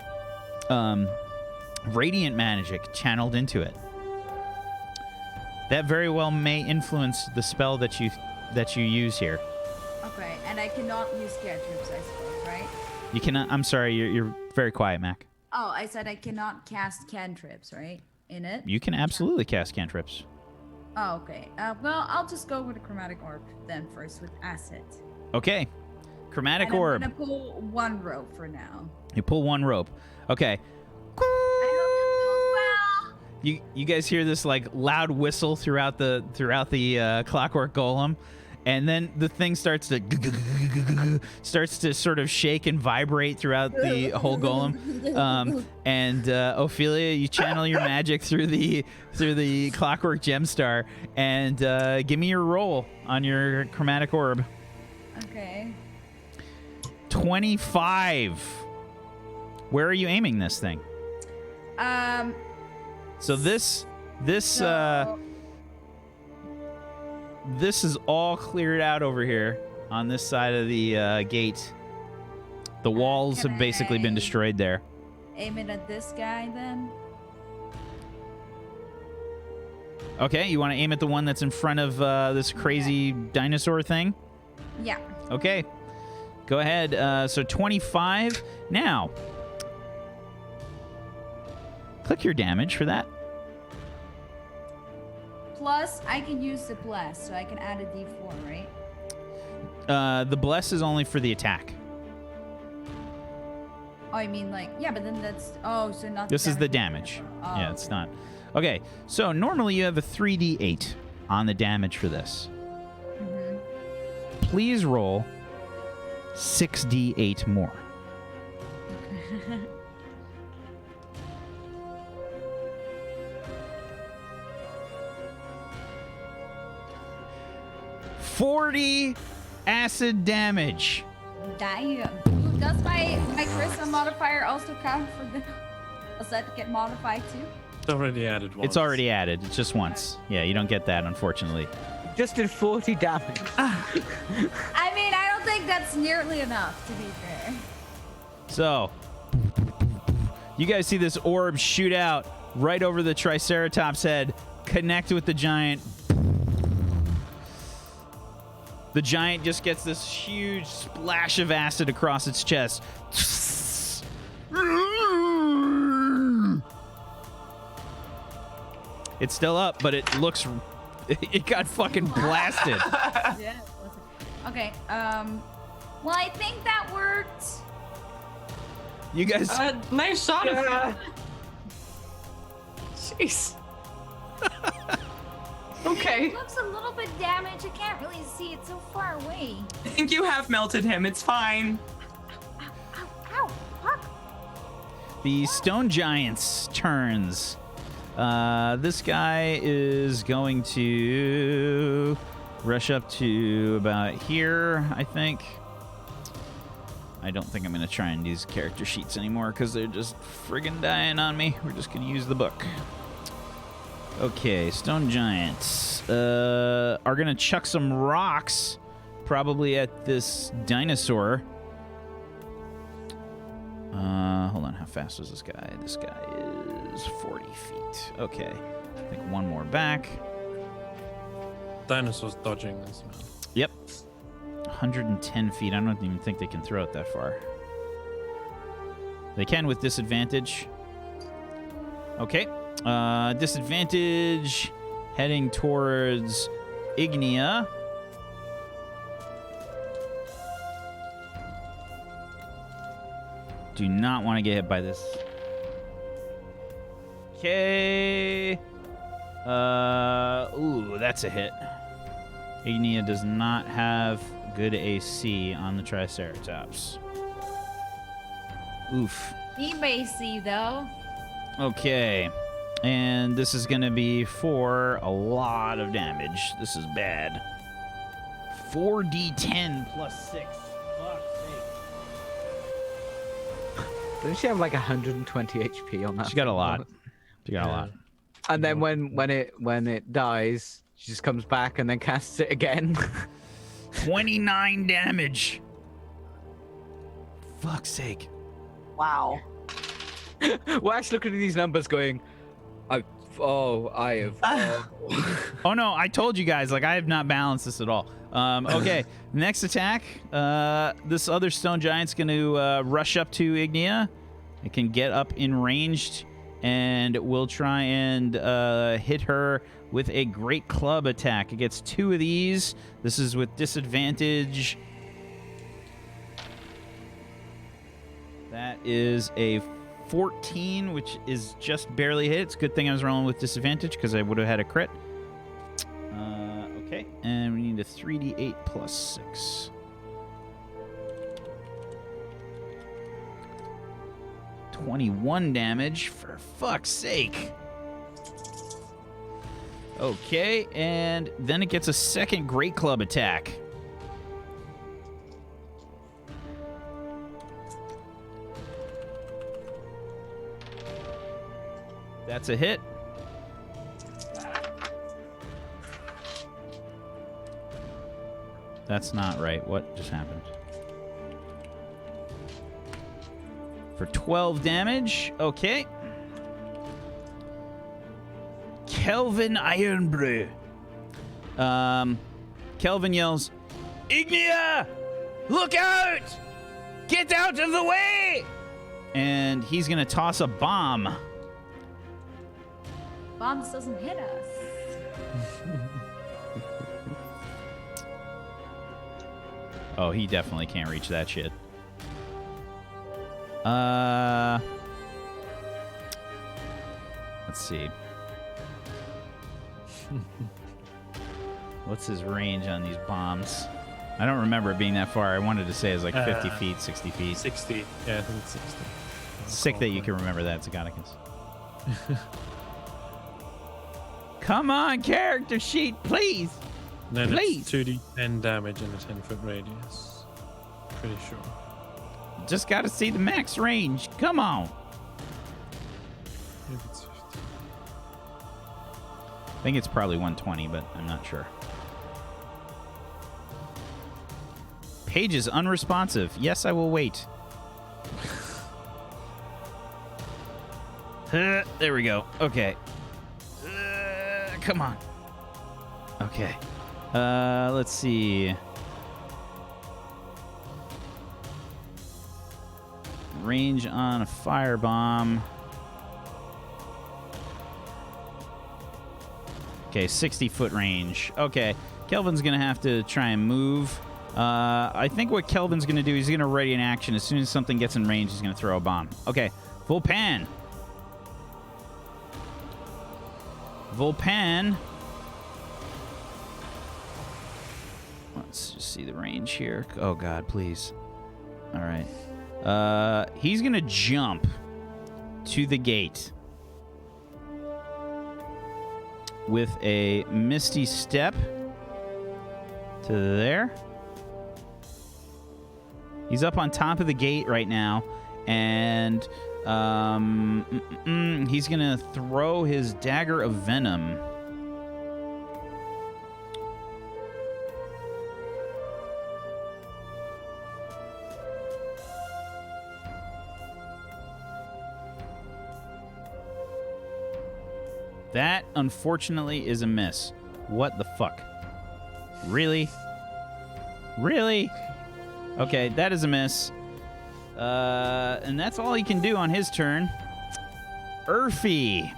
radiant magic channeled into it. That very well may influence the spell that you use here. Okay, and I cannot use cantrips, I suppose, right? You cannot. I'm sorry, you're very quiet, Mac. Oh, I said I cannot cast cantrips, right? In it? You can absolutely cast cantrips. Oh, okay. Well, I'll just go with a chromatic orb then first with acid. Okay. Chromatic And orb. I'm gonna pull one rope for now. You pull one rope. Okay. I hope it goes well. You guys hear this like loud whistle throughout the clockwork golem, and then the thing starts to sort of shake and vibrate throughout the whole golem. And Ophelia, you channel your magic through the clockwork gemstar, and give me your roll on your chromatic orb. Okay. 25. Where are you aiming this thing? So this is all cleared out over here on this side of the gate. The walls have basically been destroyed there. Aim it at this guy then. Okay, you want to aim at the one that's in front of this crazy dinosaur thing? Yeah. Okay, go ahead. So 25. Now, click your damage for that. Plus, I can use the bless, so I can add a d4, right? The bless is only for the attack. Oh, I mean, like, yeah, but then that's... Oh, so not... This is the damage. Oh, Yeah, it's not. Okay, so normally you have a 3d8 on the damage for this. Mhm. Please roll 6d8 more. 40 acid damage. Damn. Does my charisma modifier also count for the... Does that get modified too? It's already added once. It's already added. It's just once. Yeah, you don't get that, unfortunately. Just did 40 damage. I mean, I don't think that's nearly enough, to be fair. So, you guys see this orb shoot out right over the Triceratops head, connect with the giant. The giant just gets this huge splash of acid across its chest. It's still up, but it looks... It got fucking blasted. Yeah. Okay, well, I think that worked. You guys... Nice shot of him. Jeez. Okay. It looks a little bit damaged. I can't really see it so far away. I think you have melted him. It's fine. Ow, ow, fuck. The stone giant's turns. This guy is going to rush up to about here, I think. I don't think I'm going to try and use character sheets anymore because they're just friggin' dying on me. We're just going to use the book. Okay, stone giants are going to chuck some rocks probably at this dinosaur. Hold on, how fast is this guy? This guy is 40 feet. Okay, I think one more back. Dinosaurs dodging this man. Yep. 110 feet. I don't even think they can throw it that far. They can with disadvantage. Okay. Disadvantage heading towards Ignia. Do not want to get hit by this. Okay. Ooh, that's a hit. Ignia does not have good AC on the Triceratops. Oof. Deep AC, though. Okay. And this is going to be for a lot of damage. This is bad. 4d10 plus 6. Fuck's sake. Doesn't she have like 120 HP on that? She got a thing? lot. She got a lot. And then when it dies, she just comes back and then casts it again. 29 damage. Fuck's sake. Wow. Wax looking at these numbers going, I have. Oh no, I told you guys, like I have not balanced this at all. Okay, next attack. This other stone giant's going to rush up to Ignia. It can get up in ranged, and we'll try and hit her with a great club attack. It gets 2 of these. This is with disadvantage. That is a 14, which is just barely hit. It's a good thing I was rolling with disadvantage because I would have had a crit. Okay, and we need a 3d8 plus 6. $21 damage, for fuck's sake. Okay, and then it gets a second Great Club attack. That's a hit. That's not right. What just happened? For 12 damage. Okay. Kelvin Ironbrew. Kelvin yells, Ignia! Look out! Get out of the way! And he's going to toss a bomb. Bombs doesn't hit us. Oh, he definitely can't reach that shit. Let's see. What's his range on these bombs? I don't remember it being that far. I wanted to say it was like 50 feet, 60 feet. 60. Yeah, I think it's 60. Sick that you can remember that, Zagonicus. Come on, character sheet, please. And then Please. it's 2d10 damage in a 10-foot radius. Pretty sure. Just got to see the max range. Come on. Maybe it's 50. I think it's probably 120, but I'm not sure. Page is unresponsive. Yes, I will wait. There we go. Okay. Come on. Okay. Let's see. Range on a firebomb. Okay, 60-foot range. Okay, Kelvin's going to have to try and move. I think what Kelvin's going to do, he's going to ready an action. As soon as something gets in range, he's going to throw a bomb. Okay, Volpan. Volpan. Let's just see the range here. Oh, God, please. All right. He's going to jump to the gate with a Misty Step to there. He's up on top of the gate right now, and he's going to throw his Dagger of Venom. That, unfortunately, is a miss. What the fuck? Really? Really? Okay, that is a miss. And that's all he can do on his turn. Urfi.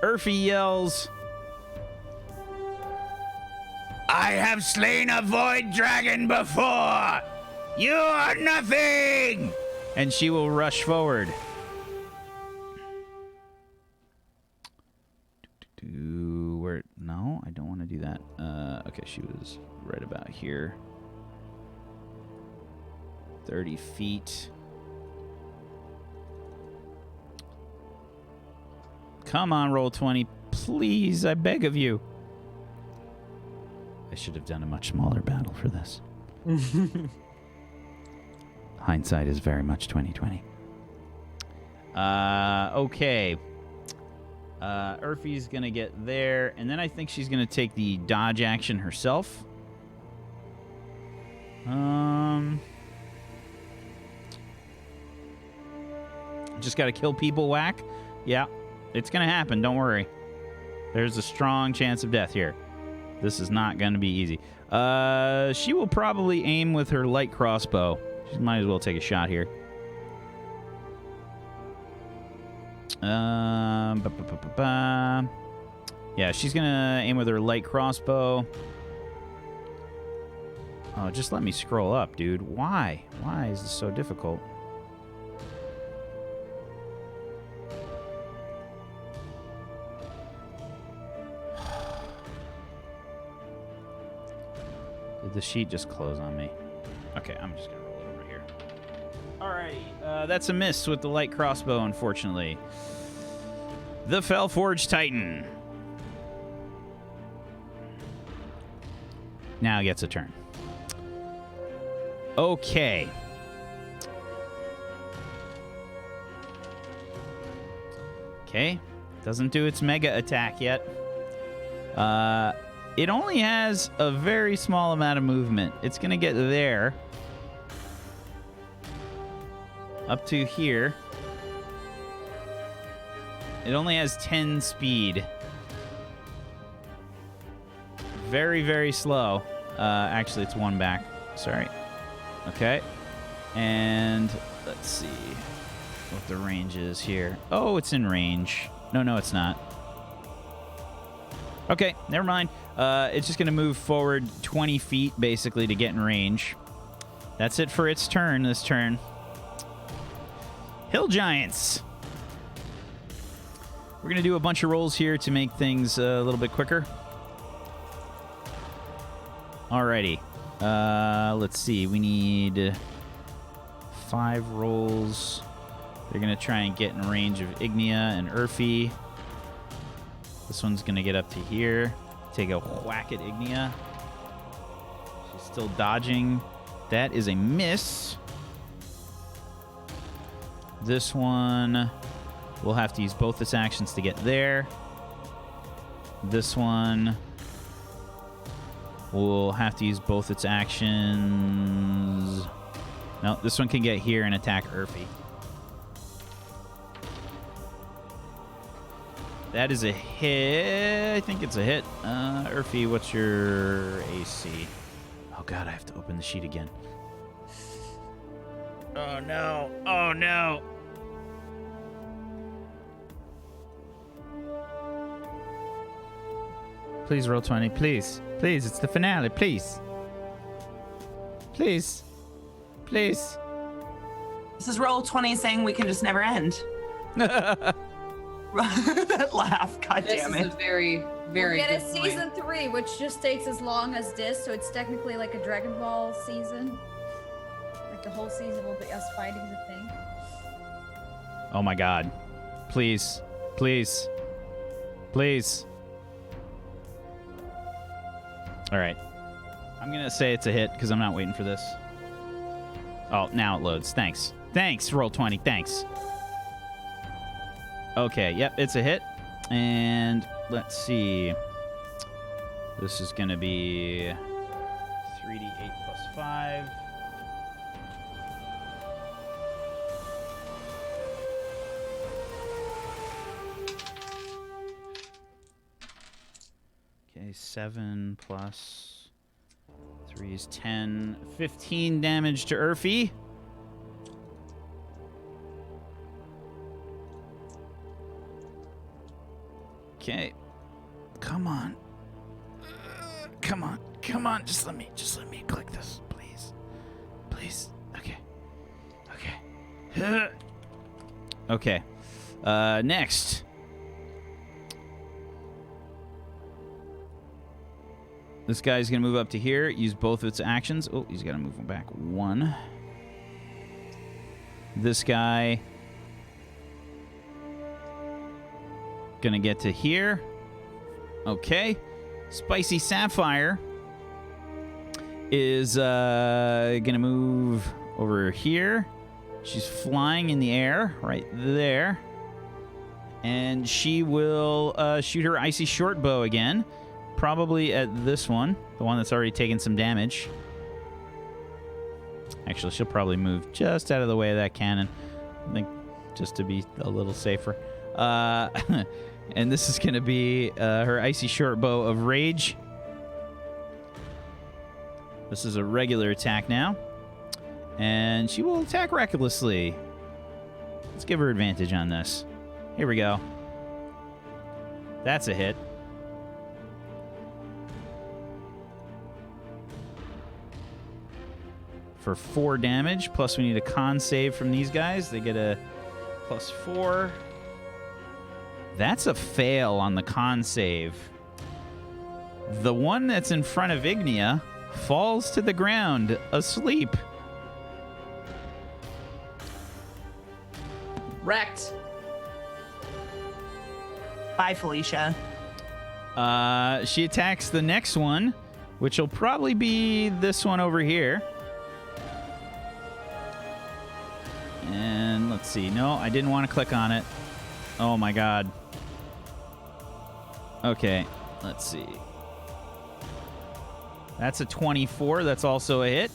Urfi yells, I have slain a void dragon before! You are nothing! And she will rush forward. Where? No, I don't want to do that. Okay, she was right about here. 30 feet. Come on, roll 20. Please, I beg of you. I should have done a much smaller battle for this. Hindsight is very much 2020. Okay. Urfi's gonna get there, and then I think she's gonna take the dodge action herself. Just gotta kill people, whack. Yeah, it's gonna happen. Don't worry. There's a strong chance of death here. This is not gonna be easy. She will probably aim with her light crossbow. She might as well take a shot here. Yeah, she's gonna aim with her light crossbow. Oh, just let me scroll up, dude. Why? Why is this so difficult? Did the sheet just close on me? Okay, I'm just gonna roll it over here. Alrighty, that's a miss with the light crossbow, unfortunately. The Fellforged Titan now gets a turn. Okay. Okay. Doesn't do its mega attack yet. It only has a very small amount of movement. It's going to get there. Up to here. It only has 10 speed. Very, very slow. Actually, it's one back. Sorry. Okay. And let's see what the range is here. Oh, it's in range. No, it's not. Okay, never mind. It's just going to move forward 20 feet, basically, to get in range. That's it for its turn, this turn. Hill Giants. We're going to do a bunch of rolls here to make things a little bit quicker. Alrighty. Let's see. We need 5 rolls. They're going to try and get in range of Ignia and Urfi. This one's going to get up to here. Take a whack at Ignia. She's still dodging. That is a miss. This one will have to use both its actions to get there. This one will have to use both its actions. No, this one can get here and attack Urfi. That is a hit. I think it's a hit. Urfi, what's your AC? Oh, God, I have to open the sheet again. Oh, no. Oh, no. Please roll 20, please. Please, it's the finale, please. Please. Please. This is roll 20 saying we can just never end. That laugh, god This damn is it. a very, very We'll get a good point. season 3, which just takes as long as this, so it's technically like a Dragon Ball season. Like the whole season will be us fighting the thing. Oh, my God. Please. Please. Please. All right. I'm going to say it's a hit because I'm not waiting for this. Oh, now it loads. Thanks. Thanks, roll 20. Thanks. Okay, yep, it's a hit. And let's see. This is going to be 3d8 plus 5. Okay, 7 plus 3 is 10. 15 damage to Urfi. Okay. Come on. Come on. Come on. Just let me click this, please. Please. Okay. Okay. Okay. Next. This guy's going to move up to here, use both of its actions. Oh, he's got to move him back 1. This guy going to get to here. Okay. Spicy Sapphire is going to move over here. She's flying in the air right there. And she will shoot her icy short bow again. Probably at this one, the one that's already taken some damage. Actually, she'll probably move just out of the way of that cannon. I think just to be a little safer. And this is going to be her icy short bow of rage. This is a regular attack now. And she will attack recklessly. Let's give her advantage on this. Here we go. That's a hit. for 4 damage. Plus, we need a con save from these guys. They get a +4. That's a fail on the con save. The one that's in front of Ignia falls to the ground, asleep. Wrecked. Bye, Felicia. She attacks the next one, which will probably be this one over here. And let's see. No, I didn't want to click on it. Oh my god. Okay, let's see. That's a 24. That's also a hit.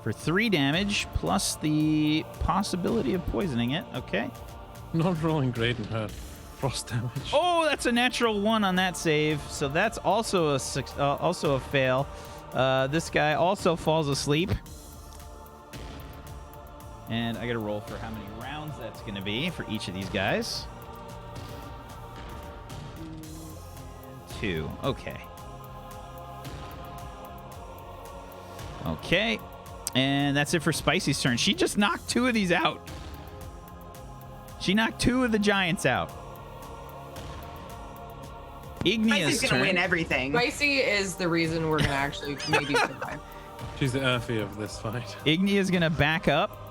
For 3 damage, plus the possibility of poisoning it. Okay. Not rolling great in her frost damage. Oh, that's a natural 1 on that save. So that's also a fail. This guy also falls asleep. And I got to roll for how many rounds that's going to be for each of these guys. 2. Okay. Okay. And that's it for Spicy's turn. She just knocked 2 of these out. She knocked 2 of the giants out. Ignia's Spicy's turn. gonna win everything. Spicy is the reason we're gonna actually maybe survive. She's the Earthy of this fight. Ignia's going to back up.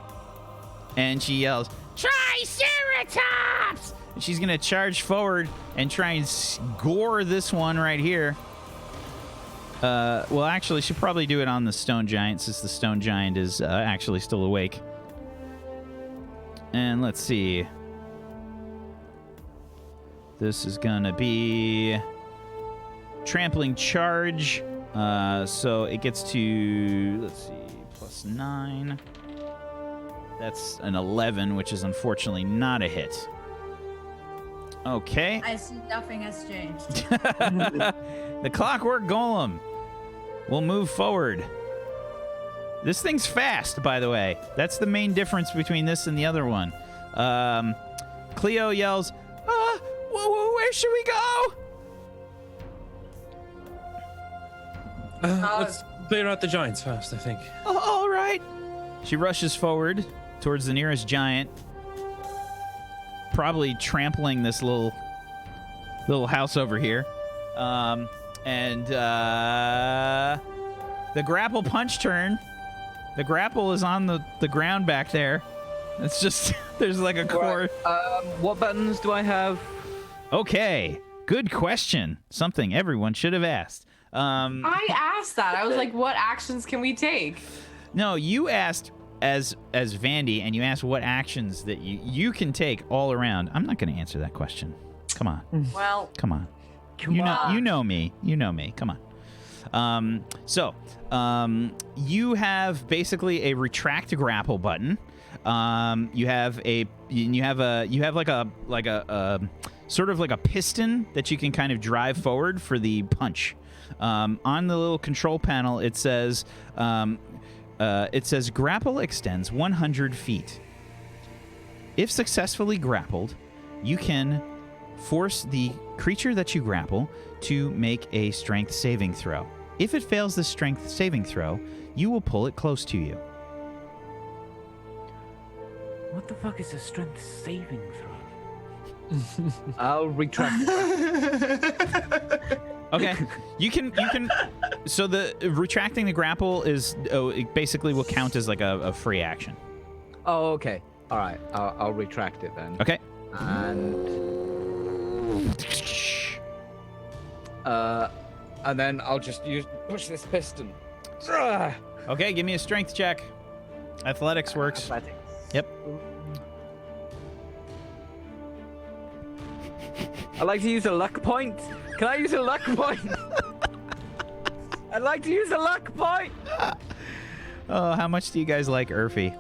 And she yells, Triceratops! And she's going to charge forward and try and gore this one right here. Well, actually, she'll probably do it on the stone giant since the stone giant is actually still awake. And let's see. This is going to be trampling charge. So it gets to, let's see, +9. That's an 11, which is unfortunately not a hit. Okay. I see nothing has changed. The clockwork golem will move forward. This thing's fast, by the way. That's the main difference between this and the other one. Cleo yells, where should we go? Let's clear out the giants first, I think. Oh, all right. She rushes forward towards the nearest giant, probably trampling this little house over here. And the grapple punch turn. The grapple is on the ground back there. It's just, there's like a cord. What buttons do I have? Okay, good question. Something everyone should have asked. I asked that. I was like, what actions can we take? No, you asked as Vandy, and you asked what actions that you can take all around. I'm not going to answer that question. Come on. Well, Come on. You know me. You know me. Come on. So you have basically a retract grapple button. You have like a sort of like a piston that you can kind of drive forward for the punch. On the little control panel, it says grapple extends 100 feet. If successfully grappled, you can force the creature that you grapple to make a strength saving throw. If it fails the strength saving throw, you will pull it close to you. What the fuck is a strength saving throw? I'll retract it. Okay, you can. So the retracting the grapple is it basically will count as like a free action. Oh, okay. All right. I'll retract it then. Okay. And then I'll just push this piston. Okay, give me a strength check. Athletics works. Athletics. Yep. I'd like to use a luck point. Can I use a luck point? I'd like to use a luck point. Oh, how much do you guys like Urfi?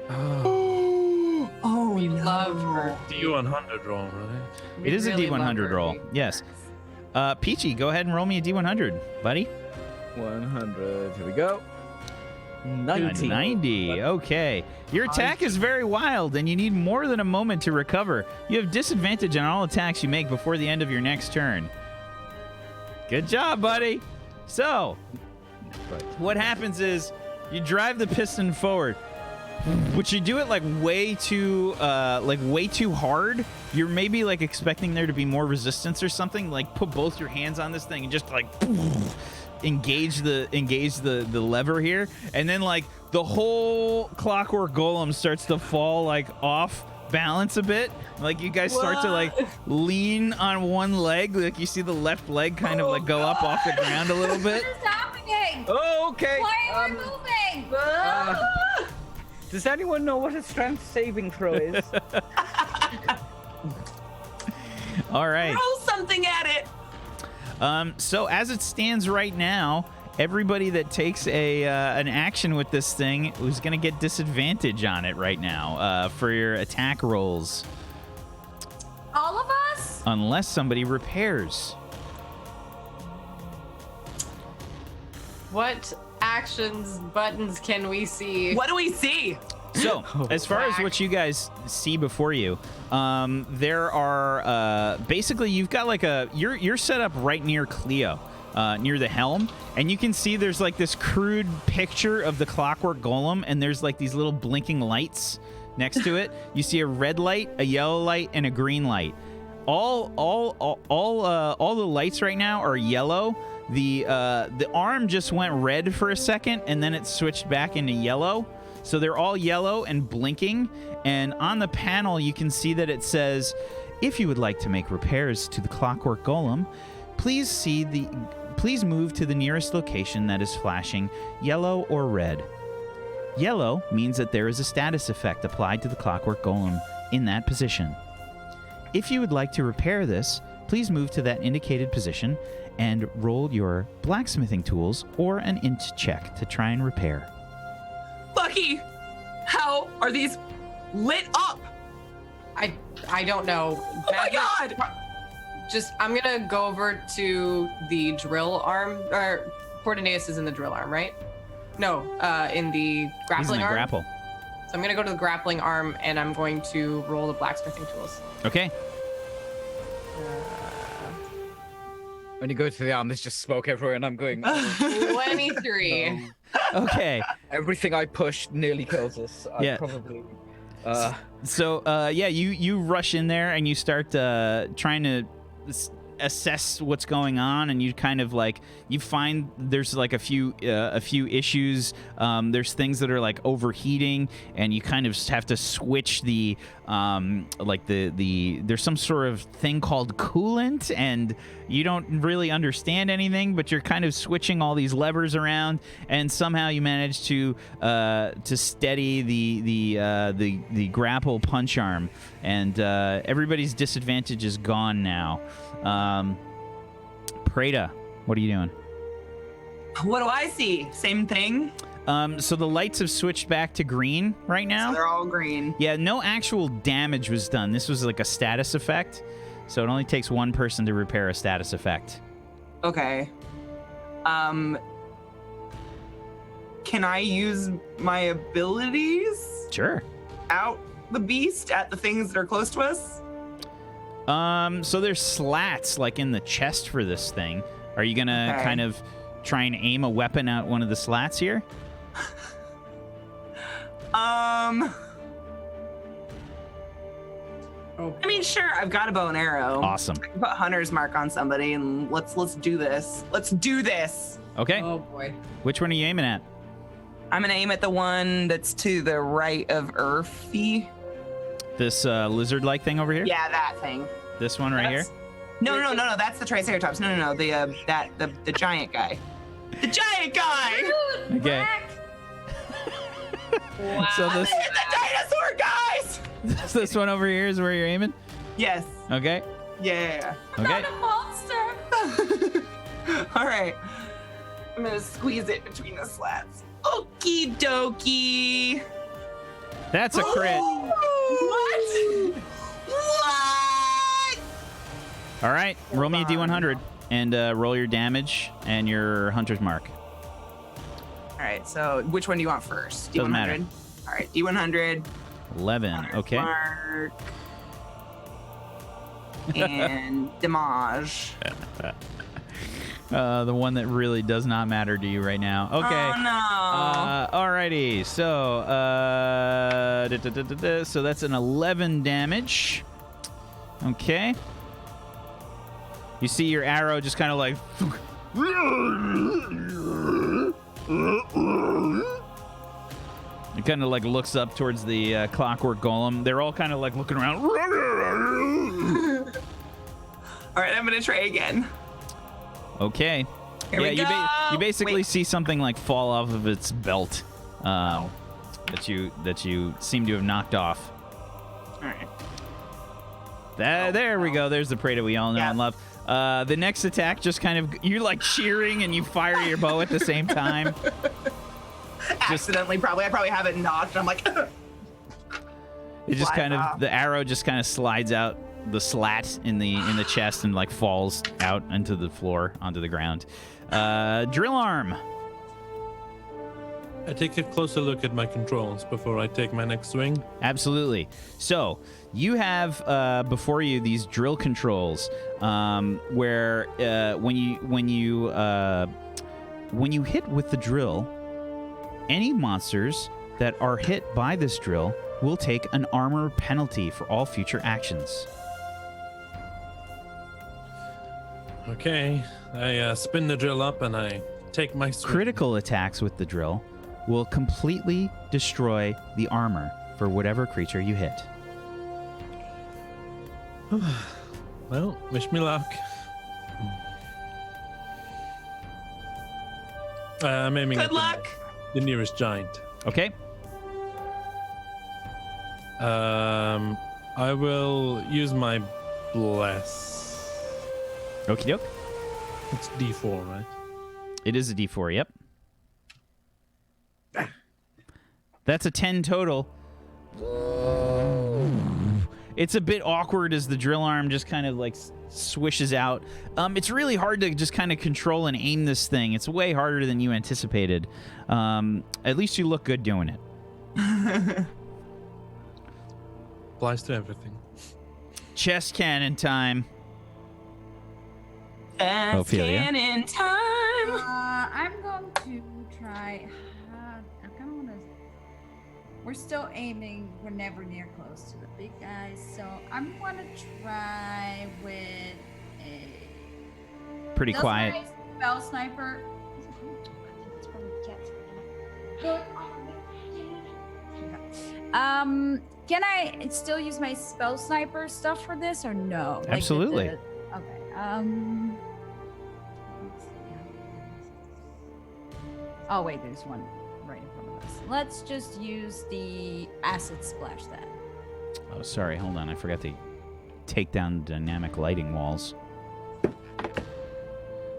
Oh, we love her. D100 roll, right? It is a D100 roll. Yes. Peachy, go ahead and roll me a D100, buddy. 100. Here we go. 90. 90. Okay. Your attack is very wild, and you need more than a moment to recover. You have disadvantage on all attacks you make before the end of your next turn. Good job, buddy. So, Right. What happens is you drive the piston forward, but you do it like way too hard. You're maybe like expecting there to be more resistance or something. Like put both your hands on this thing and just like engage the lever here, and then like the whole clockwork golem starts to fall like off balance a bit. Like you guys start to like lean on one leg, like you see the left leg kind of like go up off the ground a little bit. What is happening? Oh, okay. Why are we moving? Does anyone know what a strength saving throw is? All right. Throw something at it. So as it stands right now, everybody that takes an action with this thing is going to get disadvantage on it right now for your attack rolls. All of us? Unless somebody repairs. What actions buttons can we see? What do we see? So, as far as what you guys see before you, there are basically you've got like you're set up right near Cleo, near the helm, and you can see there's like this crude picture of the clockwork golem, and there's like these little blinking lights next to it. You see a red light, a yellow light, and a green light. All the lights right now are yellow. The arm just went red for a second, and then it switched back into yellow. So they're all yellow and blinking, and on the panel you can see that it says, if you would like to make repairs to the clockwork golem, please move to the nearest location that is flashing yellow or red. Yellow means that there is a status effect applied to the clockwork golem in that position. If you would like to repair this, please move to that indicated position and roll your blacksmithing tools or an int check to try and repair. Bucky, how are these lit up? I don't know. Oh my god! I'm gonna go over to the drill arm, or Fortunatus is in the drill arm, right? No, in the grappling He's in the arm. grapple. So I'm gonna go to the grappling arm and I'm going to roll the blacksmithing tools. Okay. When you go to the arm, there's just smoke everywhere, and I'm going. 23. Okay. Everything I push nearly kills us. Yeah. Probably. So, you rush in there and you start trying to assess what's going on, and you kind of like you find there's like a few issues. There's things that are like overheating, and you kind of have to switch the there's some sort of thing called coolant, and you don't really understand anything, but you're kind of switching all these levers around, and somehow you manage to steady the grapple punch arm, and everybody's disadvantage is gone now. Prada, what are you doing? What do I see? Same thing? So the lights have switched back to green right now. So they're all green. Yeah, no actual damage was done. This was like a status effect. So it only takes one person to repair a status effect. Okay. Can I use my abilities? Sure. Out the beast at the things that are close to us? So there's slats like in the chest for this thing. Are you gonna kind of try and aim a weapon at one of the slats here? I mean, sure, I've got a bow and arrow. Awesome. I can put hunter's mark on somebody and let's do this. Let's do this. Okay. Oh boy. Which one are you aiming at? I'm gonna aim at the one that's to the right of Earthy. This lizard-like thing over here? Yeah, that thing. This one right here? No, that's the Triceratops. No, the giant guy. The giant guy! Dude, Okay. Black. Wow. So I'm gonna hit the dinosaur guys! this one over here is where you're aiming? Yes. Okay. Yeah. Okay. Not a monster. All right. I'm gonna squeeze it between the slats. Okie dokie. That's a crit. What? What? All right. Roll me a D100 and roll your damage and your hunter's mark. All right. So which one do you want first? Doesn't matter. All right. D100. 11. Hunter's Okay. Mark. And damage. The one that really does not matter to you right now. Okay. Oh no. Alrighty. So, so that's an 11 damage. Okay. You see your arrow just kind of like. It kind of like looks up towards the clockwork golem. They're all kind of like looking around. All right, I'm gonna try again. Okay. Here we go. You basically Wait. see something like fall off of its belt that you seem to have knocked off. All right. There we go. There's the prey that we all know and love. The next attack just kind of you're like cheering and you fire your bow at the same time. Accidentally, probably. I probably have it knocked. And I'm like. It just Fly kind of off. the arrow just kind of slides out the slat in the chest and like falls out into the floor onto the ground. Drill arm. I take a closer look at my controls before I take my next swing. Absolutely. So you have before you these drill controls where when you hit with the drill, any monsters that are hit by this drill will take an armor penalty for all future actions. Okay, I spin the drill up and I take my swing. Critical attacks with the drill will completely destroy the armor for whatever creature you hit. Well, wish me luck. I'm aiming Good at luck. the nearest giant. Okay. I will use my bless. Okie doke. It's D4, right? It is a D4, yep. That's a 10 total. It's a bit awkward as the drill arm just kind of like swishes out. It's really hard to just kind of control and aim this thing. It's way harder than you anticipated. At least you look good doing it. Applies to everything. Chest cannon time. Ophelia. Cannon time. I'm going to try. I kind of want to. We're still aiming. We're never near close to the big guys, so I'm going to try with a. Pretty Does quiet. my spell sniper. It's probably cats. Can I still use my spell sniper stuff for this or no? Like Absolutely. Okay. Oh wait, there's one right in front of us. Let's just use the acid splash then. Oh, sorry. Hold on. I forgot to take down dynamic lighting walls. You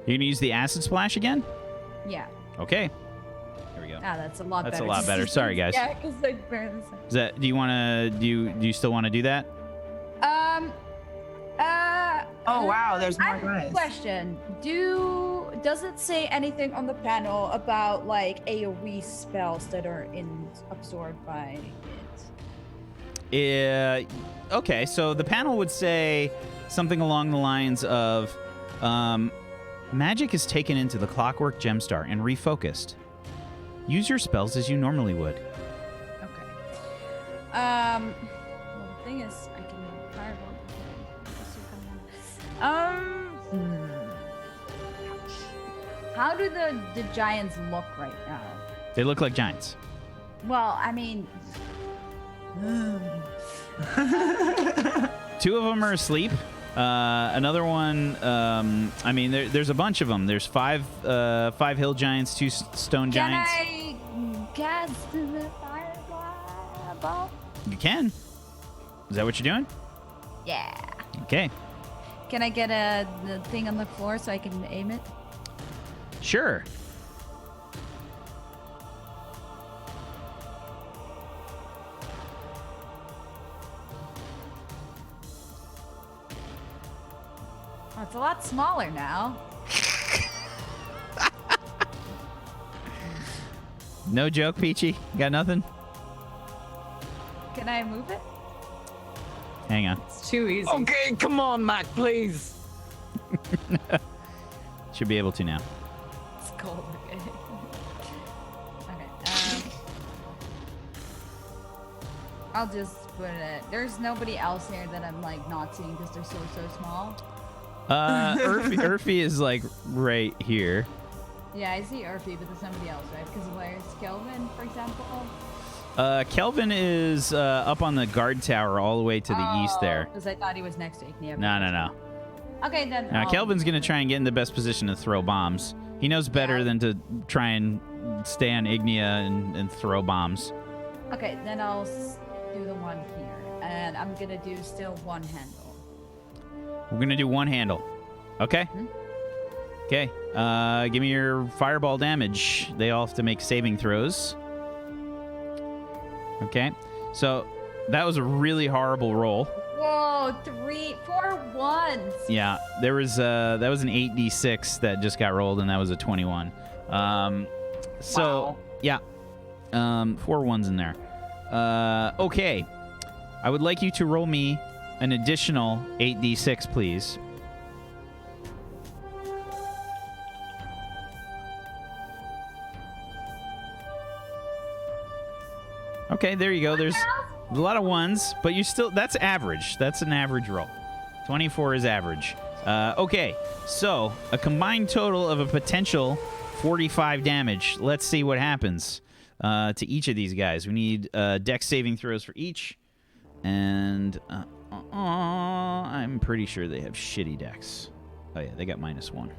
gonna use the acid splash again? Yeah. Okay. Here we go. Ah, that's a lot better. That's a lot better. Sorry, guys. Yeah, because I barely said. Is that? Do you still want to do that? Oh wow, there's I more have a guys. question. Does it say anything on the panel about like AoE spells that are absorbed by it? Okay, so the panel would say something along the lines of magic is taken into the clockwork gemstar and refocused. Use your spells as you normally would. Okay. Well, the thing is, I can fireball. How do the giants look right now? They look like giants. Well, I mean, Two of them are asleep. Another one, I mean, there's a bunch of them. There's five hill giants, two stone giants. can I cast the fireball? You can. Is that what you're doing? Yeah. Okay. Can I get the thing on the floor so I can aim it? Sure. Oh, it's a lot smaller now. No joke, Peachy. Got nothing? Can I move it? Hang on. It's too easy. Okay, come on, Mac, please. should be able to now. It's cold. Okay. Okay. I'll just put it. There's nobody else here that I'm like not seeing because they're so small. Urfi is like right here. Yeah, I see Urfi, but there's nobody else, right? Because where's Kelvin, for example? Kelvin is up on the guard tower all the way to the east there. Because I thought he was next to Ignia. No. Okay, then. Now, Kelvin's going to try and get in the best position to throw bombs. He knows better than to try and stay on Ignia and throw bombs. Okay, then I'll do the one here. And I'm going to do still one handle. We're going to do one handle. Okay? Mm-hmm. Okay. Give me your fireball damage. They all have to make saving throws. Okay. So that was a really horrible roll. Whoa, 4 ones. Yeah, there was that was an 8d6 that just got rolled, and that was a 21. So yeah, 4 ones in there. Okay, I would like you to roll me an additional 8d6, please. Okay, there you go. There's a lot of ones, but you still, that's average. That's an average roll. 24 is average. Okay, so a combined total of a potential 45 damage. Let's see what happens to each of these guys. We need dex saving throws for each. And I'm pretty sure they have shitty dex. Oh, yeah, they got -1.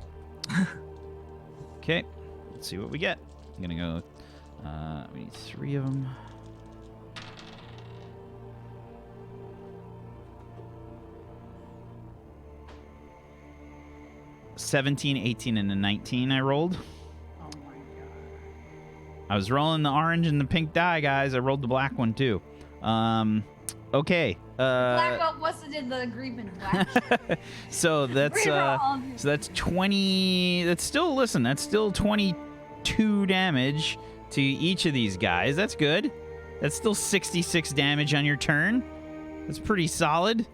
Okay, let's see what we get. I'm going to go, we need 3 of them. $17, 18, and a 19 I rolled. Oh my god. I was rolling the orange and the pink die, guys. I rolled the black one, too. Okay. Black one wasn't in the agreement. So that's so that's 20. That's still, listen, that's still 22 damage to each of these guys. That's good. That's still 66 damage on your turn. That's pretty solid.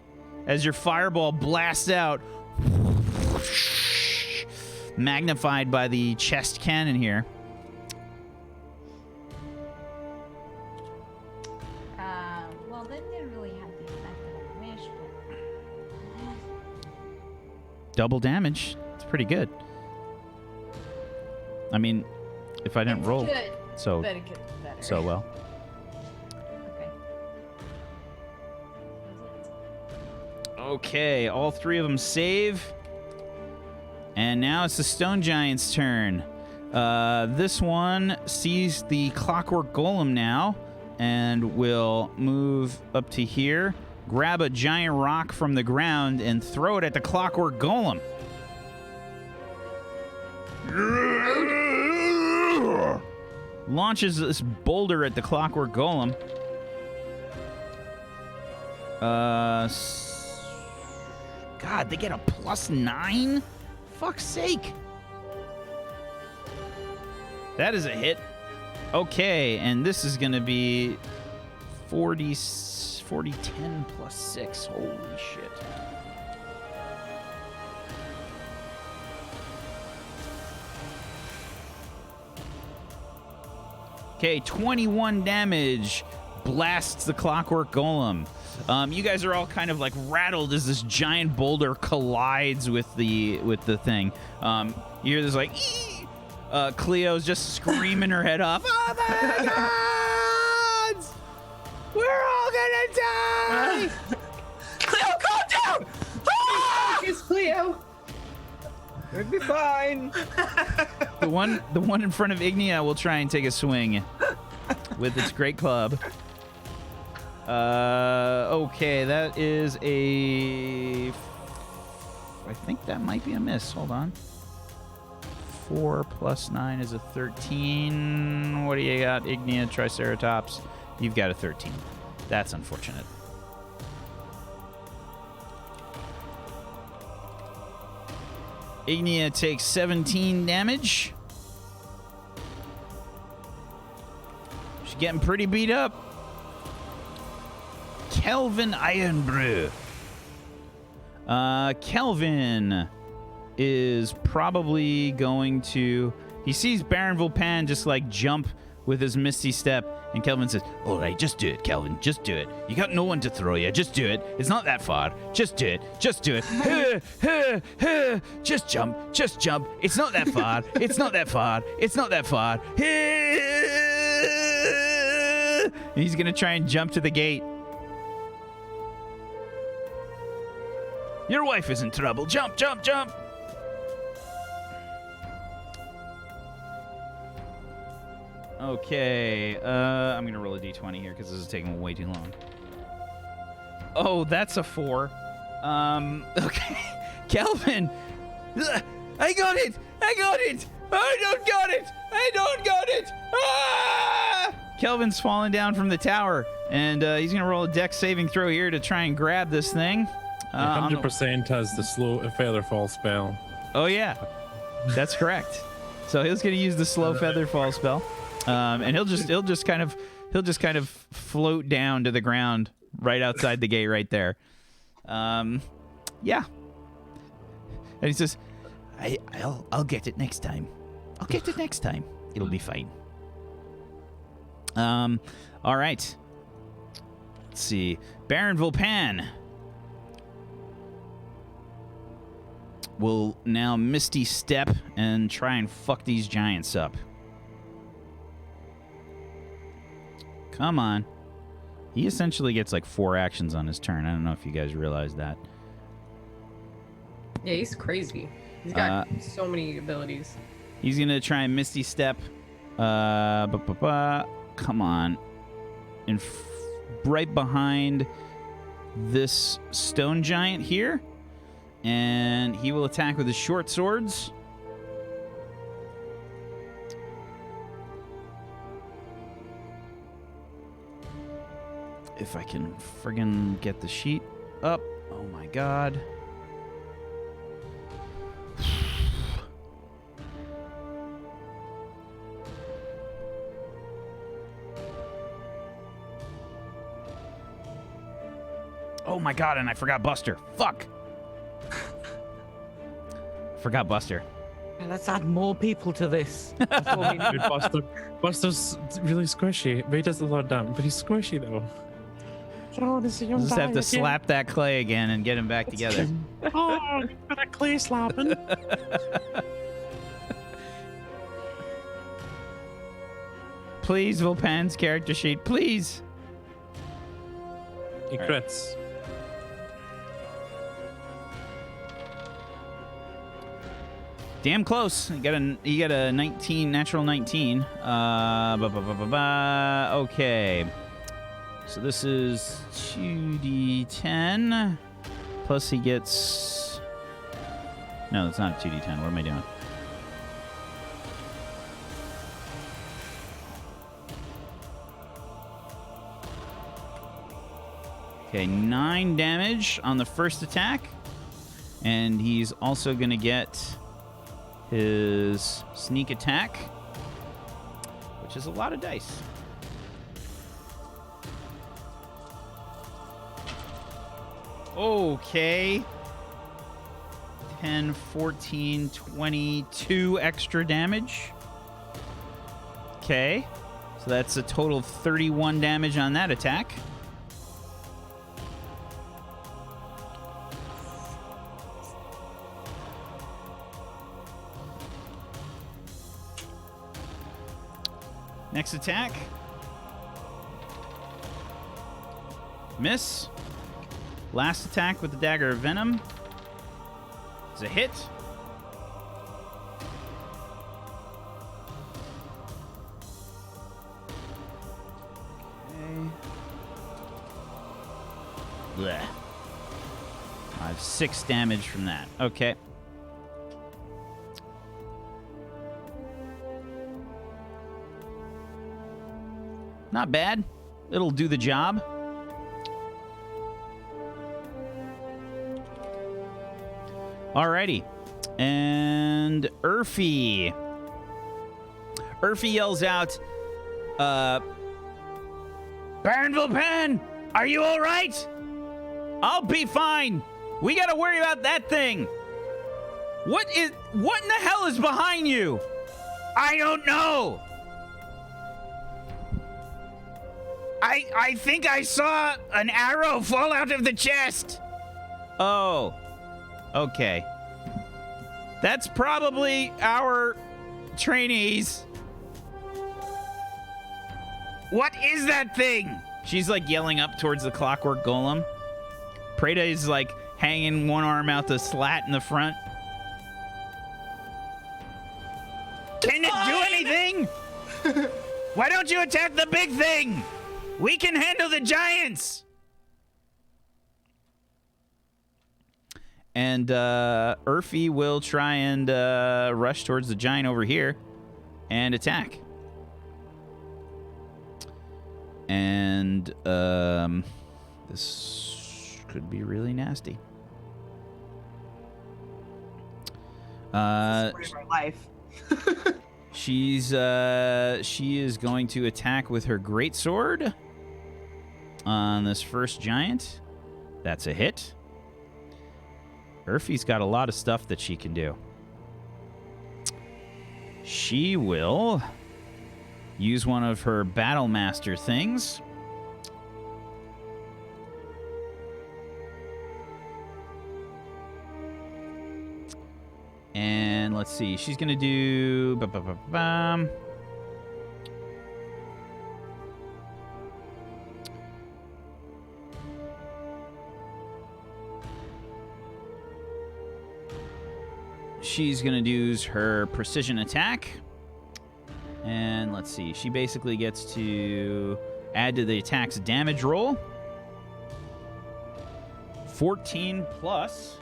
As your fireball blasts out, magnified by the chest cannon here. Well, that didn't really have the effect that I wish, but... Double damage. It's pretty good. I mean, if I didn't roll Good. so Better. so well. Okay. Okay, all 3 of them save. And now it's the Stone Giant's turn. This one sees the Clockwork Golem now and will move up to here, grab a giant rock from the ground, and throw it at the Clockwork Golem. Launches this boulder at the Clockwork Golem. God, they get a +9? Fuck's sake. That is a hit. Okay, and this is going to be 40, 10 plus 6. Holy shit. Okay, 21 damage. Blasts the Clockwork Golem. You guys are all kind of like rattled as this giant boulder collides with the thing. You hear this like, ee! Cleo's just screaming her head off. Oh my God! We're all gonna die! Cleo, calm down! Focus, Cleo. We'll be fine. The one in front of Ignia will try and take a swing with its great club. Okay, that is I think that might be a miss. Hold on. 4 plus 9 is a 13. What do you got, Ignia, Triceratops? You've got a 13. That's unfortunate. Ignia takes 17 damage. She's getting pretty beat up. Kelvin Ironbrew. Kelvin. is probably going to... He sees Baron Vulpan just like jump with his Misty Step, and Kelvin says, all right, just do it, Kelvin. Just do it. You got no one to throw you. Just do it. It's not that far. Just do it. Just do it. Just jump. Just jump. It's not that far. It's not that far. It's not that far. And he's going to try and jump to the gate. Your wife is in trouble. Jump, jump, jump. Okay, I'm gonna roll a d20 here because this is taking way too long. Oh, that's a 4. Okay, Kelvin, I got it! I got it! I don't got it! I don't got it! Ah! Kelvin's falling down from the tower, and he's gonna roll a dex saving throw here to try and grab this thing. 100% has the slow feather fall spell. Oh yeah, that's correct. So he's gonna use the slow feather fall spell. And he'll just kind of float down to the ground right outside the gate right there. Yeah. And he says, I'll get it next time. I'll get it next time. It'll be fine. All right. Let's see. Baron Vulpan will now Misty Step and try and fuck these giants up. Come on. He essentially gets like 4 actions on his turn. I don't know if you guys realize that. Yeah, he's crazy. He's got so many abilities. He's going to try and Misty Step. Come on. And right behind this stone giant here. And he will attack with his short swords. If I can friggin' get the sheet up. Oh my god. Oh my god, and I forgot Buster. Fuck. Forgot Buster. Let's add more people to this. That's what we need. Buster's really squishy, but he does a lot of damage. But he's squishy though. Oh, this is young Just have to slap that clay again and get him back together. Oh, for that clay slapping. Please, Vulpan's character sheet, please. He crits. Damn close. You got a 19, natural 19. Okay. So this is 2d10. Plus he gets... No, that's not a 2d10. What am I doing? Okay, 9 damage on the first attack. And he's also going to get his sneak attack, which is a lot of dice. Okay. 10, 14, 22 extra damage. Okay. So that's a total of 31 damage on that attack. Next attack. Miss. Last attack with the Dagger of Venom. It's a hit. Okay. Blech. I have 6 damage from that. Okay. Not bad. It'll do the job. Alrighty. And Urfi. Urfi yells out, Baron Vulpan, are you alright? I'll be fine. We gotta worry about that thing. What in the hell is behind you? I don't know. I think I saw an arrow fall out of the chest. Oh. Okay. That's probably our trainees. What is that thing? She's like yelling up towards the clockwork golem. Preda is like hanging one arm out the slat in the front. Can it do anything? Why don't you attack the big thing? We can handle the giants. And Urfi will try and rush towards the giant over here and attack. And this could be really nasty. Story of our life. She is going to attack with her greatsword on this first giant. That's a hit. Urfi's got a lot of stuff that she can do. She will use one of her Battle Master things. And let's see. She's going to do... She's going to use her precision attack. And let's see. She basically gets to add to the attack's damage roll. 14 plus.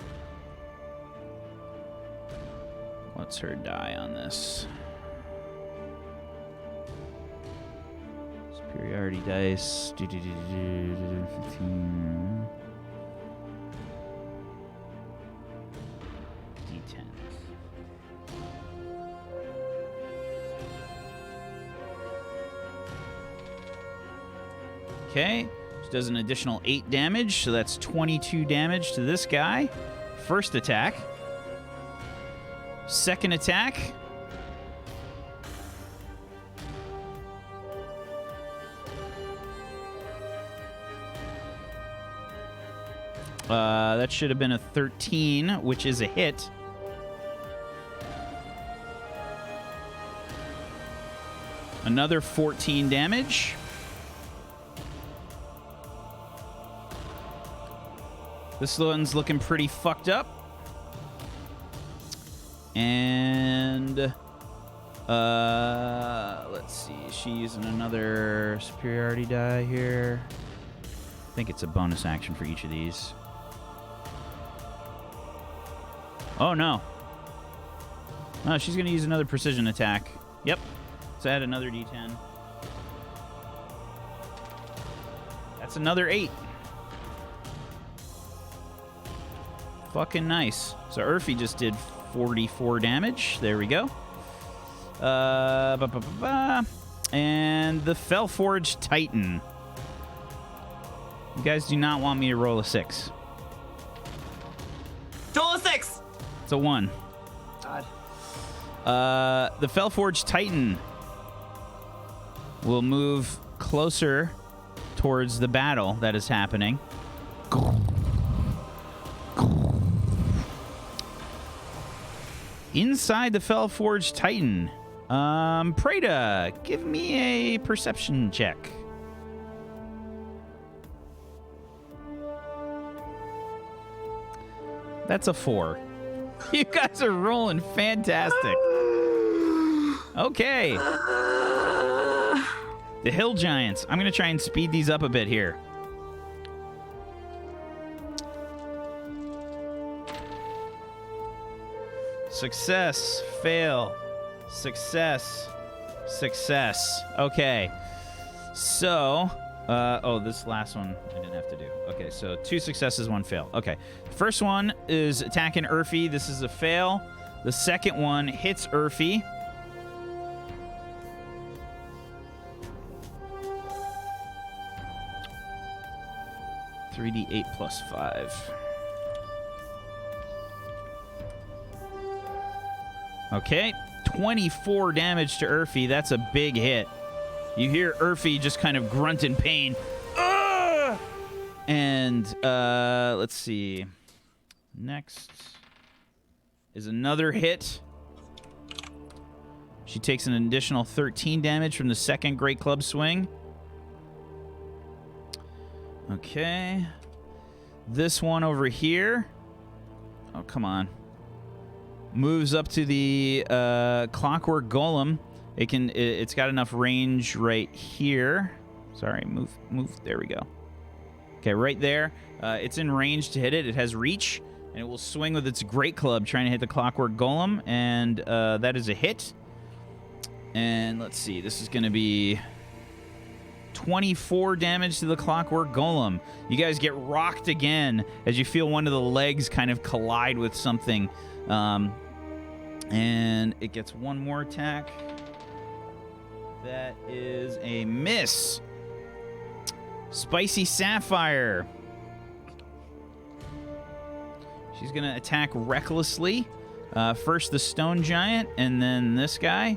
What's her die on this? Superiority dice. 15. D10. Okay. She does an additional 8 damage, so that's 22 damage to this guy. First attack. Second attack. That should have been a 13, which is a hit. Another 14 damage. This one's looking pretty fucked up. And let's see. She's using another superiority die here. I think it's a bonus action for each of these. Oh no. Oh, she's gonna use another precision attack. Yep. Let's add another D10. That's another 8. Fucking nice. So Urfi just did 44 damage. There we go. And the Fellforged Titan. You guys do not want me to roll a 6. Roll a 6. It's a 1. God. The Fellforged Titan will move closer towards the battle that is happening. Inside the Fellforged Titan, Preda, give me a perception check. That's a 4. You guys are rolling fantastic. Okay. The Hill Giants. I'm going to try and speed these up a bit here. Success, fail, success, success. Okay. So, this last one I didn't have to do. Okay, so 2 successes, 1 fail. Okay. First one is attacking Urfi. This is a fail. The second one hits Urfi. $3d8 plus 5. Okay, 24 damage to Urfi. That's a big hit. You hear Urfi just kind of grunt in pain. Ugh! And let's see. Next is another hit. She takes an additional 13 damage from the second Great Club swing. Okay. This one over here. Oh, come on. Moves up to the Clockwork Golem. It's got enough range right here. Sorry, move. There we go. Okay, right there. It's in range to hit it. It has reach, and it will swing with its Great Club trying to hit the Clockwork Golem, and that is a hit. And let's see. This is going to be 24 damage to the Clockwork Golem. You guys get rocked again as you feel one of the legs kind of collide with something. And it gets one more attack. That is a miss. Spicy Sapphire. She's going to attack recklessly. First the Stone Giant, and then this guy.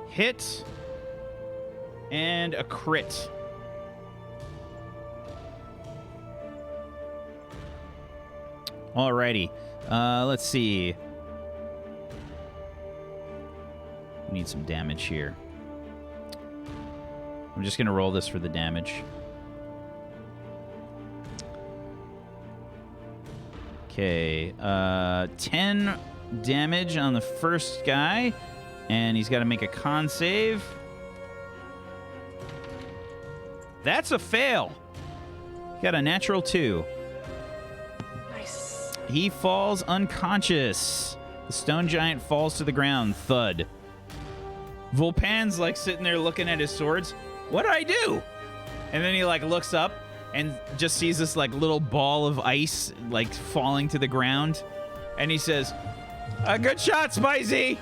Hit. And a crit. Alrighty. Let's see. We need some damage here. I'm just going to roll this for the damage. Okay. 10 damage on the first guy. And he's got to make a con save. That's a fail. Got a natural 2. Nice. He falls unconscious. The Stone Giant falls to the ground. Thud. Volpan's like sitting there looking at his swords. What did I do? And then he like looks up and just sees this like little ball of ice like falling to the ground. And he says, "A good shot, Spicy."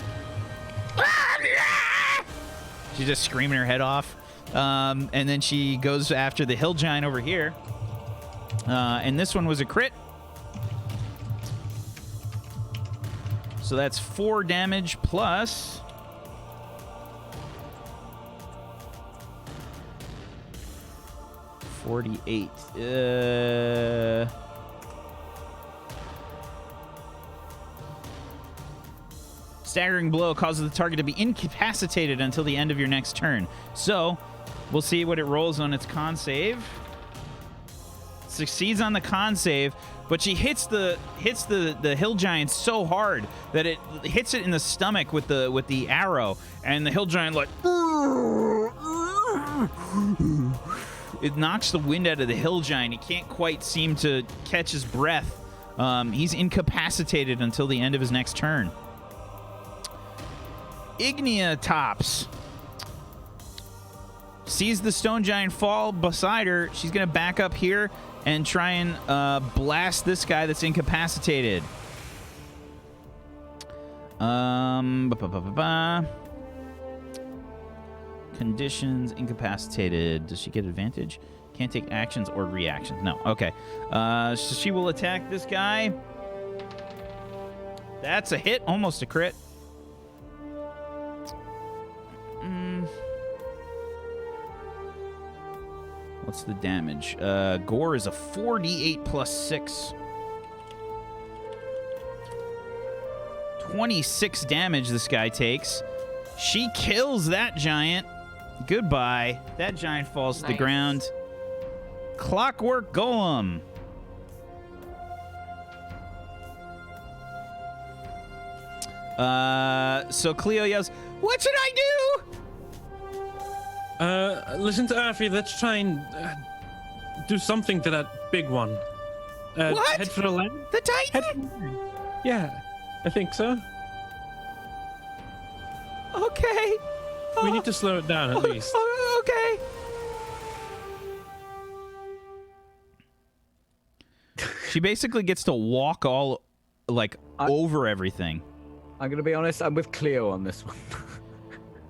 She's just screaming her head off. And then she goes after the Hill Giant over here. And this one was a crit. So that's 4 damage plus 48. Staggering blow causes the target to be incapacitated until the end of your next turn. So, we'll see what it rolls on its con save. Succeeds on the con save, but she hits the Hill Giant so hard that it hits it in the stomach with the arrow, and the Hill Giant like it knocks the wind out of the Hill Giant. He can't quite seem to catch his breath. He's incapacitated until the end of his next turn. Ignia Tops sees the Stone Giant fall beside her. She's going to back up here and try and blast this guy that's incapacitated. Conditions, incapacitated. Does she get advantage? Can't take actions or reactions. No. Okay. So she will attack this guy. That's a hit. Almost a crit. What's the damage? Gore is a 4d8 plus 6. 26 damage this guy takes. She kills that giant. Goodbye. That giant falls to the ground. Clockwork Golem. So Cleo yells, "What should I do?" Listen to Arfi. Let's try and do something to that big one. What? Head for the land? The Titan? Yeah, I think so. Okay. We need to slow it down at least. Okay. She basically gets to walk all, over everything. I'm going to be honest, I'm with Cleo on this one.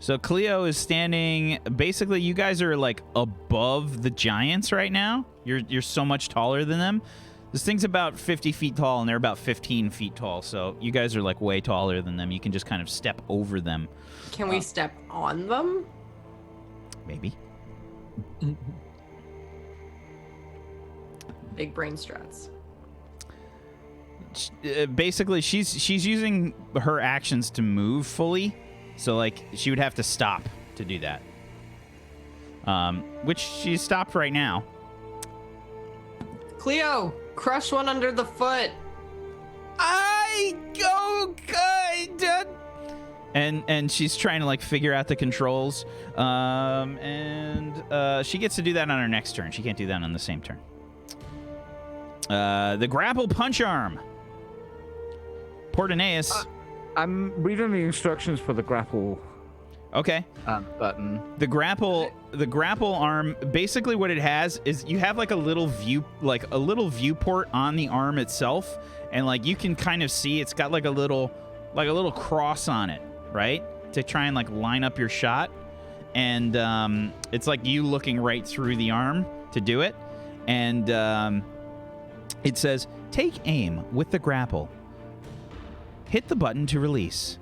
So Cleo is standing, basically you guys are above the giants right now. You're so much taller than them. This thing's about 50 feet tall, and they're about 15 feet tall. So you guys are like way taller than them. You can just kind of step over them. Can we step on them? Maybe. Big brain struts. Basically, she's using her actions to move fully. So like she would have to stop to do that. Which she stopped right now. Cleo, crush one under the foot. And she's trying to like figure out the controls. And she gets to do that on her next turn. She can't do that on the same turn. The grapple punch arm. Portinaeus. I'm reading the instructions for the grapple Okay. button. The grapple arm, basically what it has is you have like a little viewport on the arm itself, and like you can kind of see it's got like a little cross on it, right? To try and like line up your shot. And it's like you looking right through the arm to do it. And it says, take aim with the grapple. Hit the button to release.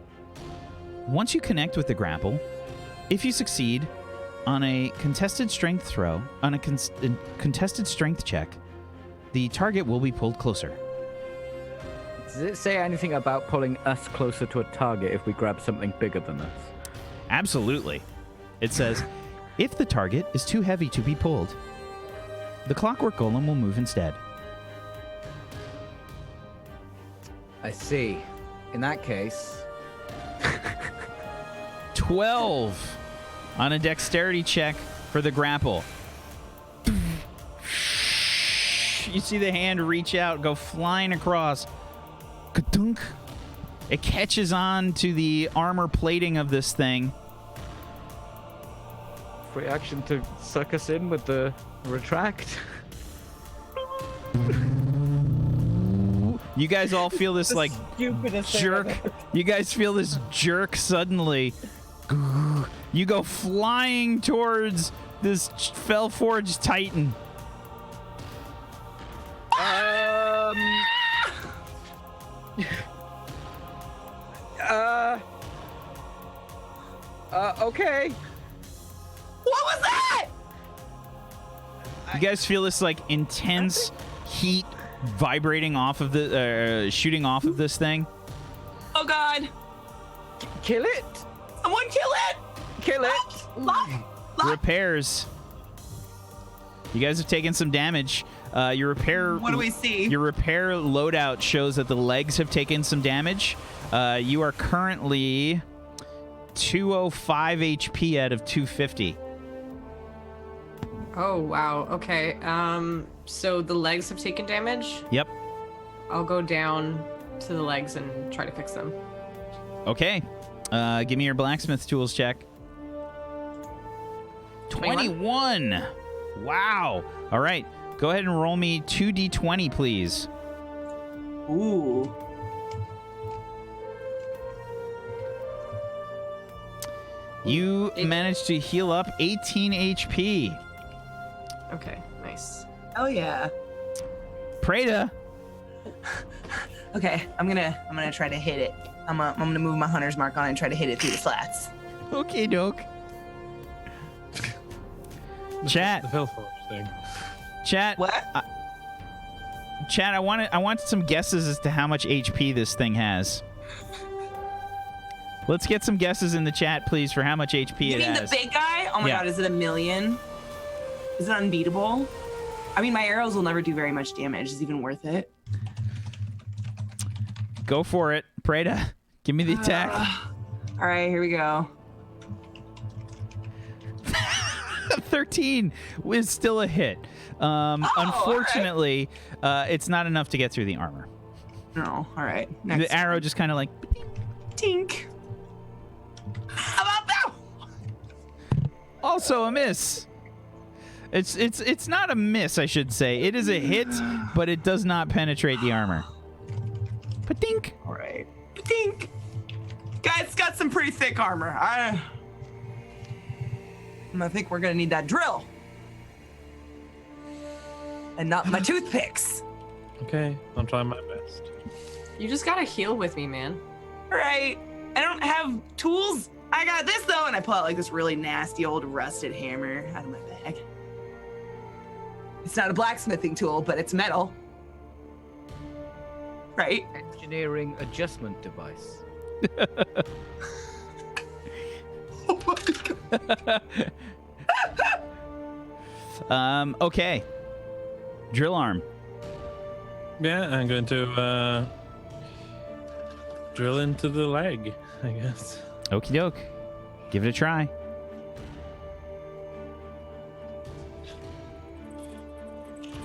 Once you connect with the grapple, if you succeed on a contested strength throw, on a contested strength check, the target will be pulled closer. Does it say anything about pulling us closer to a target if we grab something bigger than us? Absolutely. It says, if the target is too heavy to be pulled, the clockwork golem will move instead. I see. In that case... 12 on a dexterity check for the grapple. You see the hand reach out, go flying across. Ka-dunk. It catches on to the armor plating of this thing. Free action to suck us in with the retract. You guys all feel this like jerk. You guys feel this jerk suddenly. You go flying towards this Fellforged Titan. Okay. What was that? You guys feel this like intense heat vibrating off of the shooting off of this thing. Oh God! Kill it. Someone kill it! Kill it. Lock! Repairs. You guys have taken some damage. Your repair. What do we see? Your repair loadout shows that the legs have taken some damage. You are currently 205 HP out of 250. Oh, wow. Okay. So the legs have taken damage? Yep. I'll go down to the legs and try to fix them. Okay. Give me your blacksmith tools check. 21. Wow. All right. Go ahead and roll me 2d20, please. Ooh. You managed to heal up 18 HP. Okay, nice. Oh yeah. Preda. Okay, I'm gonna try to hit it. I'm gonna move my hunter's mark on and try to hit it through the slats. Okay, doke. Chat. The Village thing. Chat. What? Chat. I wanted some guesses as to how much HP this thing has. Let's get some guesses in the chat, please, for how much HP You it mean has. the big guy? Oh my Yeah. God, is it 1,000,000? Is it unbeatable? I mean, my arrows will never do very much damage. Is it even worth it? Go for it, Preda. Give me the attack. All right, here we go. 13 is still a hit. Unfortunately, it's not enough to get through the armor. No, all right. The Next. arrow just kind of like... Tink. How about that? Also a miss. It's not a miss, I should say. It is a hit, but it does not penetrate the armor. Patink. All right. Tink. Guys, got some pretty thick armor. I think we're gonna need that drill. And not my toothpicks. Okay, I'll try my best. You just gotta heal with me, man. Right. I don't have tools. I got this though, and I pull out like this really nasty old rusted hammer out of my bag. It's not a blacksmithing tool, but it's metal. Right? Engineering adjustment device. Oh my God. Okay. Drill arm. Yeah, I'm going to drill into the leg, I guess. Okie doke. Give it a try.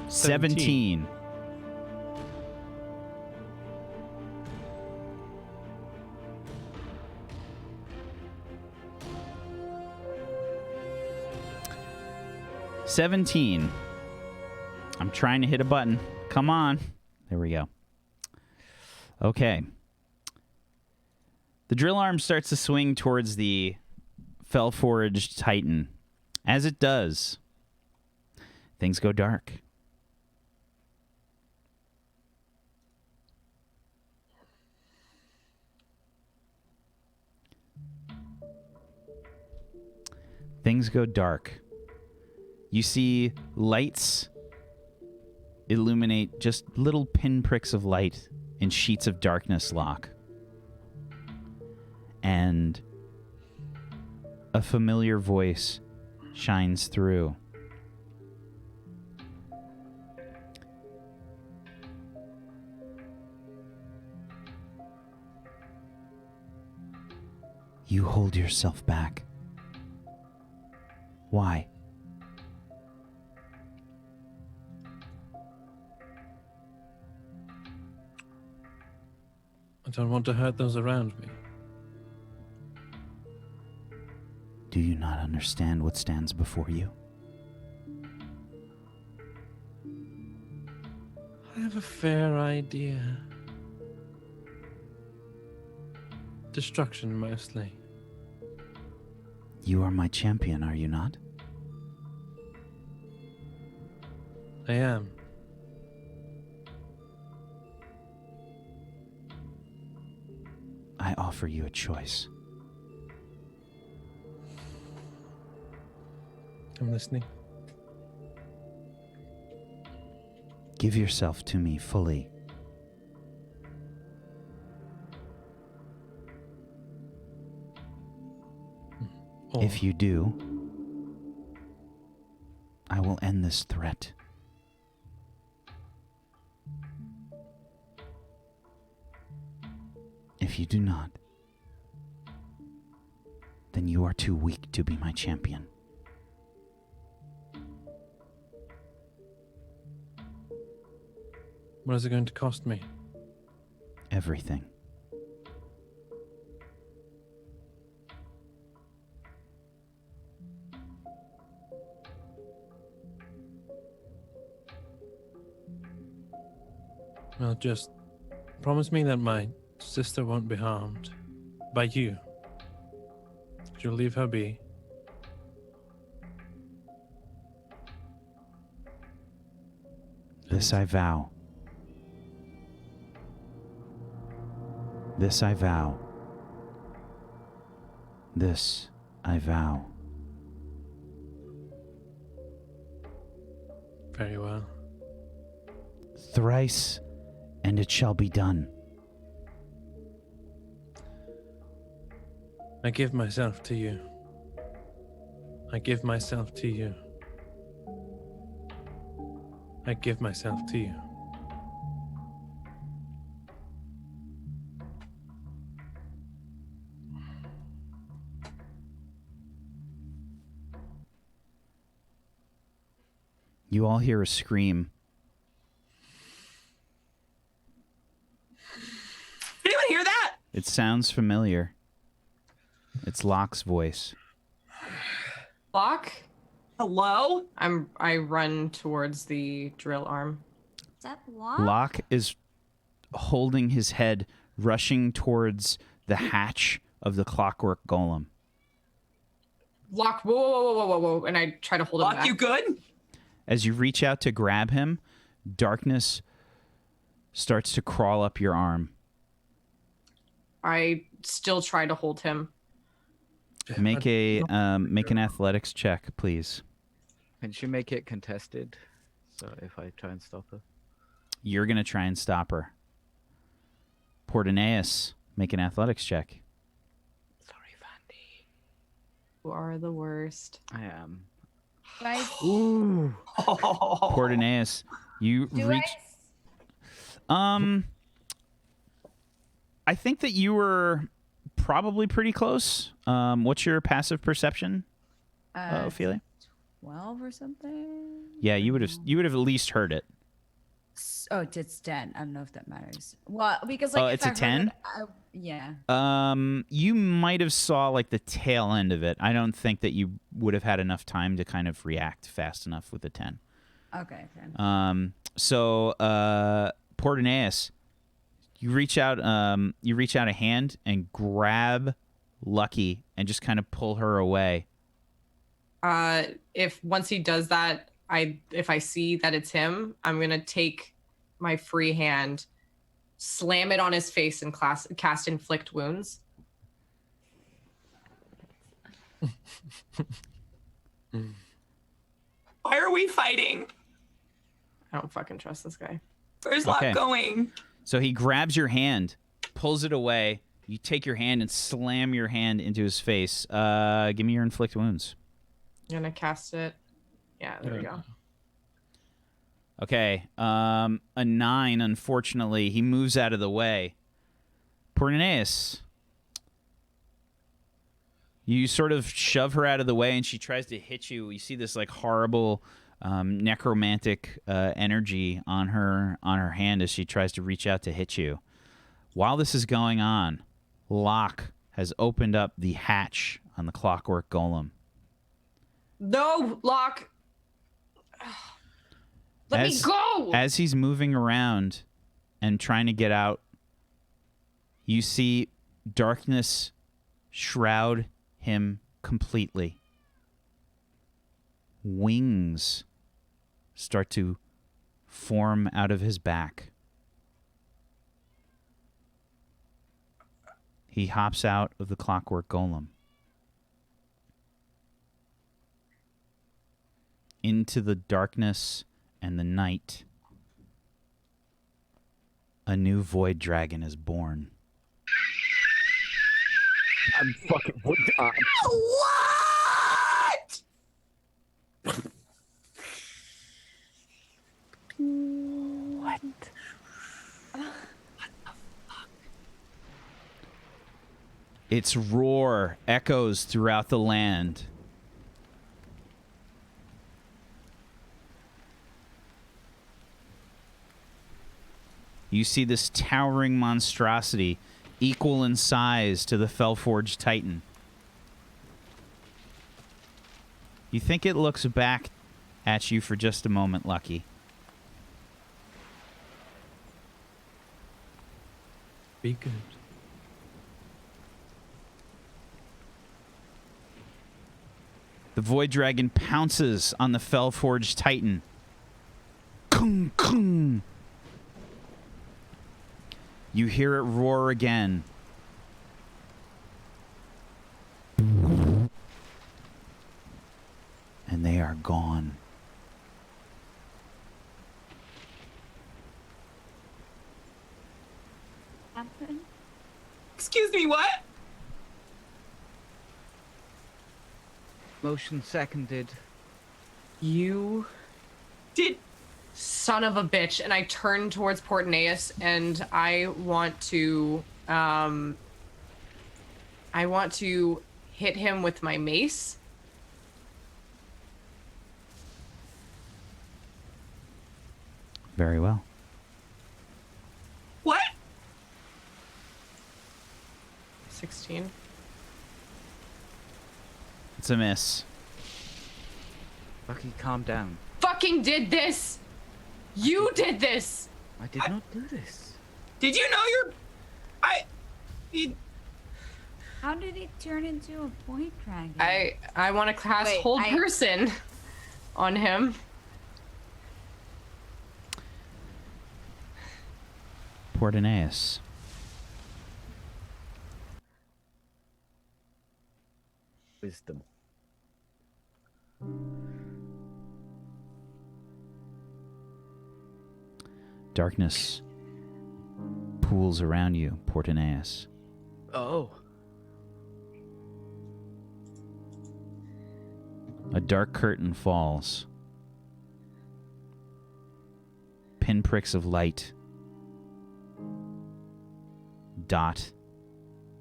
$17. $17. I'm trying to hit a button. Come on. There we go. Okay. The drill arm starts to swing towards the fell-forged titan. As it does, things go dark. Things go dark. You see lights illuminate, just little pinpricks of light in sheets of darkness, Locke. And a familiar voice shines through. You hold yourself back. Why? I don't want to hurt those around me. Do you not understand what stands before you? I have a fair idea. Destruction, mostly. You are my champion, are you not? I am. I offer you a choice. I'm listening. Give yourself to me fully. Or If you do, I will end this threat. If you do not, then you are too weak to be my champion. what is it going to cost me? Everything. Well, just promise me that my sister won't be harmed by you. You'll leave her be. This I vow. This I vow. This I vow. Very well. Thrice, and it shall be done. I give myself to you. I give myself to you. I give myself to you. You all hear a scream. Anyone hear that? It sounds familiar. It's Locke's voice. Locke, Hello? I run towards the drill arm. Is that Locke? Locke is holding his head, rushing towards the hatch of the clockwork golem. Locke, whoa, whoa, whoa, whoa, whoa, whoa, and I try to hold him Lock, back. you good? As you reach out to grab him, darkness starts to crawl up your arm. I still try to hold him. Make an athletics check, please. Can she make it contested? So if I try and stop her. You're gonna try and stop her. Portinaeus, make an athletics check. Sorry, Vandy. You are the worst. I am. Right? Ooh. Portinaeus, you Do reach. I think that you were probably pretty close. What's your passive perception, Ophelia? 12 or something? Yeah, you would have at least heard it. Oh, it's 10. I don't know if that matters. Well, because Oh, like it's if a I 10? heard it, yeah. You might have saw like the tail end of it. I don't think that you would have had enough time to kind of react fast enough with the 10. Okay. Fair. So Portinaeus, you reach out a hand and grab Lucky and just kind of pull her away. If once he does that, if I see that it's him, I'm gonna take my free hand, slam it on his face, and cast inflict wounds. Why are we fighting? I don't fucking trust this guy. Where's Okay. Locke going? So he grabs your hand, pulls it away. You take your hand and slam your hand into his face. Give me your inflict wounds. I'm gonna cast it. Yeah, there we go. Okay. A 9, unfortunately. He moves out of the way. Portinaeus, you sort of shove her out of the way, and she tries to hit you. You see this like horrible necromantic energy on her hand as she tries to reach out to hit you. While this is going on, Locke has opened up the hatch on the clockwork golem. No, Locke. Let me go. As he's moving around and trying to get out, you see darkness shroud him completely. Wings start to form out of his back. He hops out of the clockwork golem into the darkness and the night. A new void dragon is born. I'm fucking. What? What? Its roar echoes throughout the land. You see this towering monstrosity, equal in size to the Fellforged Titan. You think it looks back at you for just a moment, Lucky. Be good. The Void Dragon pounces on the Fellforged Titan. Kung, kung. You hear it roar again. And they are gone. Excuse me, what? Motion seconded. You Did son of a bitch. And I turn towards Portinaeus and I want to hit him with my mace. Very well. what? 16. It's a miss. Lucky, calm down. Fucking did this! You did this! I did not do this. Did you know you're? How did it turn into a void dragon? I want to cast Wait, Hold Person on him. Portinaeus. Wisdom. Darkness pools around you, Portinaeus. Oh. A dark curtain falls. Pinpricks of light dot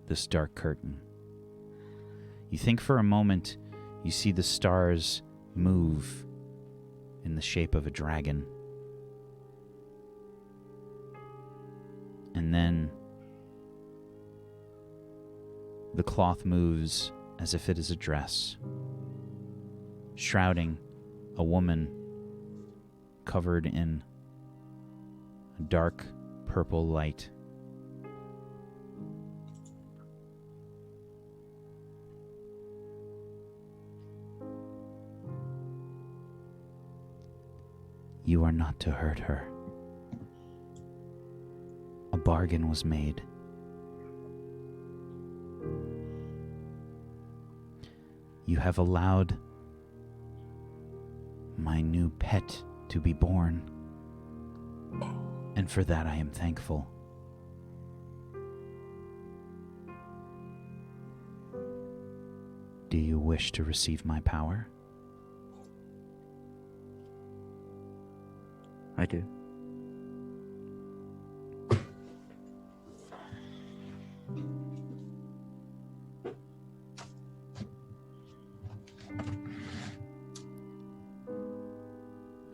this dark curtain. You think for a moment you see the stars move in the shape of a dragon. And then the cloth moves as if it is a dress, shrouding a woman covered in a dark purple light. You are not to hurt her. A bargain was made. You have allowed my new pet to be born, and for that I am thankful. Do you wish to receive my power? I do.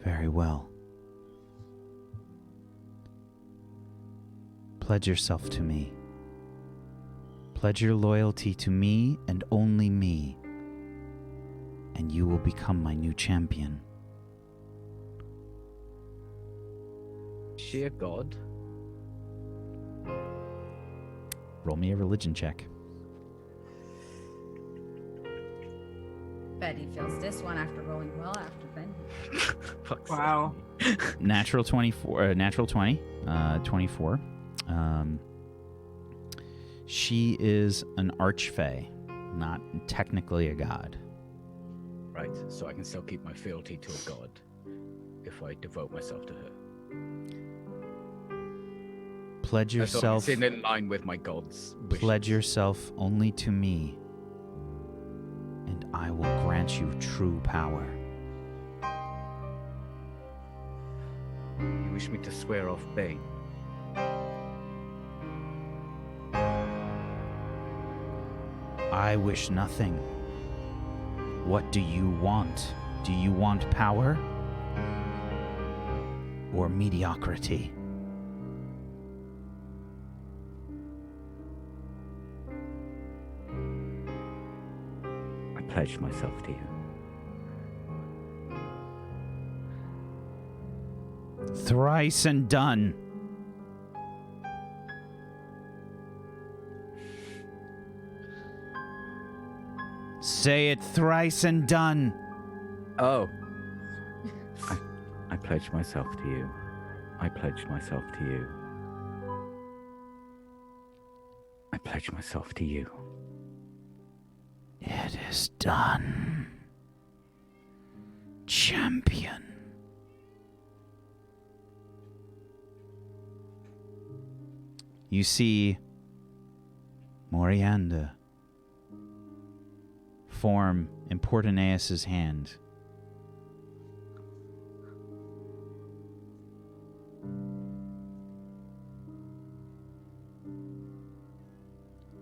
Very well. Pledge yourself to me. Pledge your loyalty to me and only me, and you will become my new champion. Is she a god? Roll me a religion check. Bet he feels this one after rolling well after Ben. Wow. Natural 24, natural 20, 24. She is an archfey, not technically a god. Right, so I can still keep my fealty to a god if I devote myself to her. Pledge yourself. It's in line with my god's wishes. Pledge yourself only to me, and I will grant you true power. You wish me to swear off Bane? I wish nothing. What do you want? Do you want power or mediocrity? I pledge myself to you. Thrice and done. Say it thrice and done. Oh. I pledge myself to you. I pledge myself to you. I pledge myself to you. It is done. Champion. You see Morianda form in Portinaeus' hand.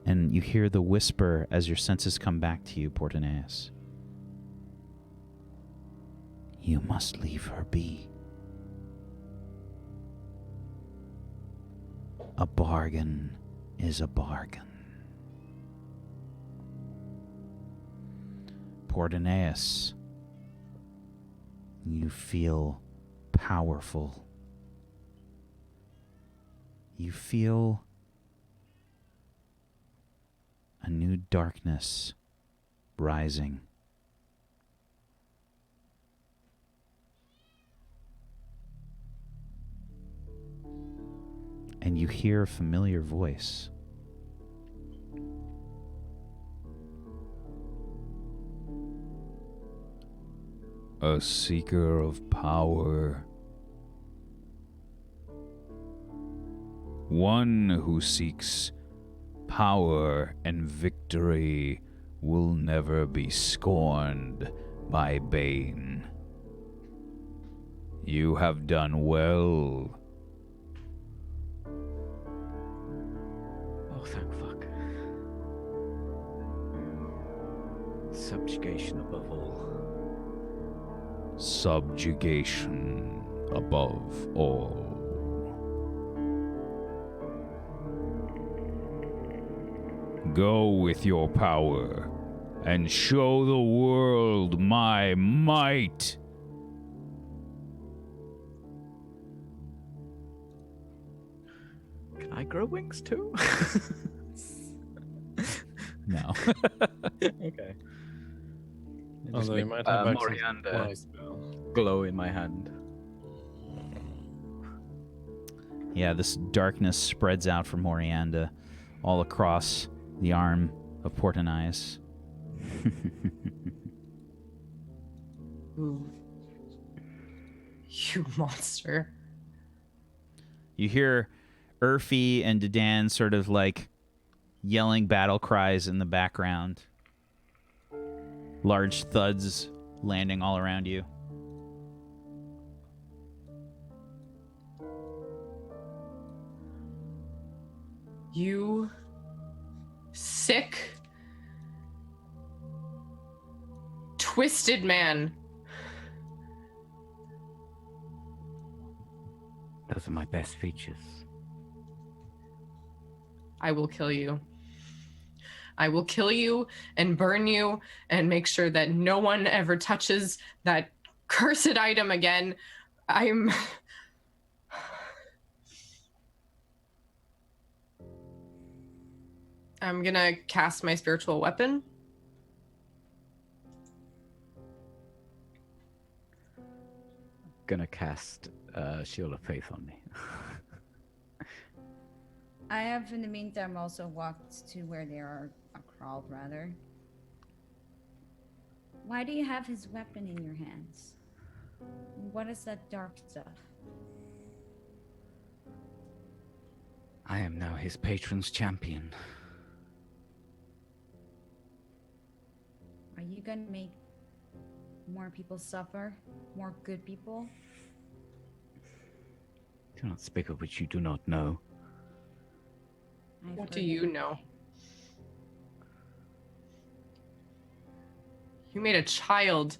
And you hear the whisper as your senses come back to you, Portinaeus. You must leave her be. A bargain is a bargain. Portinaeus, you feel powerful. You feel a new darkness rising. and you hear a familiar voice. A seeker of power. One who seeks power and victory will never be scorned by Bane. You have done well. Oh, thank fuck. Subjugation above all. Subjugation above all. Go with your power and show the world my might. Can I grow wings too? No. Okay. Although you might have access to Morianda fly spell. glow in my hand. Yeah, this darkness spreads out from Morianda all across the arm of Portanias. Ooh. You monster. You hear Urfi and Dedan sort of like yelling battle cries in the background. Large thuds landing all around you. You sick, twisted man. Those are my best features. I will kill you. I will kill you and burn you and make sure that no one ever touches that cursed item again. I'm gonna cast my spiritual weapon. Gonna cast Shield of Faith on me. I have, in the meantime, also walked to where they are, crawled rather. Why do you have his weapon in your hands? What is that dark stuff? I am now his patron's champion. Are you gonna make more people suffer? More good people? Do not speak of which you do not know. I've What heard do you it. know? You made a child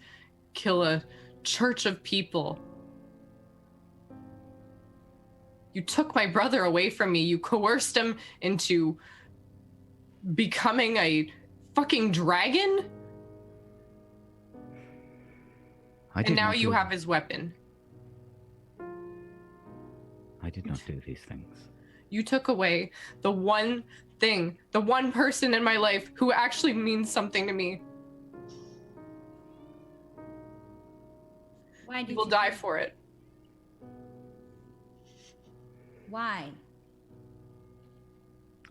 kill a church of people. You took my brother away from me. You coerced him into becoming a fucking dragon. And now you have his weapon. I did not do these things. You took away the one thing, the one person in my life who actually means something to me. Why did You will you die do- for it. Why?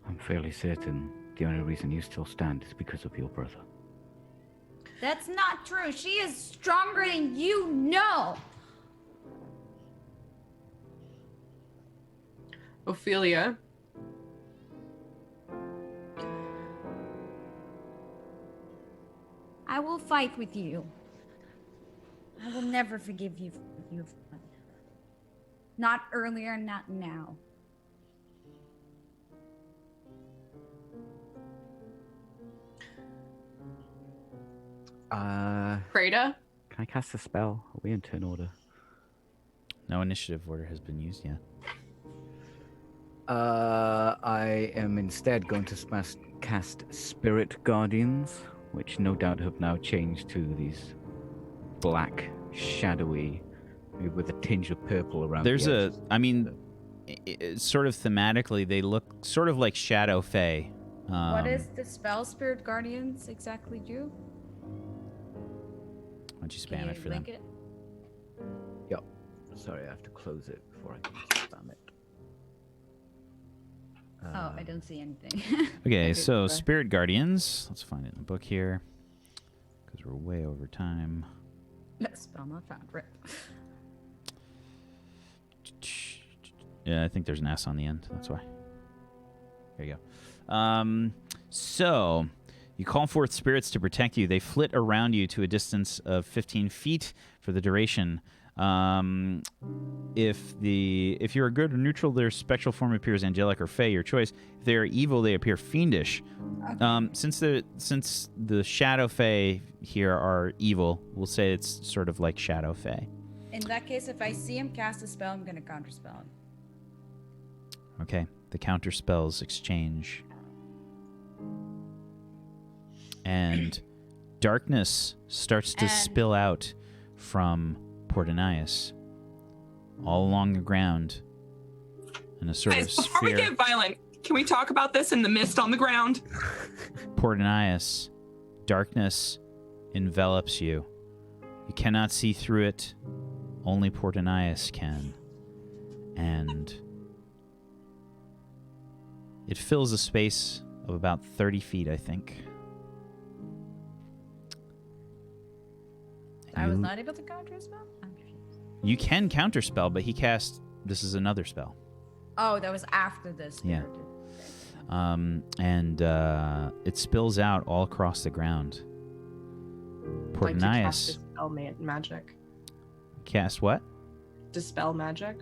I'm fairly certain the only reason you still stand is because of your brother. That's not true. She is stronger than you know. Ophelia. I will fight with you. I will never forgive you for what you've done. Not earlier, not now. Freda. Can I cast a spell? Are we in turn order? No initiative order has been used yet. I am instead going to cast Spirit Guardians, which no doubt have now changed to these black, shadowy, maybe with a tinge of purple around. There's the a, edges. I mean, sort of thematically, they look sort of like Shadow Fae. What is the spell Spirit Guardians exactly do? Why don't you Can spam you it for them? link it? Yep. Sorry, I have to close it before I can spam it. Oh, I don't see anything. Okay, Okay, so sorry. Spirit Guardians. Let's find it in the book here. Because we're way over time. Spell not found. Rip. Yeah, I think there's an S on the end. That's why. There you go. So, you call forth spirits to protect you. They flit around you to a distance of 15 feet for the duration. If you're good or neutral, their spectral form appears angelic or fey, your choice. If they are evil, they appear fiendish. Since the shadow fey here are evil, we'll say it's sort of like shadow fey. In that case, if I see him cast a spell, I'm gonna counterspell him. Okay, the counter spells exchange. And darkness starts to spill out from Portanias all along the ground in a sort of Guys, before we sphere. get violent, can we talk about this in the mist on the ground? Portanias, darkness envelops you. You cannot see through it. Only Portanias can. And it fills a space of about 30 feet, I think. I was not able to counterspell? I'm confused. You can counterspell, but he cast... This is another spell. Oh, that was after this. Yeah. And it spills out all across the ground. Like to cast Portanias dispel magic. cast what? Dispel magic.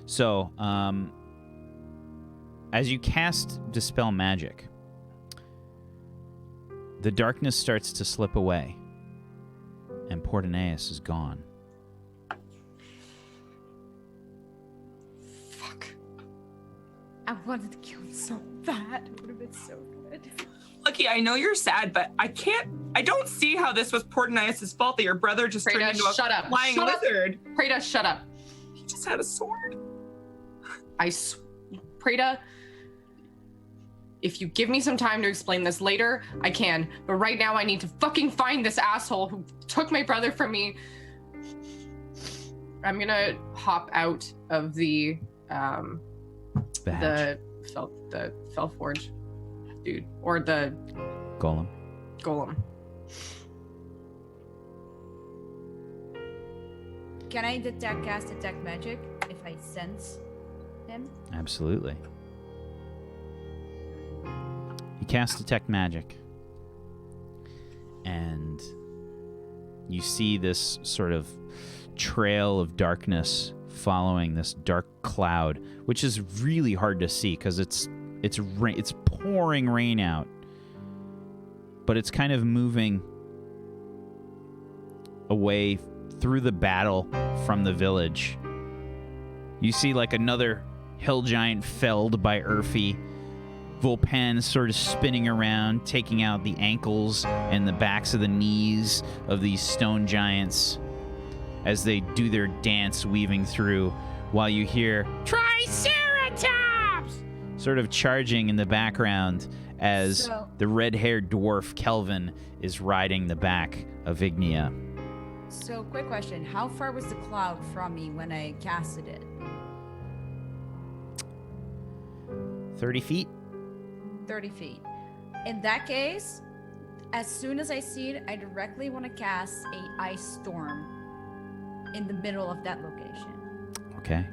So, as you cast Dispel Magic, the darkness starts to slip away, and Portanias is gone. Fuck. I wanted to kill him so bad. It would have been so good. Lucky, I know you're sad, but I don't see how this was Portanias' fault that your brother just turned Prada, into a shut up. flying Shut up. lizard. Prada, shut up. He just had a sword. Prada, if you give me some time to explain this later, I can. But right now, I need to fucking find this asshole who took my brother from me. I'm gonna hop out of the Badge. the Felforge dude, or the Golem. golem. Can I cast detect magic if I sense him? Absolutely. You cast Detect Magic, and you see this sort of trail of darkness following this dark cloud, which is really hard to see because it's pouring rain out, but it's kind of moving away through the battle from the village. You see like another hill giant felled by Urfi. Volpan sort of spinning around, taking out the ankles and the backs of the knees of these stone giants as they do their dance weaving through, while you hear Triceratops sort of charging in the background as the red-haired dwarf Kelvin is riding the back of Ignia. So, quick question. How far was the cloud from me when I casted it? 30 feet? 30 feet. In that case, as soon as I see it, I directly want to cast a ice storm in the middle of that location. Okay.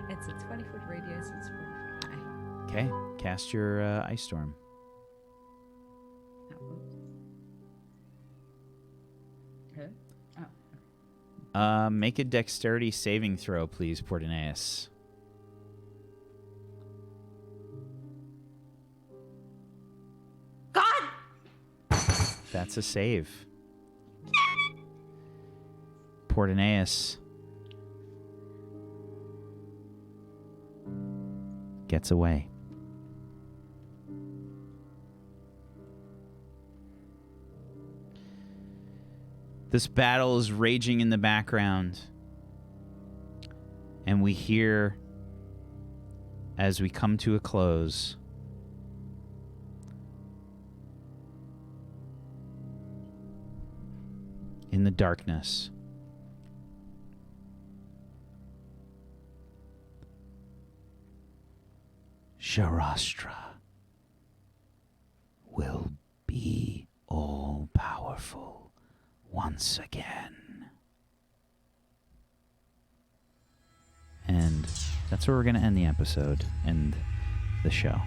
It's a 20-foot radius. It's 40 feet high. Okay. Cast your Ice Storm. Okay. Oh. Make a dexterity saving throw, please, Portanias. God! That's a save. Portanias gets away. This battle is raging in the background, and we hear, as we come to a close, in the darkness, Sharastra will be all powerful once again. And that's where we're going to end the episode and the show.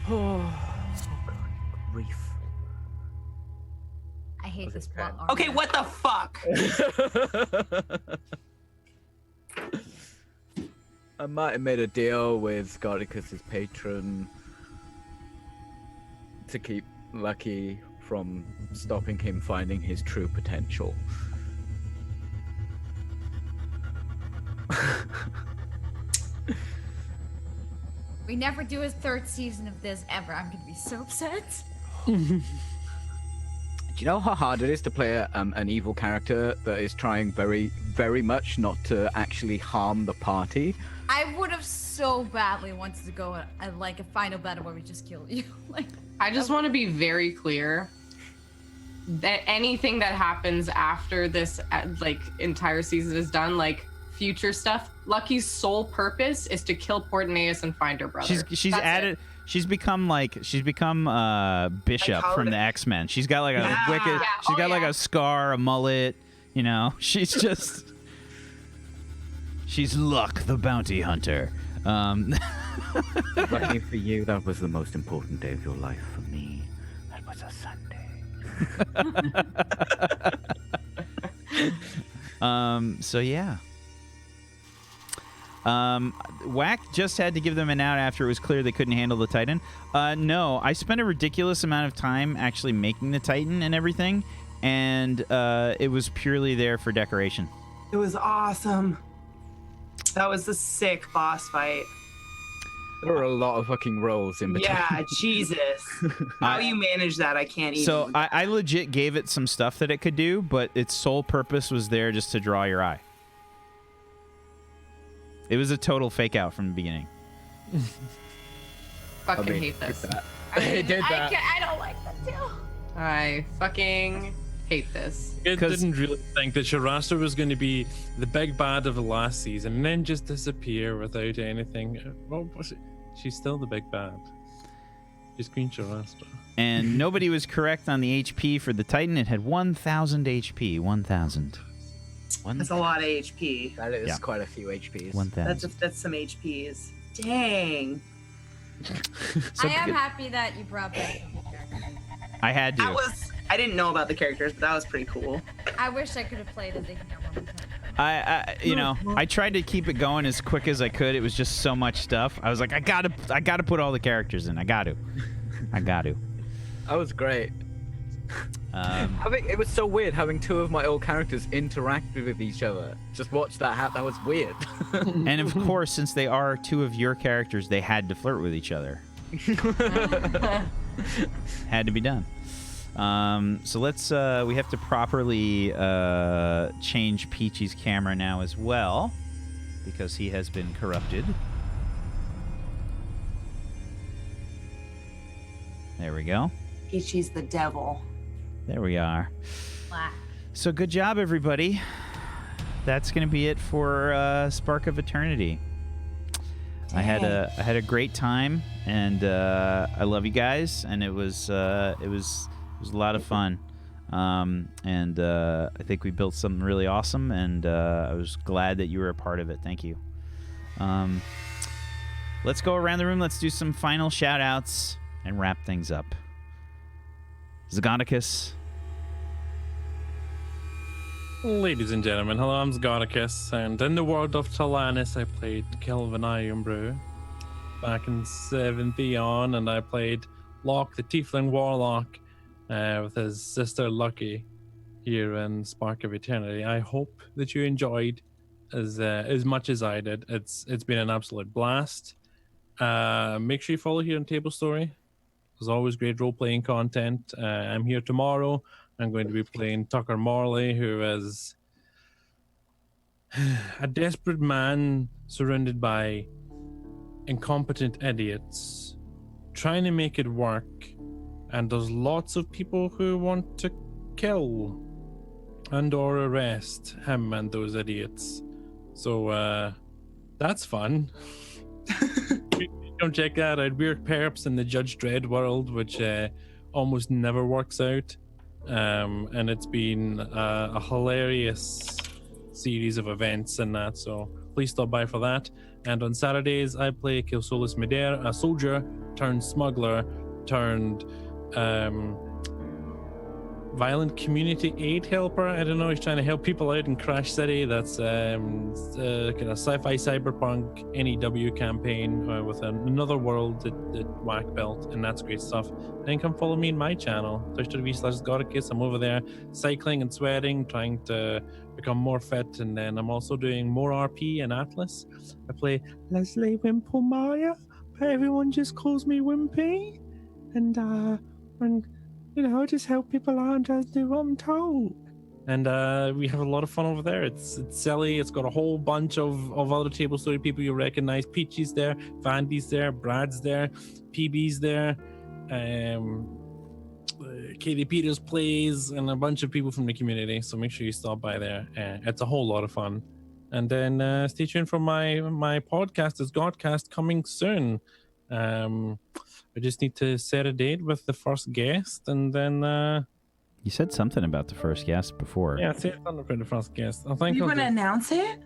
Oh, God, grief. I hate this plot armor. Okay, what the fuck? I might have made a deal with Scarticus's patron to keep Lucky from stopping him finding his true potential. We never do a third season of this ever. I'm gonna be so upset. Do you know how hard it is to play an evil character that is trying very, very much not to actually harm the party? I would have so badly wanted to go like a final battle where we just kill you. Like, I just want to be very clear that anything that happens after this, like, entire season is done, like, future stuff, Lucky's sole purpose is to kill Portneus and find her brother. She's That's added. it. She's become Bishop from the X-Men. She's got like a wicked. Yeah. She's Oh, got like yeah. a scar, a mullet. You know, she's just. She's Luck, the bounty hunter. Lucky for you, that was the most important day of your life. For me, that was a Sunday. So yeah. Whack just had to give them an out after it was clear they couldn't handle the Titan. No, I spent a ridiculous amount of time actually making the Titan and everything, and it was purely there for decoration. It was awesome. That was the sick boss fight. There were a lot of fucking rolls in between. Yeah, Jesus. How you manage that, I can't even. So I legit gave it some stuff that it could do, but its sole purpose was there just to draw your eye. It was a total fake out from the beginning. Fucking hate this. It did that. I don't like that too. I fucking hate this. I 'Cause- didn't really think that Sharastra was going to be the big bad of the last season and then just disappear without anything. Well, she's still the big bad. She's Queen Sharastra. And nobody was correct on the HP for the Titan. It had 1,000 HP. 1,000. That's a lot of HP. That is Yeah. quite a few HPs. 1,000. That's some HPs. Dang. So I am good- happy that you brought back the character. I had to. I didn't know about the characters, but that was pretty cool. I wish I could have played as Ignore one more time. I tried to keep it going as quick as I could. It was just so much stuff. I was like, I gotta put all the characters in. I got to. That was great. It was so weird having two of my old characters interact with each other. Just watch that happen. That was weird. And of course, since they are two of your characters, they had to flirt with each other. Had to be done. So let's. We have to properly change Peachy's camera now as well, because he has been corrupted. There we go. Peachy's the devil. There we are. Black. So good job, everybody. That's gonna be it for Spark of Eternity. I had a great time, and I love you guys, and it was a lot of fun. And I think we built something really awesome, and I was glad that you were a part of it. Thank you. Let's go around the room. Let's do some final shout outs and wrap things up. Zagonicus. Ladies and gentlemen, hello, I'm Zgodicus, and in the world of Talanis, I played Kelvin Ironbrew back in 7th Eon, and I played Locke, the Tiefling Warlock, with his sister Lucky here in Spark of Eternity. I hope that you enjoyed as much as I did. It's been an absolute blast. Make sure you follow here on Tablestory. There's always great role-playing content. I'm here tomorrow. I'm going to be playing Tucker Morley, who is a desperate man surrounded by incompetent idiots trying to make it work, and there's lots of people who want to kill and or arrest him and those idiots. So that's fun. Come check that out. We're perps in the Judge Dredd world, which almost never works out. And it's been a hilarious series of events and that, so please stop by for that. And on Saturdays, I play Kilsolis Midair, a soldier turned smuggler turned violent community aid helper. I don't know, he's trying to help people out in Crash City. That's kind of sci-fi cyberpunk NEW campaign with another world that Wack built, and that's great stuff. Then come follow me in my channel, twitch.tv/Godicus. I'm over there cycling and sweating, trying to become more fit, and then I'm also doing more RP and Atlas. I play Leslie Wimplemaya, but everyone just calls me Wimpy, and you know, just help people out and just do what I'm told. And we have a lot of fun over there. It's silly. It's got a whole bunch of other Tablestory people you recognize. Peachy's there, Vandy's there, Brad's there, PB's there, Katie Peters plays, and a bunch of people from the community. So make sure you stop by there. It's a whole lot of fun. And then stay tuned for my podcast, is Godcast, coming soon. I just need to set a date with the first guest, and then You said something about the first guest before. yeah, say something about the first guest. I think You I'll gonna announce it?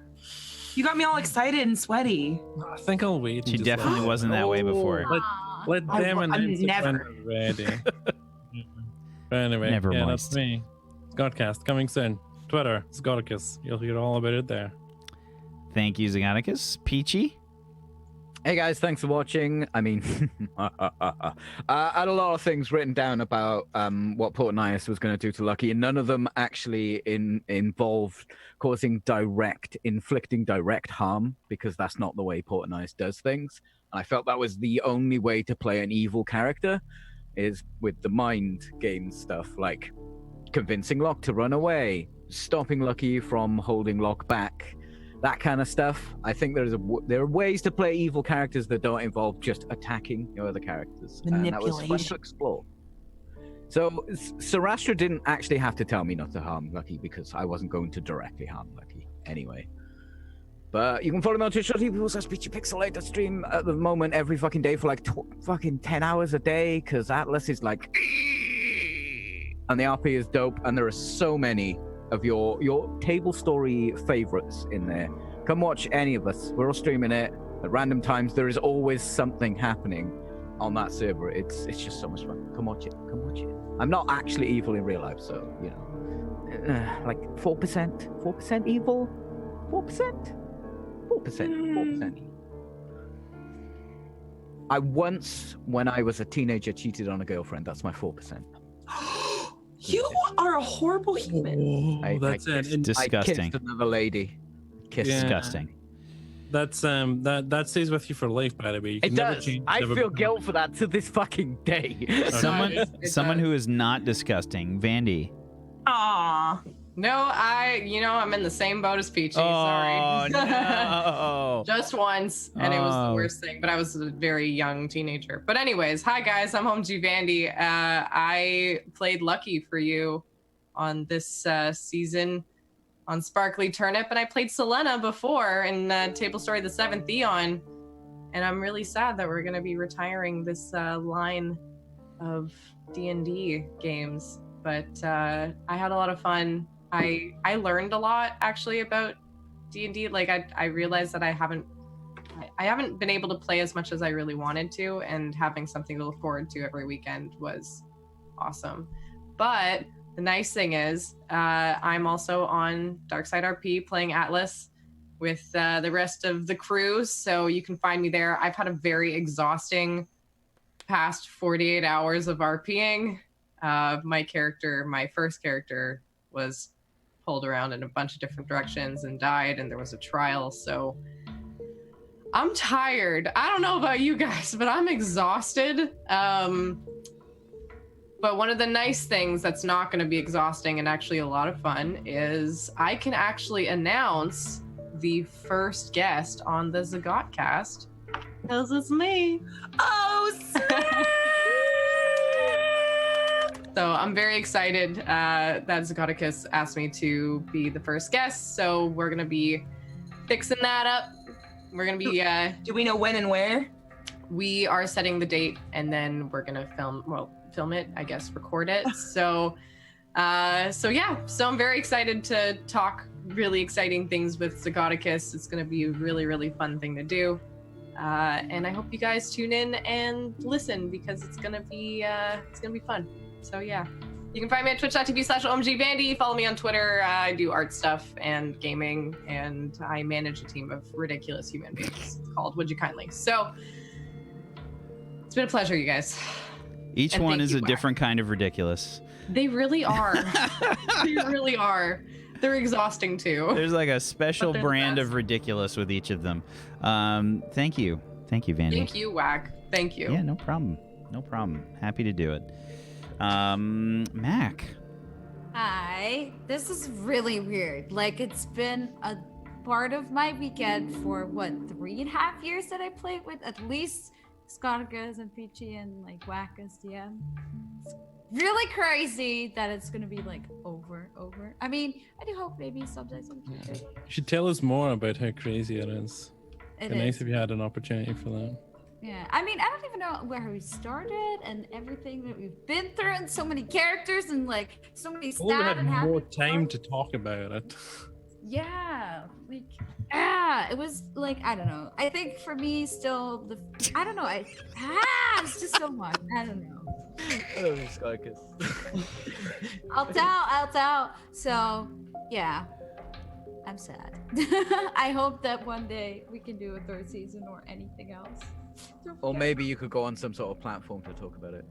You got me all excited and sweaty. I think I'll wait. She and just definitely let- wasn't that way before. Aw. Let them I'm announce it never. when they're ready. But anyway, Never yeah, moist. that's me. Godcast coming soon. Twitter, Scoticus. You'll hear all about it there. Thank you, Zagonicus. Peachy? Hey guys, thanks for watching. I mean, I had a lot of things written down about what Portanias was going to do to Lucky, and none of them actually involved inflicting direct harm, because that's not the way Portanias does things. And I felt that was the only way to play an evil character, is with the mind game stuff, like convincing Locke to run away, stopping Lucky from holding Locke back. That kind of stuff. I think there are ways to play evil characters that don't involve just attacking your other characters. And that was fun to Manipulation. explore. So Sarastra didn't actually have to tell me not to harm Lucky, because I wasn't going to directly harm Lucky anyway. But you can follow me on Twitch.tv/PeachyPixel8. I stream at the moment every fucking day for like fucking 10 hours a day, because Atlas is like... And the RP is dope, and there are so many of your Tablestory favorites in there. Come watch any of us. We're all streaming it at random times. There is always something happening on that server. It's just so much fun. Come watch it. Come watch it. I'm not actually evil in real life, so you know, like 4% evil, 4%. I once, when I was a teenager, cheated on a girlfriend. That's my 4%. You are a horrible human. Oh, that's it. And I Disgusting. kissed another lady. Yeah. Disgusting. that's that stays with you for life, by the way. You It can never does. change, I never feel become- guilt for that to this fucking day. Someone It who is not disgusting. Vandy. Aw. No, I'm in the same boat as Peachy. Oh, Sorry. no. Just once, and it was Oh. the worst thing. But I was a very young teenager. But anyways, hi guys, I'm Home G Vandy. I played Lucky for you on this season on Sparkly Turnip, and I played Selena before in Tablestory the 7th Eon. And I'm really sad that we're going to be retiring this line of D&D games. But I had a lot of fun. I learned a lot actually about D&D. Like I realized that I haven't been able to play as much as I really wanted to, and having something to look forward to every weekend was awesome. But the nice thing is I'm also on Darkside RP playing Atlas with the rest of the crew, so you can find me there. I've had a very exhausting past 48 hours of RPing. My first character was pulled around in a bunch of different directions and died, and there was a trial, so I'm tired. I don't know about you guys, but I'm exhausted. But one of the nice things that's not going to be exhausting and actually a lot of fun is I can actually announce the first guest on the Zagatcast, because it's me. Oh, snap. So I'm very excited that Zagoticus asked me to be the first guest. So we're going to be fixing that up. We're going to be... Do we know when and where? we are setting the date, and then we're gonna film it, I guess, record it. So I'm very excited to talk really exciting things with Zagoticus. It's gonna be a really, really fun thing to do. And I hope you guys tune in and listen, because it's gonna be fun. So yeah, you can find me at twitch.tv/omgvandy. Follow me on Twitter. I do art stuff and gaming, and I manage a team of ridiculous human beings called Would You Kindly. So it's been a pleasure, you guys. Each And one thank is you, a Wack. different kind of ridiculous. They really are. They really are. They're exhausting too. There's like a special But they're the brand of best. ridiculous with each of them. Thank you, Vandy. Thank you, Wack. Thank you. Yeah, no problem. Happy to do it. Mac. Hi. This is really weird. Like, it's been a part of my weekend for, 3.5 years that I played with at least Scoticus and Peachy and, like, Wack as DM. It's really crazy that it's gonna be, like, over. I mean, I do hope maybe sometimes in the future. You should tell us more about how crazy it is. It It'd be nice is. if you had an opportunity for that. Yeah, I mean, I don't even know where we started and everything that we've been through, and so many characters and like so many Well, we stats had and happy more time parts. to talk about it. Yeah, like, it was like, I don't know. I think for me, still I don't know. It's just so much. I don't know. I love you, Skykiss. I'll tell. So, yeah, I'm sad. I hope that one day we can do a third season or anything else. Or maybe you could go on some sort of platform to talk about it.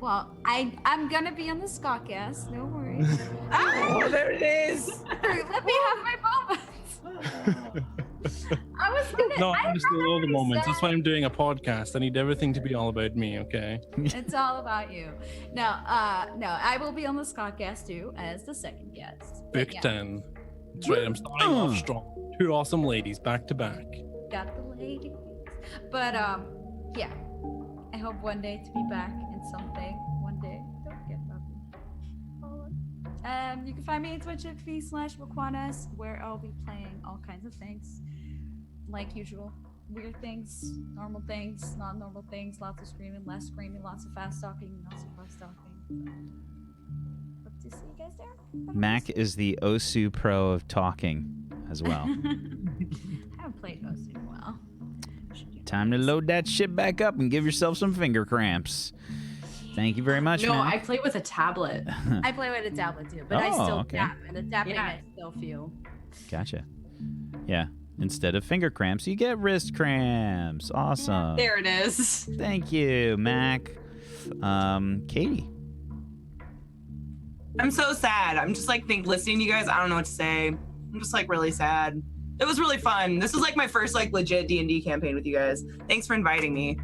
Well, I'm gonna be on the Scottcast. No worries. Oh, there it is. Let me have my moments. I was gonna. No, I I'm just all the already moments. said That's why I'm doing a podcast. I need everything to be all about me, okay? It's all about you. No, I will be on the Scottcast too as the second guest. But Book yeah, 10. That's right, I'm starting off strong. 2 awesome ladies back to back. got the lady. But yeah. I hope one day to be back in something. One day. Don't forget about me. You can find me at twitch.tv/Waquanas, where I'll be playing all kinds of things. Like usual. Weird things, normal things, not normal things, lots of screaming, less screaming, lots of fast talking, not so fast talking. Hope to see you guys there. Bye. Mac is the Osu Pro of talking as well. I haven't played most in a while. Should do Time to that. load that shit back up and give yourself some finger cramps. Thank you very much, No, Mac. I play with a tablet. I play with a tablet too, but I Oh, still okay. tap, and the tapping Yeah. I still feel. Gotcha. Yeah. Instead of finger cramps, you get wrist cramps. Awesome. There it is. Thank you, Mac. Katie. I'm so sad. I'm just like listening to you guys. I don't know what to say. I'm just like really sad. It was really fun. This was like my first like legit D&D campaign with you guys. Thanks for inviting me.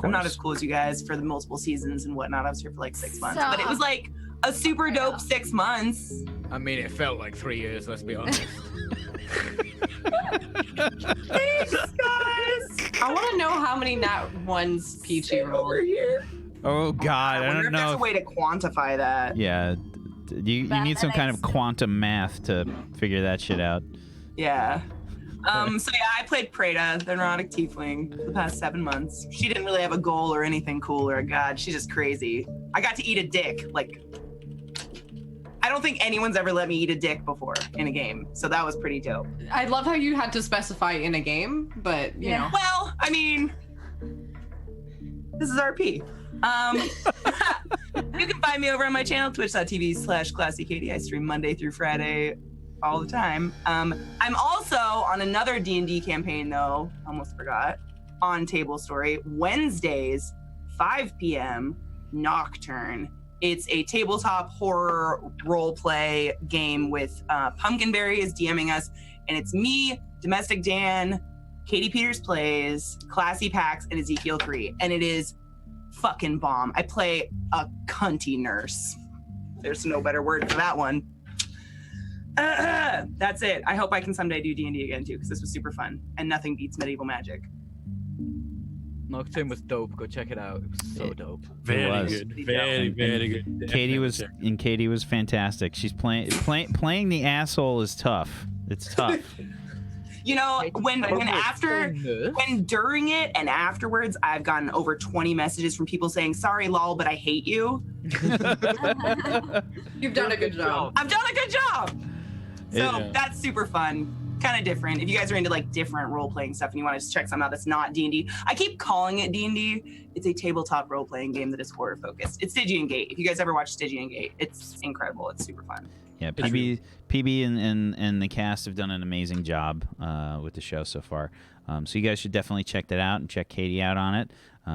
I'm not as cool as you guys for the multiple seasons and whatnot. I was here for like 6 months, but it was like a super dope 6 months. I mean, it felt like 3 years, let's be honest. Thanks, guys. I want to know how many nat ones Peachy rolled. Over here. Oh, God. I wonder don't if there's know. a way to quantify that. Yeah. You need some kind of quantum math to figure that shit out. Yeah. So yeah, I played Prada, the neurotic tiefling, for the past 7 months. She didn't really have a goal or anything cool or God, she's just crazy. I got to eat a dick. Like, I don't think anyone's ever let me eat a dick before in a game. So that was pretty dope. I love how you had to specify in a game, but you know. Well, I mean, this is RP. You can find me over on my channel, twitch.tv/ClassyKatie. I stream Monday through Friday all the time. I'm also on another D&D campaign, though, almost forgot, on Tablestory, Wednesdays, 5 p.m., Nocturne. It's a tabletop horror role-play game with Pumpkinberry is DMing us, and it's me, Domestic Dan, Katie Peters Plays, Classy Pax, and Ezekiel 3, and it is fucking bomb. I play a cunty nurse. There's no better word for that one. That's it. I hope I can someday do D&D again too, because this was super fun, and nothing beats medieval magic. Nocturne was dope. Go check it out. It was so dope. Very was. good. Very, very good. Katie was Definitely check. Katie was fantastic. She's playing the asshole is tough. It's tough. You know, when during it and afterwards, I've gotten over 20 messages from people saying, "Sorry, lol, but I hate you." You've done a good job. I've done a good job. So Yeah. that's super fun. Kind of different. If you guys are into like different role-playing stuff and you want to check something out that's not D&D, I keep calling it D&D. It's a tabletop role-playing game that is horror-focused. It's Stygian Gate. If you guys ever watch Stygian Gate, it's incredible. It's super fun. Yeah, PB and the cast have done an amazing job with the show so far. So you guys should definitely check that out and check Katie out on it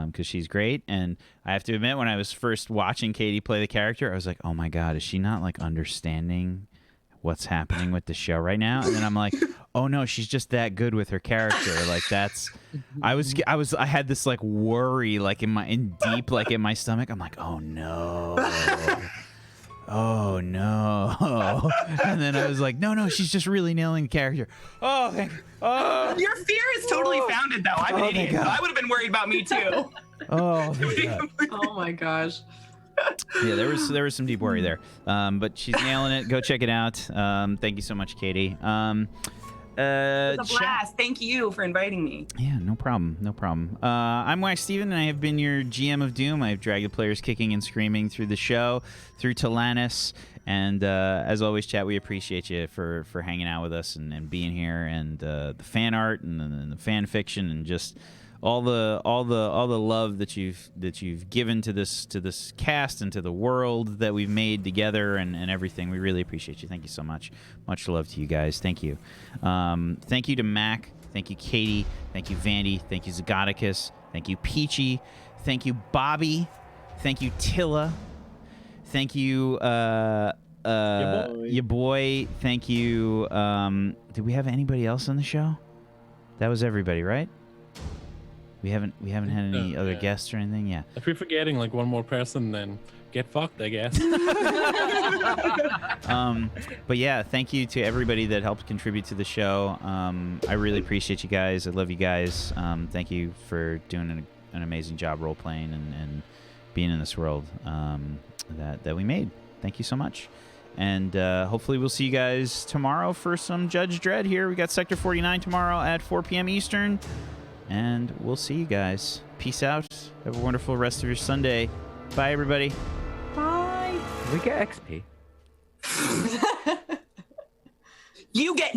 because she's great. And I have to admit, when I was first watching Katie play the character, I was like, oh my God, is she not like understanding what's happening with the show right now? And then I'm like, oh no, she's just that good with her character. Like that's, I had this like worry like in my stomach. I'm like, oh no. Oh no. And then I was like, no, she's just really nailing the character. Oh, thank you. Oh. Your fear is totally founded, though. I'm an idiot. God. I would have been worried about me too. Oh, my God. Oh my gosh. Yeah, there was some deep worry there. But she's nailing it. Go check it out. Thank you so much, Katie. It's a blast. Thank you for inviting me. Yeah, no problem. I'm Wacksteven, and I have been your GM of Doom. I've dragged the players kicking and screaming through the show, through Talanis, and as always, chat, we appreciate you for hanging out with us and being here, and the fan art and the fan fiction and just all the love that you've given to this cast and to the world that we've made together and everything. We really appreciate you. Thank you so much. Much love to you guys. Thank you. Thank you to Mac. Thank you, Katie. Thank you, Vandy. Thank you, Zagoticus. Thank you, Peachy. Thank you, Bobby. Thank you, Tilla. Thank you, your boy. Thank you. Did we have anybody else on the show? That was everybody, right? We haven't had any other guests or anything. Yeah. If you're forgetting like one more person, then get fucked, I guess. But yeah, thank you to everybody that helped contribute to the show. I really appreciate you guys. I love you guys. Thank you for doing an amazing job role playing and being in this world that we made. Thank you so much. And hopefully we'll see you guys tomorrow for some Judge Dredd here. We got Sector 49 tomorrow at 4 p.m. Eastern. And we'll see you guys. Peace out. Have a wonderful rest of your Sunday. Bye, everybody. Bye. We get XP. You get